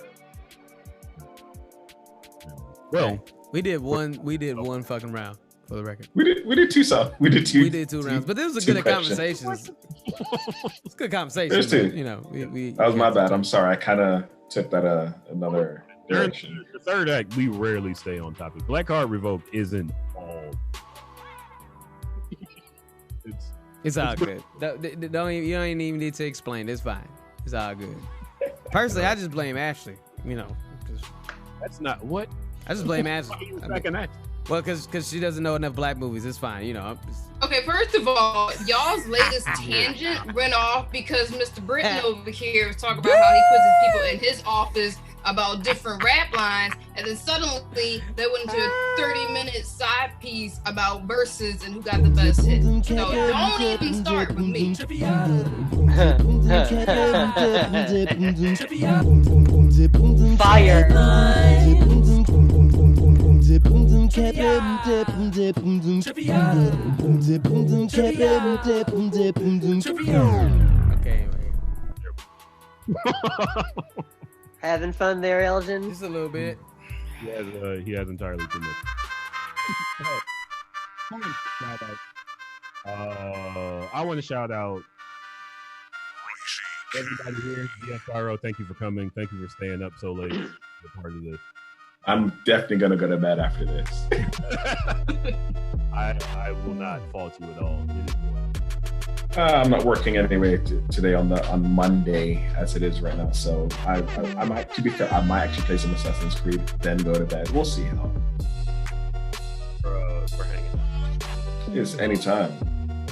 Well, we did one fucking round for the record. We did two songs. We did two rounds, but this was a good conversations. It's good conversation. There's two. That was my bad. I'm sorry. I kind of took that another direction. The third act, we rarely stay on topic. Black Card Revoked isn't all. It's all good. You don't even need to explain. It's fine. It's all good. Personally, I just blame Ashley. That's not what. I just blame Ashley. Well, because she doesn't know enough black movies. It's fine. Okay, first of all, y'all's latest tangent went off because Mr. Britton over here was talking about how he puts his people in his office about different rap lines, and then suddenly they went into a 30-minute side piece about verses and who got the best hit. So don't even start with me. Fire. Okay. Having fun there, Elgin? Just a little bit. He has entirely too much. I want to shout out everybody here. DSPyro, thank you for coming. Thank you for staying up so late. For part of this. I'm definitely gonna go to bed after this. I will not fault you at all. I'm not working anyway today on Monday as it is right now, so I might, to be fair, I might actually play some Assassin's Creed, then go to bed. We'll see how. For hanging. Yes, anytime. I'm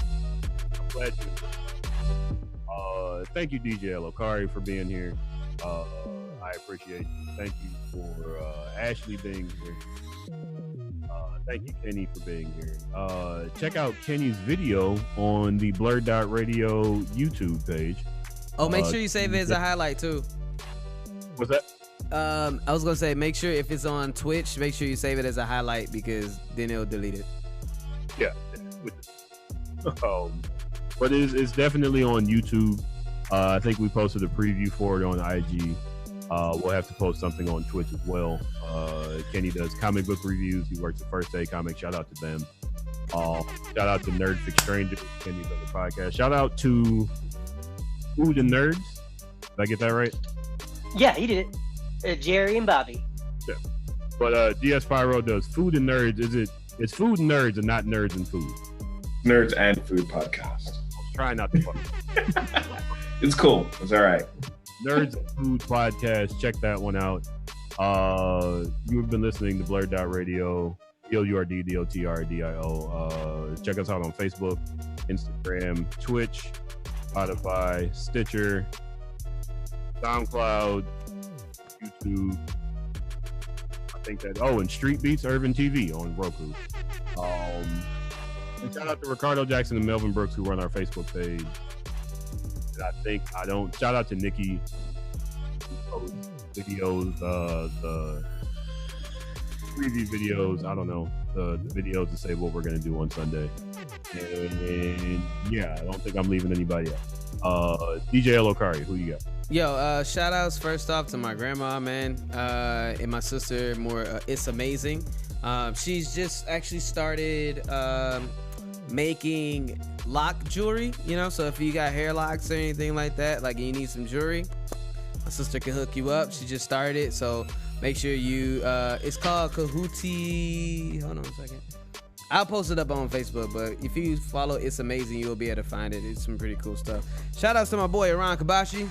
glad you. Thank you, DJ Elokari, for being here. I appreciate you. Thank you for Ashley being here. Thank you, Kenny, for being here. Check out Kenny's video on the BlurdDotRadio YouTube page. Oh, make sure you save it as a highlight too. What's that? I was gonna say, make sure if it's on Twitch, make sure you save it as a highlight because then it'll delete it. Yeah. But it's definitely on YouTube. I think we posted a preview for it on IG. We'll have to post something on Twitch as well. Kenny does comic book reviews. He works at First Day Comics. Shout out to them. Shout out to Nerd Fix Strangers, Kenny's other podcast. Shout out to Food and Nerds. Did I get that right? Yeah, he did it. Jerry and Bobby. Yeah. But DSPyro does Food and Nerds. It's Food and Nerds and not Nerds and Food. Nerds and Food podcast. I'm trying not to fuck. It's cool. It's all right. Nerds and Food podcast. Check that one out. You have been listening to BlurdDotRadio, BlurdDotRadio. Check us out on Facebook, Instagram, Twitch, Spotify, Stitcher, SoundCloud, YouTube. I think that. Oh, and Street Beats Urban TV on Roku. And shout out to Ricardo Jackson and Melvin Brooks who run our Facebook page. And shout out to Nikki who posts videos, the preview videos, I don't know, the videos to say what we're going to do on Sunday. And yeah, I don't think I'm leaving anybody out. DJ Elokari, who you got? Yo, shout outs first off to my grandma, man, and my sister, It's Amazing. She's just actually started making lock jewelry, you know, so if you got hair locks or anything like that, like you need some jewelry, my sister can hook you up. She just started it, so make sure you it's called Kahuti. Hold on a second, I'll post it up on Facebook, but if you follow It's Amazing, you'll be able to find it. It's some pretty cool stuff. Shout outs to my boy Iran Kabashi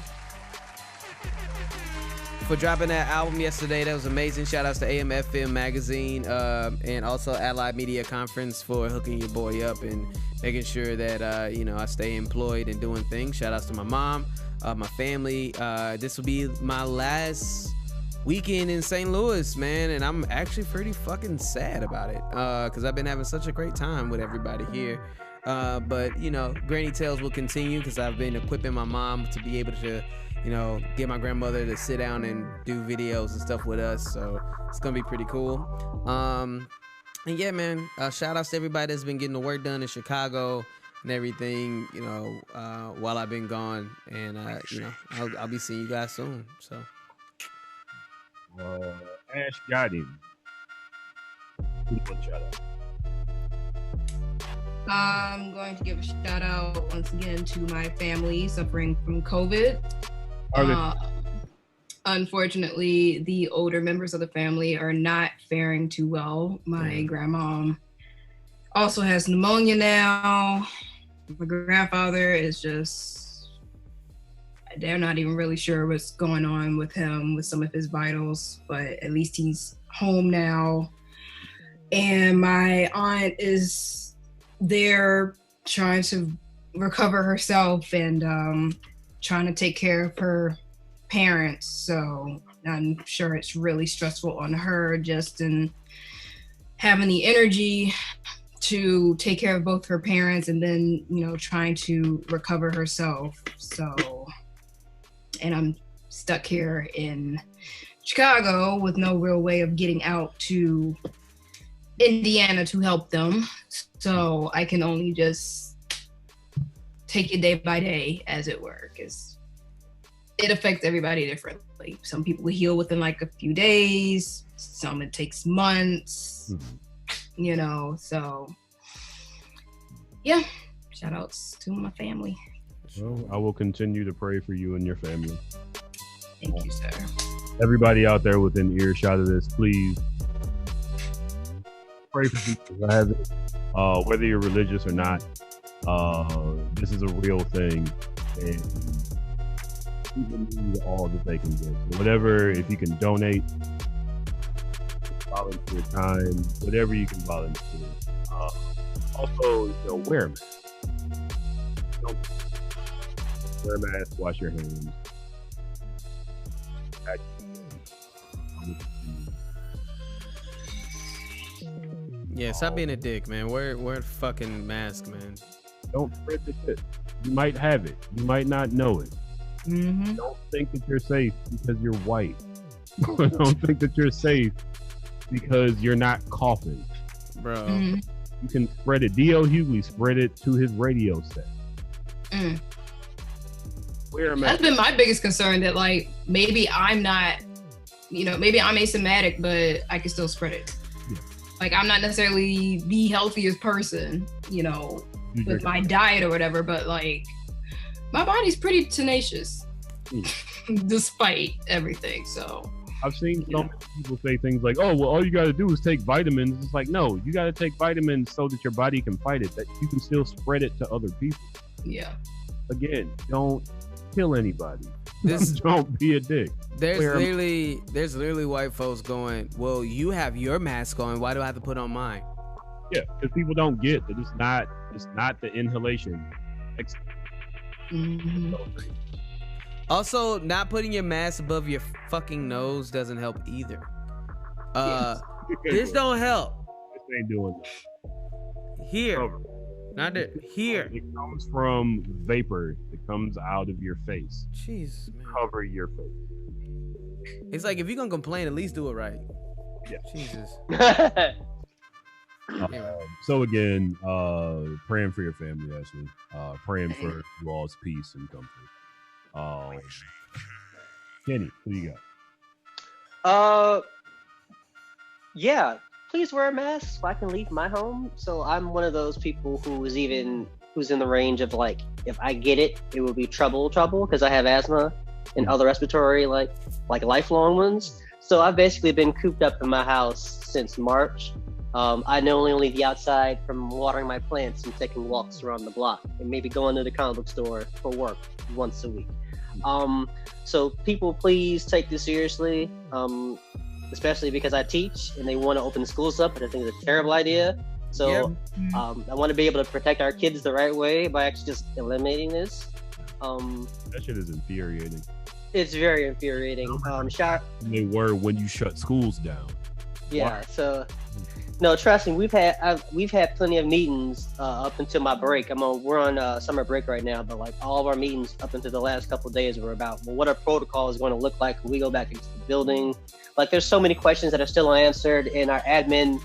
for dropping that album yesterday. That was amazing. Shout outs to AMFM Magazine and also Allied Media Conference for hooking your boy up and making sure that you know, I stay employed and doing things. Shout outs to my mom, my family. This will be my last weekend in St. Louis, man, and I'm actually pretty fucking sad about it because I've been having such a great time with everybody here. But you know, Granny Tales will continue because I've been equipping my mom to be able to, you know, get my grandmother to sit down and do videos and stuff with us. So it's gonna be pretty cool. And yeah, man, shout outs to everybody that's been getting the work done in Chicago and everything, you know, while I've been gone. And you know, I'll be seeing you guys soon. So Ash got him. Shout out. I'm going to give a shout out once again to my family suffering from COVID. Unfortunately, the older members of the family are not faring too well. My grandma also has pneumonia now. My grandfather is just, they're not even really sure what's going on with him with some of his vitals, but at least he's home now. And my aunt is there trying to recover herself and trying to take care of her parents. So I'm sure it's really stressful on her just in having the energy to take care of both her parents and then, you know, trying to recover herself. So, and I'm stuck here in Chicago with no real way of getting out to Indiana to help them. So I can only just take it day by day, as it were, because it affects everybody differently. Some people heal within like a few days, some it takes months, you know, so yeah, shout outs to my family. Well, I will continue to pray for you and your family. Thank you, sir. Everybody out there within earshot of this, please pray for people who have it, whether you're religious or not. This is a real thing, and people need all that they can get. So whatever, if you can donate, volunteer time, whatever you can volunteer. Also, you know, wear a mask. Don't wear a mask. Wash your hands. yeah, stop being a dick, man. Wear a fucking mask, man. Don't spread the shit. You might have it. You might not know it. Don't think that you're safe because you're white. Don't think that you're safe because you're not coughing. Bro. You can spread it. D.L. Hughley spread it to his radio set. That's been my biggest concern, that like maybe I'm not, you know, maybe I'm asymptomatic, but I can still spread it. Yeah. Like I'm not necessarily the healthiest person, you know, with my diet or whatever, but like my body's pretty tenacious despite everything. So I've seen so many people say things like, oh, well, all you got to do is take vitamins. It's like, no, you got to take vitamins so that your body can fight it, that you can still spread it to other people. Yeah. Again, don't kill anybody. This, don't be a dick. There's literally white folks going, well, you have your mask on. Why do I have to put on mine? Yeah, because people don't get that it's not the inhalation. Also, not putting your mask above your fucking nose doesn't help either. This don't help. This ain't doing that. Here. Not there. Here. It comes from vapor that comes out of your face. Jesus, man. Cover your face. It's like, if you're gonna complain, at least do it right. Yeah. Jesus. So again, praying for your family, Ashley. Praying for you all's peace and comfort. Kenny, who you got? Yeah, please wear a mask so I can leave my home. So I'm one of those people who's in the range of like, if I get it, it will be trouble because I have asthma and other respiratory like lifelong ones. So I've basically been cooped up in my house since March. I normally only leave the outside from watering my plants and taking walks around the block and maybe going to the comic book store for work once a week. So people, please take this seriously, especially because I teach and they want to open the schools up, but I think it's a terrible idea. So I want to be able to protect our kids the right way by actually just eliminating this. That shit is infuriating. It's very infuriating. They were when you shut schools down. Yeah. So, no, trust me. We've had plenty of meetings up until my break. We're on summer break right now, but like all of our meetings up until the last couple of days were about, well, what our protocol is going to look like when we go back into the building. Like, there's so many questions that are still unanswered, and our admin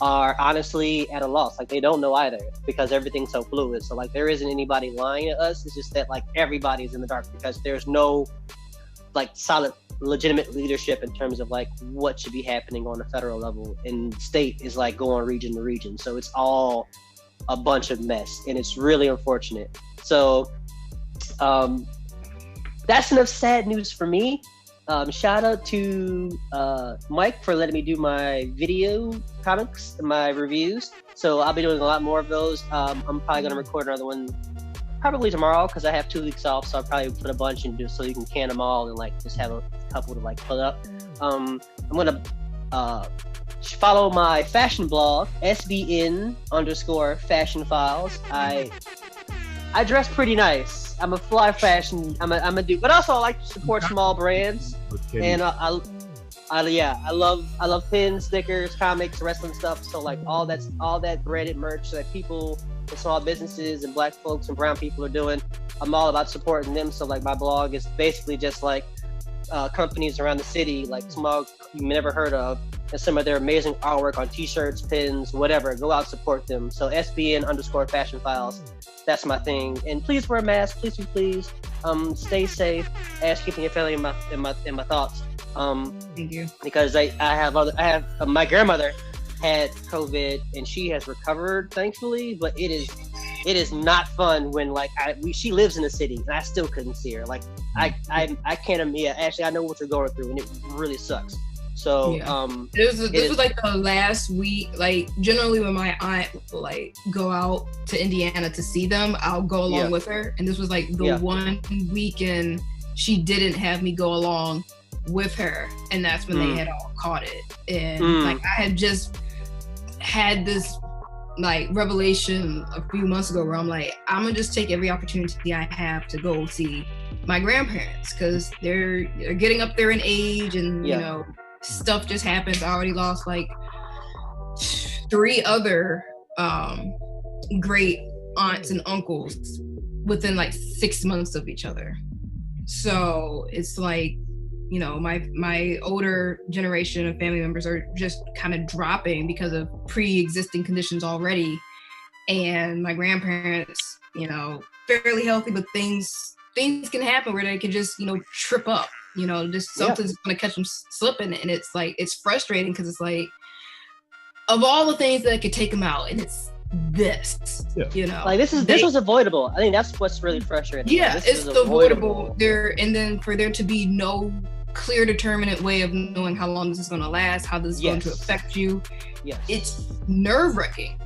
are honestly at a loss. Like, they don't know either because everything's so fluid. So like, there isn't anybody lying to us. It's just that like everybody's in the dark because there's no like solid legitimate leadership in terms of like what should be happening on the federal level, and state is like going region to region. So it's all a bunch of mess, and it's really unfortunate. So that's enough sad news for me. Shout out to Mike for letting me do my video comics and my reviews. So I'll be doing a lot more of those. I'm probably going to record another one probably tomorrow because I have 2 weeks off. So I'll probably put a bunch in just so you can can them all and like just have a couple to like put up. I'm going to follow my fashion blog, SBN_Fashion Files. I dress pretty nice. I'm a fly fashion. I'm a dude, but also I like to support small brands. And I love pins, stickers, comics, wrestling stuff. So like all that branded merch that people, the small businesses and black folks and brown people are doing, I'm all about supporting them. So like my blog is basically just like companies around the city, like small you never heard of, and some of their amazing artwork on t-shirts, pins, whatever. Go out, support them. So SBN_Fashion Files. That's my thing. And please wear a mask, please. Stay safe. Ask keeping your family in my thoughts. Thank you. Because I have my grandmother had COVID and she has recovered, thankfully. But it is not fun when like she lives in the city and I still couldn't see her. Like I can't. Yeah, actually, I know what you're going through and it really sucks. So this was like the last week. Like generally when my aunt will like go out to Indiana to see them, I'll go along with her. And this was like the one weekend she didn't have me go along with her, and that's when they had all caught it. And like I had just had this like revelation a few months ago where I'm like, I'm gonna just take every opportunity I have to go see my grandparents because they're getting up there in age, and you know, stuff just happens. I already lost like 3 other great aunts and uncles within like 6 months of each other. So it's like, you know, my older generation of family members are just kind of dropping because of pre-existing conditions already. And my grandparents, you know, fairly healthy, but things can happen where they can just, you know, trip up. You know, just something's going to catch them slipping. And it's like, it's frustrating because it's like, of all the things that could take them out, and it's this, you know. Like this was avoidable. I think that's what's really frustrating. Yeah, it's avoidable. And then for there to be no clear, determinate way of knowing how long this is going to last, how this is going to affect you. Yes. It's nerve-wracking.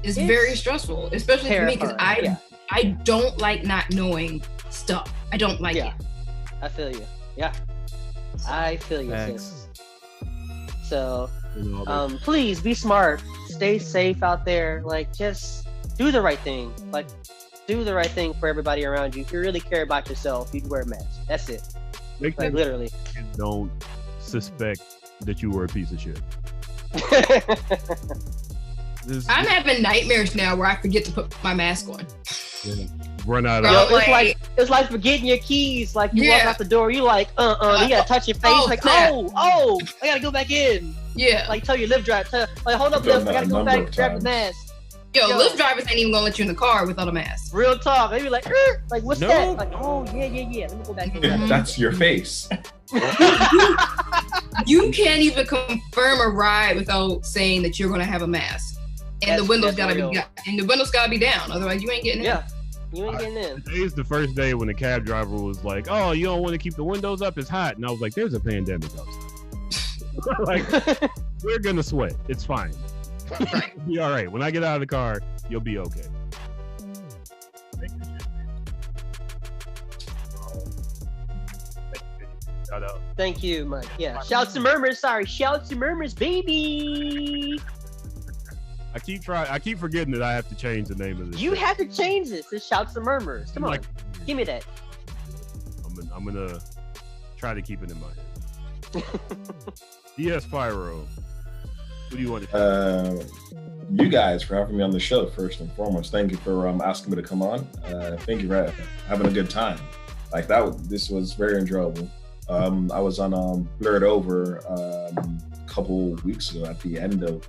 It's very stressful, especially terrifying. For me because I don't like not knowing stuff. I don't like it. I feel you. Yeah, I feel you, sis. So, please be smart. Stay safe out there. Like, just do the right thing. Like, do the right thing for everybody around you. If you really care about yourself, you'd wear a mask. That's it. Like, literally. Don't suspect that you were a piece of shit. I'm having nightmares now where I forget to put my mask on. Yeah. Run out of it's like forgetting your keys. Like you walk out the door, you like you gotta touch your face. I gotta go back in. Yeah, like tell your Lyft driver, like hold up, Lyft, I gotta go back, grab the mask. Yo, Lyft drivers ain't even gonna let you in the car without a mask. Real talk. They be like what's that? Like, oh yeah. Let me go back in. That's your face. you can't even confirm a ride without saying that you're going to have a mask, and the windows gotta be down. Otherwise, you ain't getting in. Yeah, you ain't getting in. Today's the first day when the cab driver was like, "Oh, you don't want to keep the windows up? It's hot." And I was like, "There's a pandemic outside. Like, we're gonna sweat. It's fine. You'll be all right. When I get out of the car, you'll be okay." Shout out. Thank you, Mike. Yeah. Shouts and murmurs. Sorry. Shouts and murmurs, baby. I keep forgetting that I have to change the name of this. You have to change this. It's Shouts and murmurs. Come on. Give me that. I'm gonna try to keep it in my head. DSPyro. What do you want to you guys for having me on the show, first and foremost. Thank you for asking me to come on. Thank you for having a good time. Like this was very enjoyable. I was on Blurred Over a couple weeks ago at the end of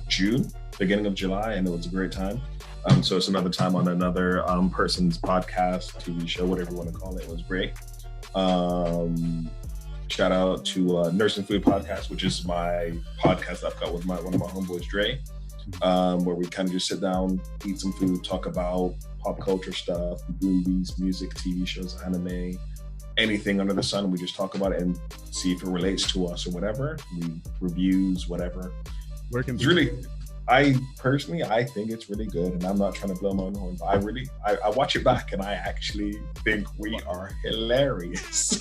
June, beginning of July, and it was a great time. So it's another time on another person's podcast, TV show, whatever you want to call it. It was great. Shout out to Nursing Food Podcast, which is my podcast I've got with one of my homeboys, Dre, where we kind of just sit down, eat some food, talk about pop culture stuff, movies, music, TV shows, anime, anything under the sun. We just talk about it and see if it relates to us or whatever. Reviews, whatever. I think it's really good, and I'm not trying to blow my own horn, but I watch it back and I actually think we are hilarious.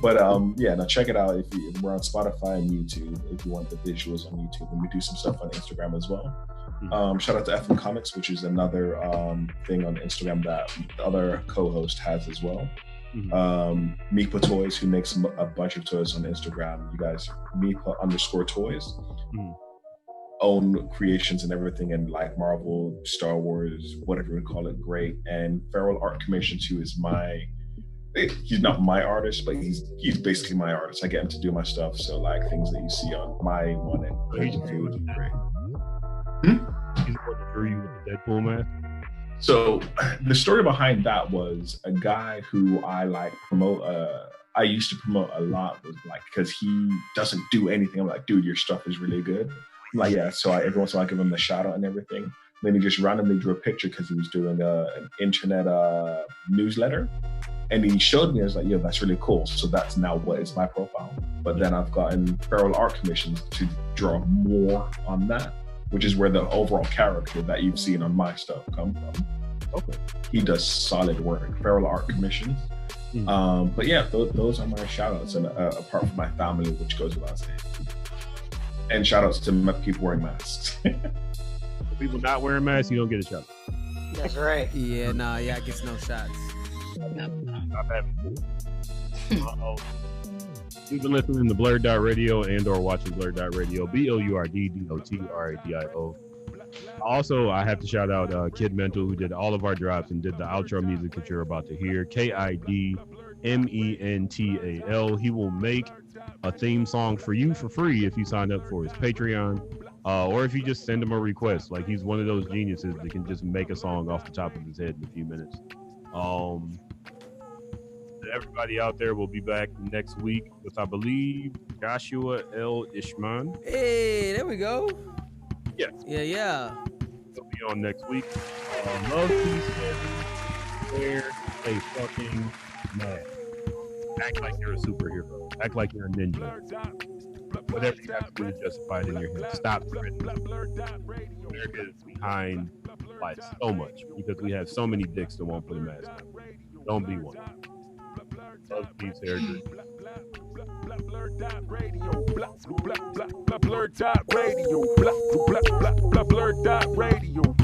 but now check it out. If we're on Spotify and YouTube, if you want the visuals on YouTube, and we do some stuff on Instagram as well. Shout out to FM Comics, which is another thing on Instagram that the other co-host has as well. Meepa Toys, who makes a bunch of toys on Instagram. You guys, Meepa_toys. Own creations and everything, and like Marvel, Star Wars, whatever you call it, great. And Feral Art Commissions, who is he's not my artist, but he's basically my artist. I get him to do my stuff, so like things that you see on my one and great. He's the one that drew you with the Deadpool mask. So the story behind that was a guy who I I used to promote a lot, was like, because he doesn't do anything. I'm like, dude, your stuff is really good. I'm like, yeah. So every once in a while I give him the shout out and everything. Then he just randomly drew a picture because he was doing an internet newsletter. And he showed me, I was like, yo, that's really cool. So that's now what is my profile. But then I've gotten Feral Art Commissions to draw more on that, which is where the overall character that you've seen on my stuff come from. Okay. He does solid work. Feral Art Commissions. But yeah, those are my shout outs, and apart from my family, which goes without saying. And shout outs to people wearing masks. People not wearing masks, you don't get a shot. That's right. Yeah, I guess no shots. Not having You've been listening to BlurdDotRadio and or watching BlurdDotRadio, BlurdDotRadio. Also, I have to shout out Kid Mental, who did all of our drops and did the outro music that you're about to hear. KIDMENTAL. He will make a theme song for you for free if you sign up for his Patreon, or if you just send him a request. Like, he's one of those geniuses that can just make a song off the top of his head in a few minutes. Everybody out there will be back next week with, I believe, Joshua L. Ishman. Hey, there we go. Yes. Yeah. He'll be on next week. Love these wear a fucking mask. Act like you're a superhero. Act like you're a ninja. Whatever you have to do to justify it in your head. Stop threatening. America is behind by so much because we have so many dicks that won't put a mask on. Don't be one. Love these hair drinks. BlurdDotRadio.